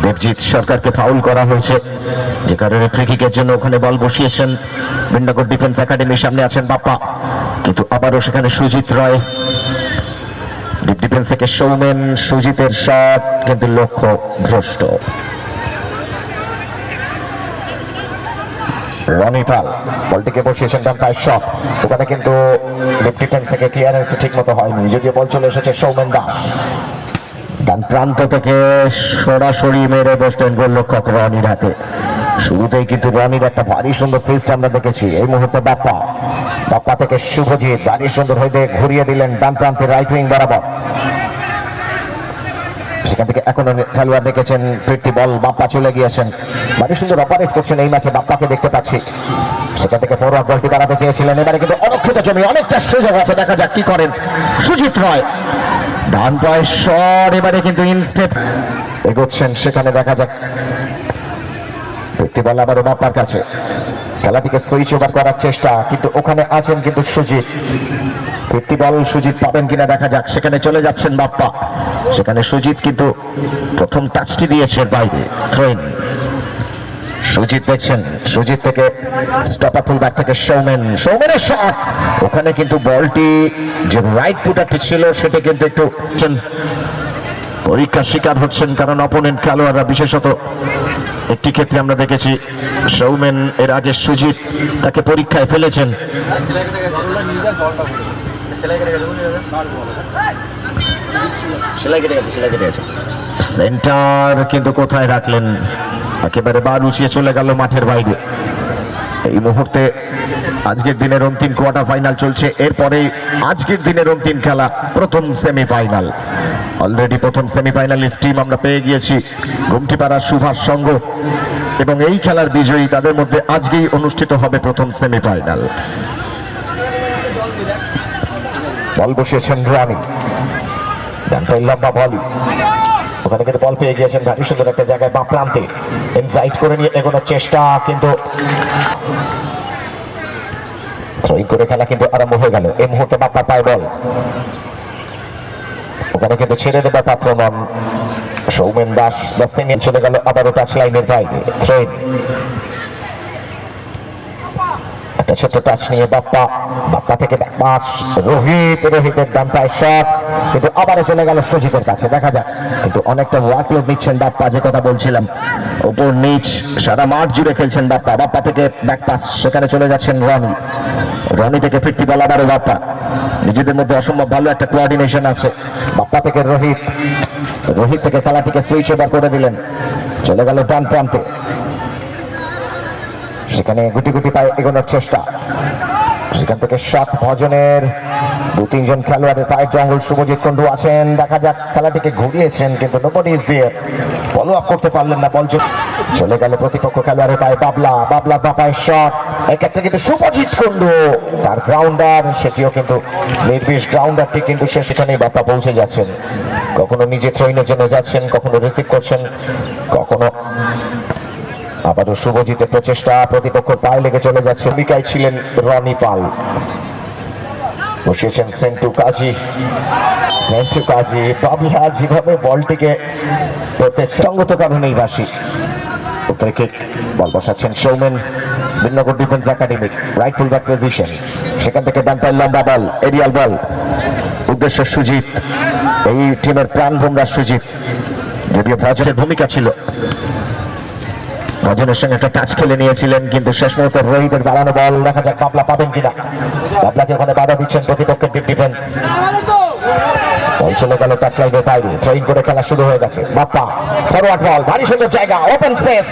দেবজিৎ সরকারকে ফাউল করা হয়েছে, যে কারণে ফ্রি কিকের জন্য ওখানে বল বসিয়েছেন বিন্দাগড় ডিফেন্স একাডেমির সামনে আছেন বাপ্পা, কিন্তু আবারও সেখানে সুজিত রয়, ডিপ ডিফেন্স থেকে সৌমেন, সুজিতের শট কিন্তু লক্ষ্য ভ্রষ্ট। রনি পাল বলটিকে বসিয়েছেন ডান পায়ের শট, ওখানে কিন্তু ডিপ ডিফেন্স থেকে ক্লিয়ারেন্স ঠিক মতো হয়নি, যদিও বল চলে এসেছে সৌমেন দাস, ডান প্রান্ত থেকে সরাসরি মেরে বসলেন গোলরক্ষক রনির হাতে, শুরুতেই কিন্তু রনির একটা ভারী সুন্দর ফিস্ট আমরা দেখেছি। এই মুহূর্তে বাপ্পা থেকে শুভজিৎ ভারী সুন্দর হয়ে ঘুরিয়ে দিলেন ডান প্রান্তে রাইট উইং বরাবর, সেখান থেকে এখনো খেলোয়াড় রেখেছেন, ফিরতি বল বাপ্পা চলে গিয়েছেন, ভারী সুন্দর অপারেট করছেন এই ম্যাচে, বাপ্পাকে দেখতে পাচ্ছি। সেখান থেকে ফরওয়ার্ড বলটি দাঁড়াতে চেয়েছিলেন, এবারে কিন্তু অরক্ষিত জমি, অনেকটা সুযোগ আছে, দেখা যাক কি করেন সুজিত রয়। ডান পায়ের শট, এবারে কিন্তু ইনস্টেপ এগোচ্ছেন, সেখানে দেখা যাক ফিরতি বল আবারও বাপ্পার কাছে, খেলাটিকে সুইচ ওভার করার চেষ্টা, কিন্তু ওখানে আছেন কিন্তু সুজিত। ফিরতি বল সুজিত পাবেন কিনা দেখা যাক, সেখানে চলে যাচ্ছেন বাপ্পা, সেখানে সুজিত কিন্তু প্রথম টাচটি দিয়েছে বাইরে, ট্রেন সুজিত দেখছেন, সুজিত থেকে স্টপার ফুলব্যাক থেকে সৌমেনের শট, ওখানে কিন্তু বলটি যে রাইট ফুটারটি ছিল সেটা কিন্তু একটু পরীক্ষার শিকার হচ্ছেন, কারণ অপোনেন্ট খেলোয়াড়রা, বিশেষত একটি ক্ষেত্রে আমরা দেখেছি সৌমেন এর আগে সুজিত তাকে পরীক্ষায় ফেলেছেন। সেন্টার কিন্তু কোথায় রাখলেন, একেবারে বার উঁচিয়ে চলে গেল মাঠের বাইরে। এই মুহূর্তে আজকের দিনের অন্তিম কোয়ার্টার ফাইনাল চলছে, এরপরে আজকের দিনের অন্তিম খেলা প্রথম সেমিফাইনাল। অলরেডি প্রথম সেমিফাইনালিস্ট টিম আমরা পেয়ে গিয়েছি, গুমটিপাড়া সুভাষ সংঘ, এবং এই খেলার বিজয়ী তাদের মধ্যে আজকেই অনুষ্ঠিত হবে প্রথম সেমিফাইনাল। বল বসিয়েছেন রানি, লম্বা বল, ওখানে কিন্তু বল পেয়ে গিয়েছেন ভারী সুন্দর একটা জায়গায় বাঁ প্রান্তে, ইনসাইড করে নিয়ে এগোনোর চেষ্টা, কিন্তু থ্রোইং করে খেলা কিন্তু আরম্ভ হয়ে গেল। এই মুহূর্তে বাপ্পার পায় বল, ওখানে কিন্তু ছেড়ে দেবার পাত্র নন সৌমেন দাস, চলে গেল আবারও টাচ লাইনের বাইরে, থ্রোইং একটা ছোট্ট টাচ নিয়ে বাপ্পা থেকে পাস, রোহিতের ডান পায়ের শট, কিন্তু আবারও চলে গেল সুজিতের কাছে, দেখা যাক, কিন্তু অনেকটা ওয়ার্কলোড নিচ্ছেন বাপ্পা, যে কথা বলছিলাম, উপর নিচ সারা মাঠ জুড়ে খেলছেন বাপ্পা থেকে ব্যাক পাস, সেখানে চলে যাচ্ছেন রনি থেকে ফিরতি বল আবারও বাপ্পা, নিজেদের মধ্যে অসম্ভব ভালো একটা কোঅর্ডিনেশন আছে। বাপ্পা থেকে রোহিত থেকে খেলাটিকে সুইচ ওভার করে দিলেন, চলে গেল ডান প্রান্তে, সেখানে গুটি গুটি পায়ে এগোনোর চেষ্টা, সেখান থেকে শট ভজনের 2-3 খেলোয়াড়ের পায়ের জঙ্গল, শুভজিৎ কুন্ডু আছেন, দেখা যাক, খেলাটিকে ঘুরিয়েছেন কিন্তু nobody is there, follow up করতে পারলেন না, বল চলে গেল প্রতিপক্ষ খেলোয়াড়ের পায়ে, বাবলা পায়ের শট, এক্ষেত্রে কিন্তু শুভজিৎ কুন্ডু তার গ্রাউন্ডার, সেটিও কিন্তু নির্বিষ গ্রাউন্ডারটি, কিন্তু সে সেখানেই বাপ্পা পৌঁছে যাচ্ছেন, কখনো নিজে থ্রোইনের জন্য যাচ্ছেন, কখনো রিসিভ করছেন, কখনো আবারও শুভজিতের প্রচেষ্টা, প্রতিপক্ষ পায়ে লেগে চলে যাচ্ছে, ভূমিকায় ছিলেন রনি পাল, বসিয়েছেন সেন্টু কাজী, বাবলা যেভাবে বলটিকে সঙ্গত কারণেই বাসি, উপরে কিক, বল বসাচ্ছেন Soumen, Binagar defence academy, right fullback position, সেখান থেকে ডান পায়ের লম্বা বল, এরিয়াল বল, উদ্দেশ্য সুজিত, এই টিমের প্রাণ ভোমরা সুজিত, যদিও ভজনের ভূমিকা ছিল, ভজনের সঙ্গে একটা টাচ খেলে নিয়েছিলেন, কিন্তু শেষ মুহূর্তে রোহিতের বাড়ানো বল, দেখা যাক বাবলা পাবেন কিনা, বাবলাকে ওখানে বাধা দিচ্ছেন প্রতিপক্ষের ডিপ ডিফেন্স, বল চলে গেল টাচ লাইনের বাইরে, ট্রেইন করে খেলা শুরু হয়ে গেছে, বাপ্পা ফরওয়ার্ড বল, ভারী সুন্দর জায়গা, ওপেন স্পেস,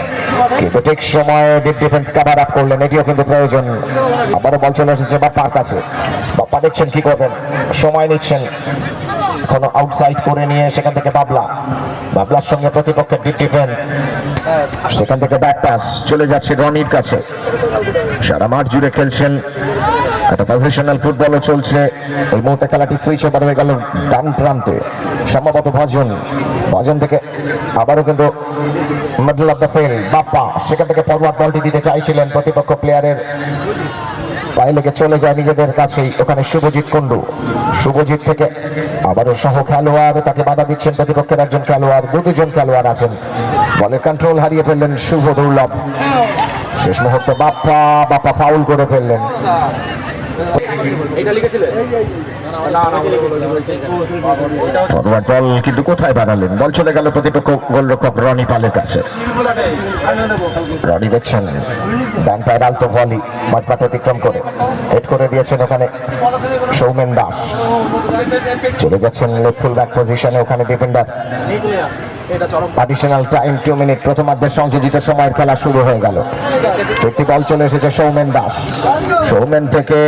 কিন্তু ঠিক সময়ে ডিপ ডিফেন্স কভার আপ করলেন, এটিও কিন্তু প্রয়োজন, আবারও বল চলে এসেছে বাপ্পার কাছে, বাপ্পা দেখছেন কি করবেন, সময় নিচ্ছেন, এখনো আউটসাইড করে নিয়ে সেখান থেকে বাবলার সঙ্গে প্রতিপক্ষের ডিপ ডিফেন্স, সেখান থেকে ব্যাক পাস চলে যাচ্ছে রনির কাছে, সারা মাঠ জুড়ে খেলছেন, একটা পজিশনাল ফুটবলও চলছে, এই মুহূর্তে খেলাটি সুইচ ওভার হয়ে গেল ডান প্রান্তে, সম্ভবত ভজন থেকে আবারও কিন্তু middle of the field Bappa, সেখান থেকে ফরওয়ার্ড বলটি দিতে চাইছিলেন, প্রতিপক্ষ প্লেয়ারের পায়ে লেগে চলে যায় নিজেদের কাছেই, ওখানে শুভজিৎ কুন্ডু, শুভজিৎ থেকে আবারও সহ খেলোয়াড়, তাকে বাধা দিচ্ছেন প্রতিপক্ষের একজন খেলোয়াড়, 2 খেলোয়াড় আছেন, বলের কন্ট্রোল হারিয়ে ফেললেন শুভ দুর্লভ, শেষ মুহূর্তে বাপ্পা ফাউল করে ফেললেন, ফরওয়ার্ড বল কিন্তু কোথায় বাড়ালেন, বল চলে গেল প্রতিপক্ষ গোলরক্ষক রনি পালের কাছে, রনি দেখছেন ডান পায়ের আলতো ভলি, মাঠপাট অতিক্রম করে হেড করে দিয়েছেন ওখানে সৌমেন দাস, চলে যাচ্ছেন লেফট ফুল ব্যাক পজিশনে, ওখানে ডিফেন্ডার
এটা চরম
অ্যাডিশনাল টাইম 2 মিনিট প্রথমার্ধের সংযোজিত সময়ের খেলা শুরু হয়ে গেল। একটি বল চলে এসেছে সৌমেন দাস, সৌমেন থেকে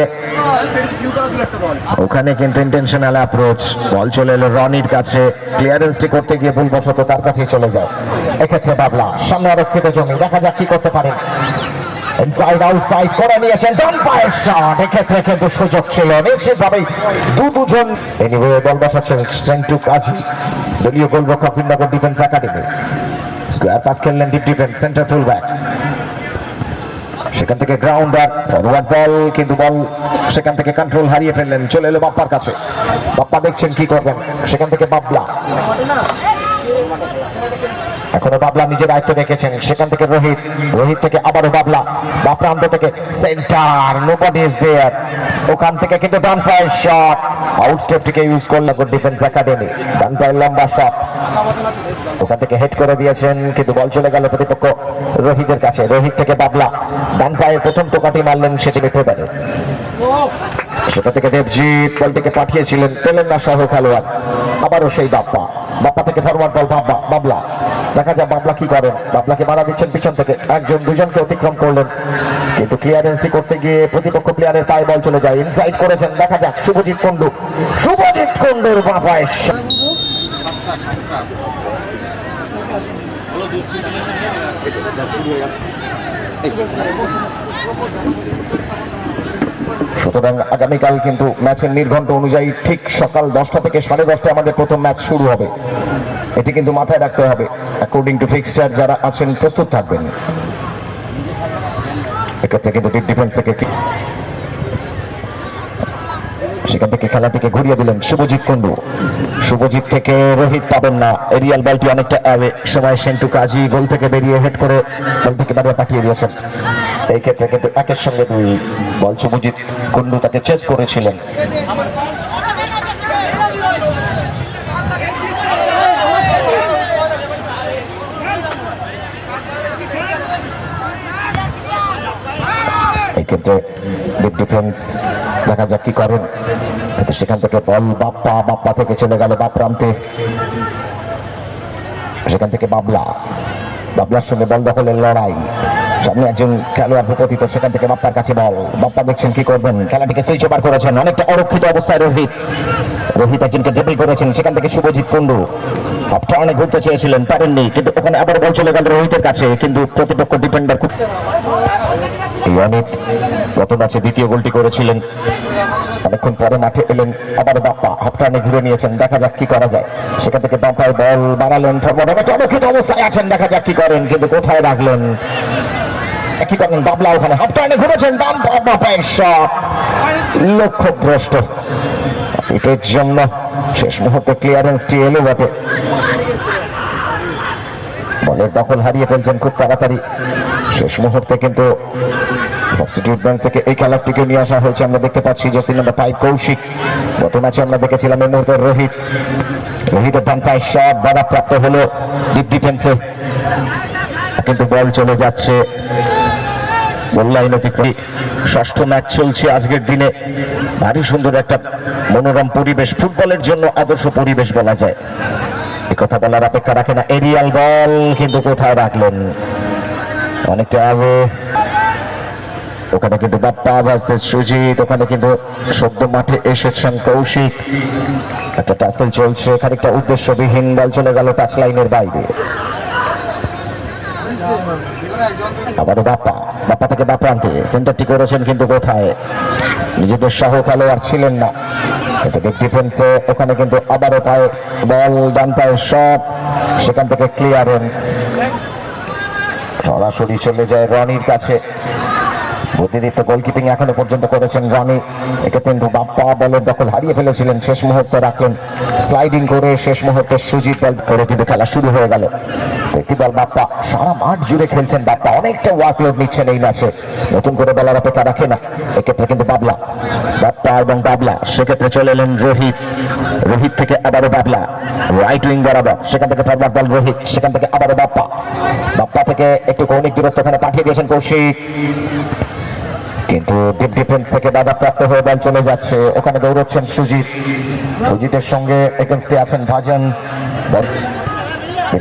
ওখানে কিন্তু ইন্টেনশনাল অ্যাপ্রোচ, বল চলে এলো রনির কাছে, ক্লিয়ারেন্সটি করতে গিয়ে ভুলবশত তার কাছেই চলে যায়। এক্ষেত্রে বাবলা সামনে আরক্ষিত জমি, দেখা যাক কি করতে পারেন। ইনসাইড আউটসাইড করে নিয়েছেন, ডান পায়ের শট, এক্ষেত্রে কিন্তু সুযোগ ছিল নিশ্চিতভাবেই দুজন। এনিওয়ে বল বসাচ্ছেন সেন্টু কাজী, দলীয় গোলরক্ষক Binagar defence academy. Square pass খেললেন deep defence centre full back, সেখান থেকে গ্রাউন্ডার ফরওয়ার্ড বল, কিন্তু বল সেখান থেকে কন্ট্রোল হারিয়ে ফেললেন, চলে এলো বাপ্পার কাছে। বাপ্পা দেখছেন কি করবেন, সেখান থেকে বাবলা, এখনো বাবলা নিজের দায়িত্ব রেখেছেন, সেখান থেকে রোহিত, রোহিত থেকে আবারও বাবলা, বা প্রান্ত থেকে সেন্টার, নোবডি ইজ দেয়ার, ওখান থেকে কিন্তু ডান পায়ের শট, আউটস্টেপটিকে ইউজ করলো ডিফেন্স একাডেমি, ডান পায়ের লম্বা শট, ওখান থেকে হেড করে দিয়েছেন, কিন্তু বল চলে গেল প্রতিপক্ষ রোহিতের কাছে। রোহিত থেকে বাবলা ডান পায়ের প্রথম টোকাটি মারলেন, সেটি মিথ্যে পারে, সেটা থেকে দেবজিৎ বলটিকে পাঠিয়েছিলেন, পেলেন না সহ খেলোয়াড়, আবারও সেই বাপ্পা, বাপ্পা থেকে ফরওয়ার্ড বল বাবলা, দেখা যায় বাবলা কি করেন, বাবলাকে মারা দিচ্ছেন পিছন থেকে, একজন দুজনকে অতিক্রম করলেন, কিন্তু ক্লিয়ারেন্সটি করতে গিয়ে প্রতিপক্ষ প্লেয়ারের পায়ে বল চলে যায়, ইনসাইড করেছেন, দেখা যাক শুভজিৎ কুন্ডু, শুভজিৎ কুন্ডুর বাঁ পায়ের শট। সুতরাং আগামীকাল কিন্তু ম্যাচের নির্ঘণ্ট অনুযায়ী ঠিক সকাল 10টা থেকে 10:30 আমাদের প্রথম ম্যাচ শুরু হবে, এটি কিন্তু মাথায় রাখতে হবে। অ্যাকর্ডিং টু ফিক্সচার যারা আছেন প্রস্তুত থাকবেন। এক্ষেত্রে কিন্তু ডিপ ডিফেন্স থেকে সেখান থেকে খেলাটিকে ঘুরিয়ে দিলেন শুভজিৎ কুন্ডু, শুভজিৎ থেকে রোহিত পাবেন না, এরিয়াল বলটি অনেকটা অ্যাওয়ে, সময় সেন্টু কাজী গোল থেকে বেরিয়ে হেড করে বল থেকে বাইরে পাঠিয়ে দিয়েছেন। এই ক্ষেত্রে কিন্তু একের সঙ্গে দুই বল, শুভজিৎ কুন্ডু তাকে চেস করেছিলেন। এই ক্ষেত্রে ডিপ ডিফেন্স দেখা যাক কি করেন, সেখান থেকে বল বাপ্পা থেকে চলে গেল বা প্রান্তে, সেখান থেকে বাবলার সঙ্গে বল দখলের লড়াই, সামনে একজন খেলোয়াড় ভূপতিত, সেখান থেকে বাপ্পার কাছে বল, বাপ্পা দেখছেন কি করবেন, খেলাটিকে সুইচ ওভার করেছেন, অনেকটা অরক্ষিত অবস্থায় রোহিত একজনকে ড্রিবল করেছেন, সেখান থেকে শুভজিৎ কুন্ডু হাফটা অনেক ঘুরতে চেয়েছিলেন, পারেননি, কিন্তু ওখানে আবার বল চলে গেল রোহিতের কাছে, কিন্তু প্রতিপক্ষ ডিফেন্ডার খুব অনেক গত ম্যাচে দ্বিতীয় গোলটি করেছিলেন, অনেকক্ষণ পরে মাঠে এলেন, আবার বাপ্পা হাফটানে ঘুরে নিয়েছেন, দেখা যাক কি করা যায়, সেখান থেকে বাপ্পায় বল বাড়ালেন, অরক্ষিত অবস্থায় আছেন, দেখা যাক কি করেন, কিন্তু কোথায় রাখলেন, কি করেন বাবলা, ওখানে হাফটানে ঘুরেছেন, বাপ্পায়ের শট লক্ষ্যভ্রষ্ট, এটার জন্য শেষ মুহূর্তে ক্লিয়ারেন্সটি এলো বটে, বলের দখল হারিয়ে ফেলছেন খুব তাড়াতাড়ি, শেষ মুহূর্তে কিন্তু সাবস্টিটিউট বেঞ্চ থেকে এই খেলাটিকে নিয়ে আসা হয়েছে। আমরা দেখতে পাচ্ছি জার্সি নাম্বার 5 কৌশিক, গত ম্যাচে আমরা দেখেছিলাম এই মুহূর্তে রোহিতের ডান পায়ের শট বাধাপ্রাপ্ত হলো ডিপ ডিফেন্সে, কিন্তু বল চলে যাচ্ছে গোল লাইন অতিক্রম। ষষ্ঠ ম্যাচ চলছে আজকের দিনে, ভারী সুন্দর একটা মনোরম পরিবেশ, ফুটবলের জন্য আদর্শ পরিবেশ বলা যায়, এ কথা বলার অপেক্ষা রাখে না। এরিয়াল বল কিন্তু কোথায় রাখলেন, অনেকটা আগে, ওখানে কিন্তু বাপ্পা ভার্সেস সুজিত, ওখানে কিন্তু সদ্য মাঠে এসেছেন কৌশিক, একটা টাসেল চলছে, খানিকটা উদ্দেশ্যবিহীন, বল চলে গেল টাচ লাইনের বাইরে, আবারও বাপ্পা থেকে বাপ্রান্তে সেন্টারটি করেছেন, কিন্তু কোথায়, নিজেদের সহ খেলোয়াড় ছিলেন না, ডিফেন্সে, ওখানে কিন্তু আবারও পায়ে বল, ডান পায়ের শট, সেখান থেকে ক্লিয়ারেন্স সরাসরি চলে যায় রনির কাছে, বুদ্ধিদীপ্ত গোলকিপিং এখনো পর্যন্ত করেছেন রনি, একে কিন্তু বাপ্পা বলের দখল হারিয়ে ফেলেছিলেন, শেষ মুহূর্তে রাখলেন স্লাইডিং করে, শেষ মুহূর্তে সুজিত বল করে কিন্তু খেলা শুরু হয়ে গেল। একটি বল বাপ্পা, সারা মাঠ জুড়ে খেলছেন বাপ্পা, অনেকটা ওয়ার্কলোড নিচ্ছেন এই ম্যাচে, নতুন করে বলার অপেক্ষা রাখে না, এক্ষেত্রে কিন্তু বাপ্পা এবং বাবলা, সেক্ষেত্রে চলে এলেন রোহিত থেকে আবারও বাবলা রাইট উইং বরাবর, সেখান থেকে ফরওয়ার্ড বল রোহিত, সেখান থেকে আবারও বাপ্পা থেকে একটু কৌণিক দূরত্ব ওখানে পাঠিয়ে দিয়েছেন কৌশিক, কিন্তু ডিপ ডিফেন্স থেকে বাধাপ্রাপ্ত হয়ে বল চলে যাচ্ছে, ওখানে দৌড়চ্ছেন সুজিতের সঙ্গে এগেন্স্টে আছেন ভাজন,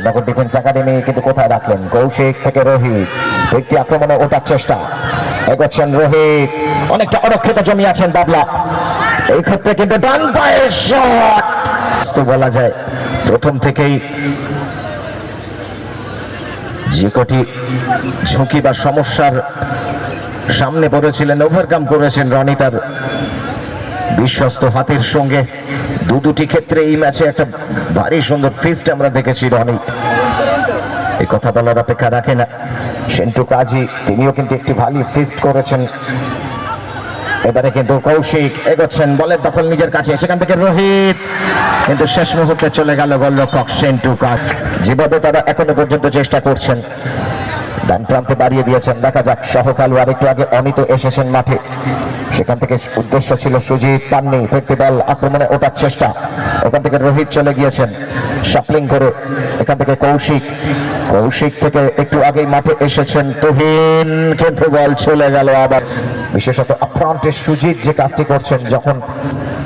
নগর ডিফেন্স একাডেমি কিন্তু কোথায় রাখলেন কৌশিক থেকে রোহিত ব্যক্তি আক্রমণে ওঠার চেষ্টা এগোচ্ছেন রোহিত অনেকটা অরক্ষিত জমি আছেন বাবলা এই ক্ষেত্রে কিন্তু ডান পায়ের শট তো বলা যায় প্রথম থেকেই যে কটি ঝুঁকি বা সমস্যার সামনে পড়েছিলেন ওভারকাম করেছেন রনি তার বিশ্বস্ত হাতের সঙ্গে দুটি ক্ষেত্রে এই ম্যাচে একটা ভারী সুন্দর ফিস্ট আমরা দেখেছি রনি এই কথা বলার অপেক্ষা রাখে না সেন্টু কাজী তিনিও কিন্তু একটি ভালো ফিস্ট করেছেন এবারে কিন্তু কৌশিক এগোচ্ছেন বলের দখল নিজের কাছে সেখান থেকে রোহিত কিন্তু শেষ মুহূর্তে চলে গেল গোলরক্ষক সেন্টু কাজ যেভাবে তারা এখনো পর্যন্ত চেষ্টা করছেন ডান প্রান্তে দাঁড়িয়ে দিয়েছেন দেখা যাক সহ খেলোয়াড় একটু আগে অনিত এসেছেন মাঠে সেখান থেকে উদ্দেশ্য ছিল সুজিত পাননি ফিরতি বল আক্রমণে ওঠার চেষ্টা ওখান থেকে রোহিত চলে গিয়েছেন শাপলিং করে এখান থেকে কৌশিক থেকে একটু আগেই মাঠে এসেছেন তুহিন কিন্তু বল চলে গেল আবার বিশেষত আপ্রান্তে সুজিত যে কাজটি করছেন যখন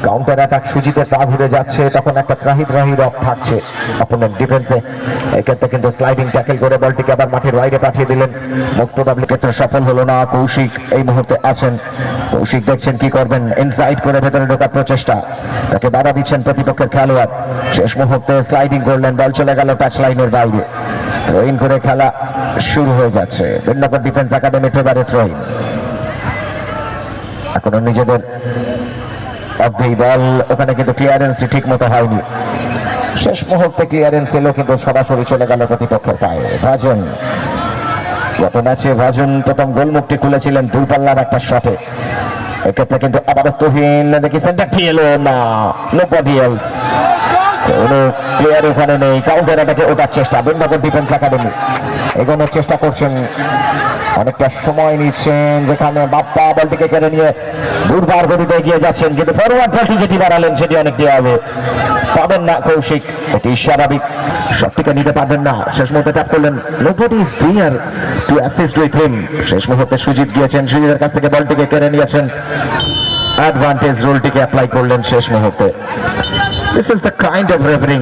কাউন্টার অ্যাটাক সুজিতের পা ঘুরে যাচ্ছে তখন একটা ত্রাহি রব থাকছে অপোনেন্ট ডিফেন্সে এক্ষেত্রে কিন্তু স্লাইডিং ট্যাকেল করে বলটিকে আবার মাঠের বাইরে পাঠিয়ে দিলেন মোস্ট প্রবাবলি ক্ষেত্রে সফল হলো না কৌশিক এই মুহূর্তে আছেন কৌশিক দেখছেন কি করবেন ইনসাইড করে ভেতরে ঢোকার প্রচেষ্টা তাকে বাধা দিচ্ছেন প্রতিপক্ষের খেলোয়াড় শেষ মুহূর্তে স্লাইডিং করলেন বল চলে গেল টাচ লাইনের বাইরে থ্রোইন করে খেলা শুরু হয়ে যাচ্ছে বেন্নগর ডিফেন্স একাডেমি ফেভারে থ্রোইন এখনো নিজেদের অর্ধেই বল ওখানে কিন্তু ক্লিয়ারেন্সটি ঠিক মতো হয়নি শেষ মুহূর্তে ক্লিয়ারেন্স এলো কিন্তু সরাসরি চলে গেল প্রতিপক্ষের পায়ে ভাজন গত ম্যাচে ভাজন প্রথম গোলমুখটি খুলেছিলেন দূরপাল্লার একটা শটে এক্ষেত্রে কিন্তু আবারও তুহিন দেখি সেন্টারটি এলো না নোবডি এলস কোনো প্লেয়ার ওখানে নেই কাউন্টার অ্যাটাকে ওঠার চেষ্টা বেন্নগর ডিফেন্স একাডেমি এগোনোর চেষ্টা করছেন অনেকটা সময় নিচ্ছেন যেখানে বাপ্পা বলটিকে কেড়ে নিয়ে দুর্বার গতিতে এগিয়ে যাচ্ছেন কিন্তু ফরওয়ার্ড বলটি যেটি বাড়ালেন সেটি অনেকটি হবে পাবেন না কৌশিক এটি স্বাভাবিক সবটিকে নিতে পারবেন না শেষ মুহূর্তে ট্যাপ করলেন nobody is there to assist with him শেষ মুহূর্তে সুজিত গিয়েছেন সুজিতের কাছ থেকে বলটিকে কেড়ে নিয়েছেন অ্যাডভান্টেজ রুলটিকে অ্যাপ্লাই করলেন শেষ মুহূর্তে this is the kind of referring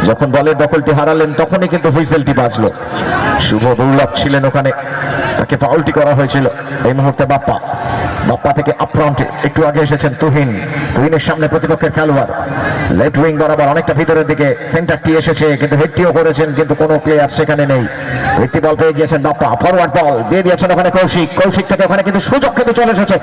যখন বলের দখলটি হারালেন তখনই কিন্তু হুইসেলটি বাজলো শুভ দুর্লভ ছিলেন ওখানে তাকে ফাউলটি করা হয়েছিল এই মুহূর্তে বাপ্পা থেকে আপফ্রন্টে একটু আগে এসেছেন তুহিনের সামনে প্রতিপক্ষের খেলোয়াড় লেফট উইং বরাবর অনেকটা ভিতরের দিকে সেন্টারটি এসেছে কিন্তু হেডটিও করেছেন কিন্তু কোনো প্লেয়ার সেখানে নেই ব্যক্তি বল পেয়ে গিয়েছেন বাপ্পা ফরওয়ার্ড বল দিয়ে দিয়েছেন ওখানে কৌশিক থেকে ওখানে কিন্তু সুযোগ কিন্তু চলে এসেছে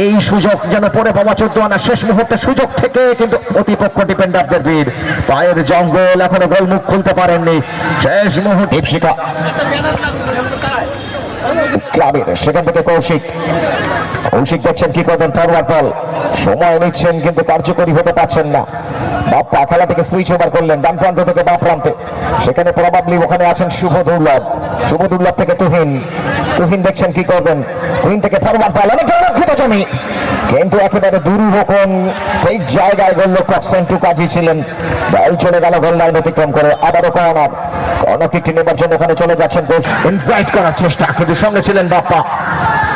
এই সুযোগ যেন পরে পাওয়া 14 আনা শেষ মুহূর্তে সুযোগ থেকে কিন্তু প্রতিপক্ষ ডিফেন্ডারদের ভিড় পায়ের জঙ্গল এখনো গোল মুখ খুলতে পারেননি শেষ মুহূর্তে দীপশিখা ক্লাবের সেখান থেকে কৌশিক দেখছেন কি করবেন ফরওয়ার্ড বল সময় নিচ্ছেন কিন্তু কার্যকরী হতে পারছেন না বাপ্পা খেলাটিকে সুইচ ওভার করলেন ডান প্রান্ত থেকে বাম প্রান্তে সেখানে প্রবাবলি ওখানে আছেন শুভ দুর্লভ থেকে তুহিন দেখছেন কি করবেন তুহিন থেকে ফরওয়ার্ড বল অনেক অরক্ষিত জমি কিন্তু একেবারে দুরূহকোণ এই জায়গায় গোলরক্ষক সেন্টু কাজী ছিলেন বল চলে গেল গোল লাইন অতিক্রম করে আবারও কর্নার কিকটি নেবার জন্য ওখানে চলে যাচ্ছেন ইনসাইড করার চেষ্টা কিন্তু সামনে ছিলেন বাপ্পা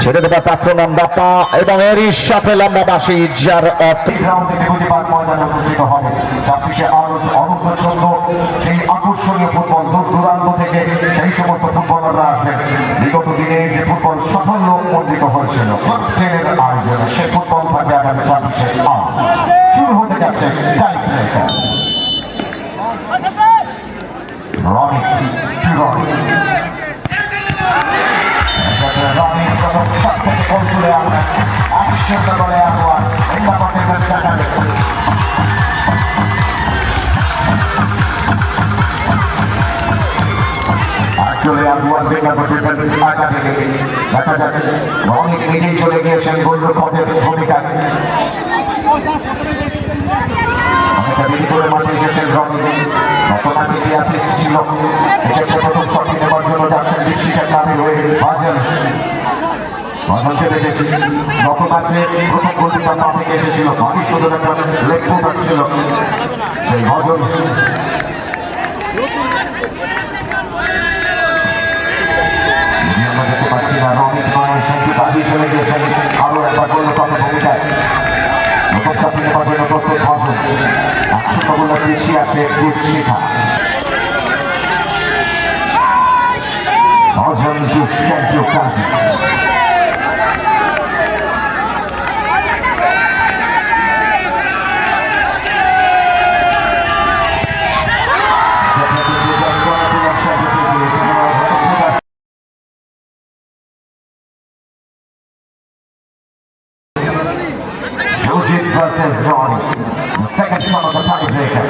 ছেড়ে দেবার পাত্র নাম বাপ্পা এবং এরই সাথে লম্বা বাসি যার
সেই আকর্ষণীয় ফুটবল দূর দূরান্ত থেকে সেই সমস্ত ফুটবলাররা আসবেন বিগত দিনে যে ফুটবল সাফল্য অর্জিত হয়েছিল ট্রেনের আয়োজনে সে ফুটবল থাকবে আগামী 26 শুরু হতে যাচ্ছে টাই ব্রেকার রনি সব থেকে গোল তুলে আনবেন একশো করে আনোয়ার দেখা যাক রনি নিজেই চলে গিয়েছেন গোলরক্ষকের ভূমিকায় অনেকটা দেরি করে মাঠে এসেছেন রনি গত ম্যাচে যে অ্যাসিস্ট ছিল এক্ষেত্রে প্রথম শটটি নেবার জন্য যাচ্ছেন দীপশিখা ক্লাবের হয়ে ভাজনকে দেখেছি গত ম্যাচে প্রথম গোলটি তার পা থেকে এসেছিল ভারী সুন্দর একটা লেগ ফুট ছিল সেই ভাজন আমরা দেখতে পাচ্ছি না রনিত নয় সেন্টু কাজী চলে গিয়েছেন আরো একবার গোলরক্ষকের ভূমিকায় নতুন শটটি নেবার জন্য প্রস্তুত ভাজন 100 গোলের পিছিয়ে আছে দীপশিখা
Belgium to Central Cousin. Eugene versus Ronnie, the second one of the tiebreaker.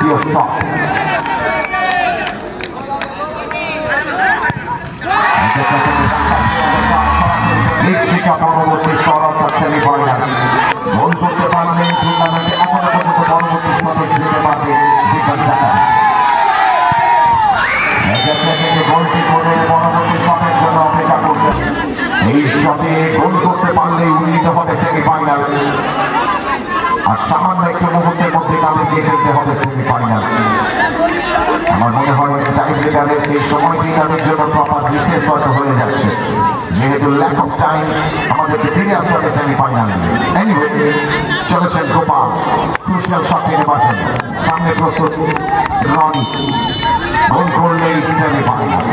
Your shot. শিক্ষা পরবর্তী স্তর অর্থাৎ সেমিফাইনাল গোল করতে পারলে টুর্নামেন্টে এখনো পর্যন্ত পরবর্তী স্তরে যেতে পারবে গোলটি করে পরবর্তী শটের জন্য অপেক্ষা করবে। এই শটে গোল করতে পারলে উন্নীত হবে সেমিফাইনাল, আর সামান্য একটু মুহূর্তের মধ্যে তাদের দিয়ে ফেলতে হবে সেমিফাইনাল। আমার মনে হয় টাইব্রেকারের এই সময়টি তাদের জন্য প্রপার রিসেস হয়তো হয়ে যাচ্ছে, যেহেতু ল্যাক অফ টাইম আমাদেরকে ফিরে আসতে হবে সেমিফাইনালে। এনিওয়ে চলেছেন গোপাল, ক্রুশিয়াল শট নিয়ে বাঁচেন, সামনে প্রস্তুত রনি, গোল করলেই সেমিফাইনাল,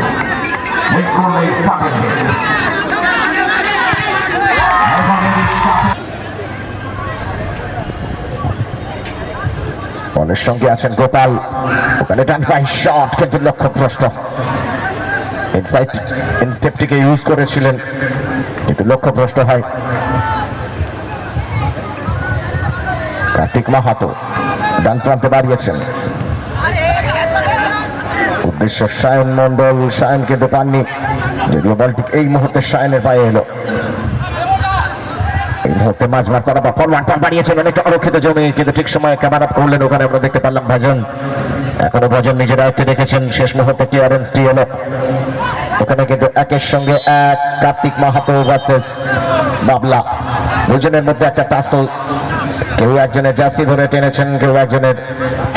মিস করলেই সেকেন্ড ডে। বলের সঙ্গে আছেন গোপাল, ওখানে ডান পায়ে শট কিন্তু লক্ষ্যভ্রষ্ট। ইনসাইড ইনস্টেপটিকে ইউজ করেছিলেন কিন্তু লক্ষ্যভ্রষ্ট হয়। কার্তিক মাহাতো ডান প্রান্তে দাঁড়িয়েছেন, উদ্দেশ্য সায়ন মন্ডল, সায়ন কিন্তু পাননি, যদিও বলটি এই মুহূর্তে সায়নের পায়ে এলো। এই মুহূর্তে মাঝমাঠ তারা বা ফরওয়ার্ড পার বাড়িয়েছেন অনেকটা অরক্ষিত জমি, কিন্তু ঠিক সময়ে ক্যামেরা আপ করলেন, ওখানে আমরা দেখতে পারলাম ভজন। এখনো ভজন নিজের আয়ত্তে রেখেছেন, শেষ মুহূর্তে ক্লিয়ারেন্সটি এলো। ওখানে কিন্তু একের সঙ্গে এক কার্তিক মাহাতো ভার্সেস বাবলা, দুজনের মধ্যে একটা টাসল, কেউ একজনের জার্সি ধরে টেনেছেন, কেউ একজনের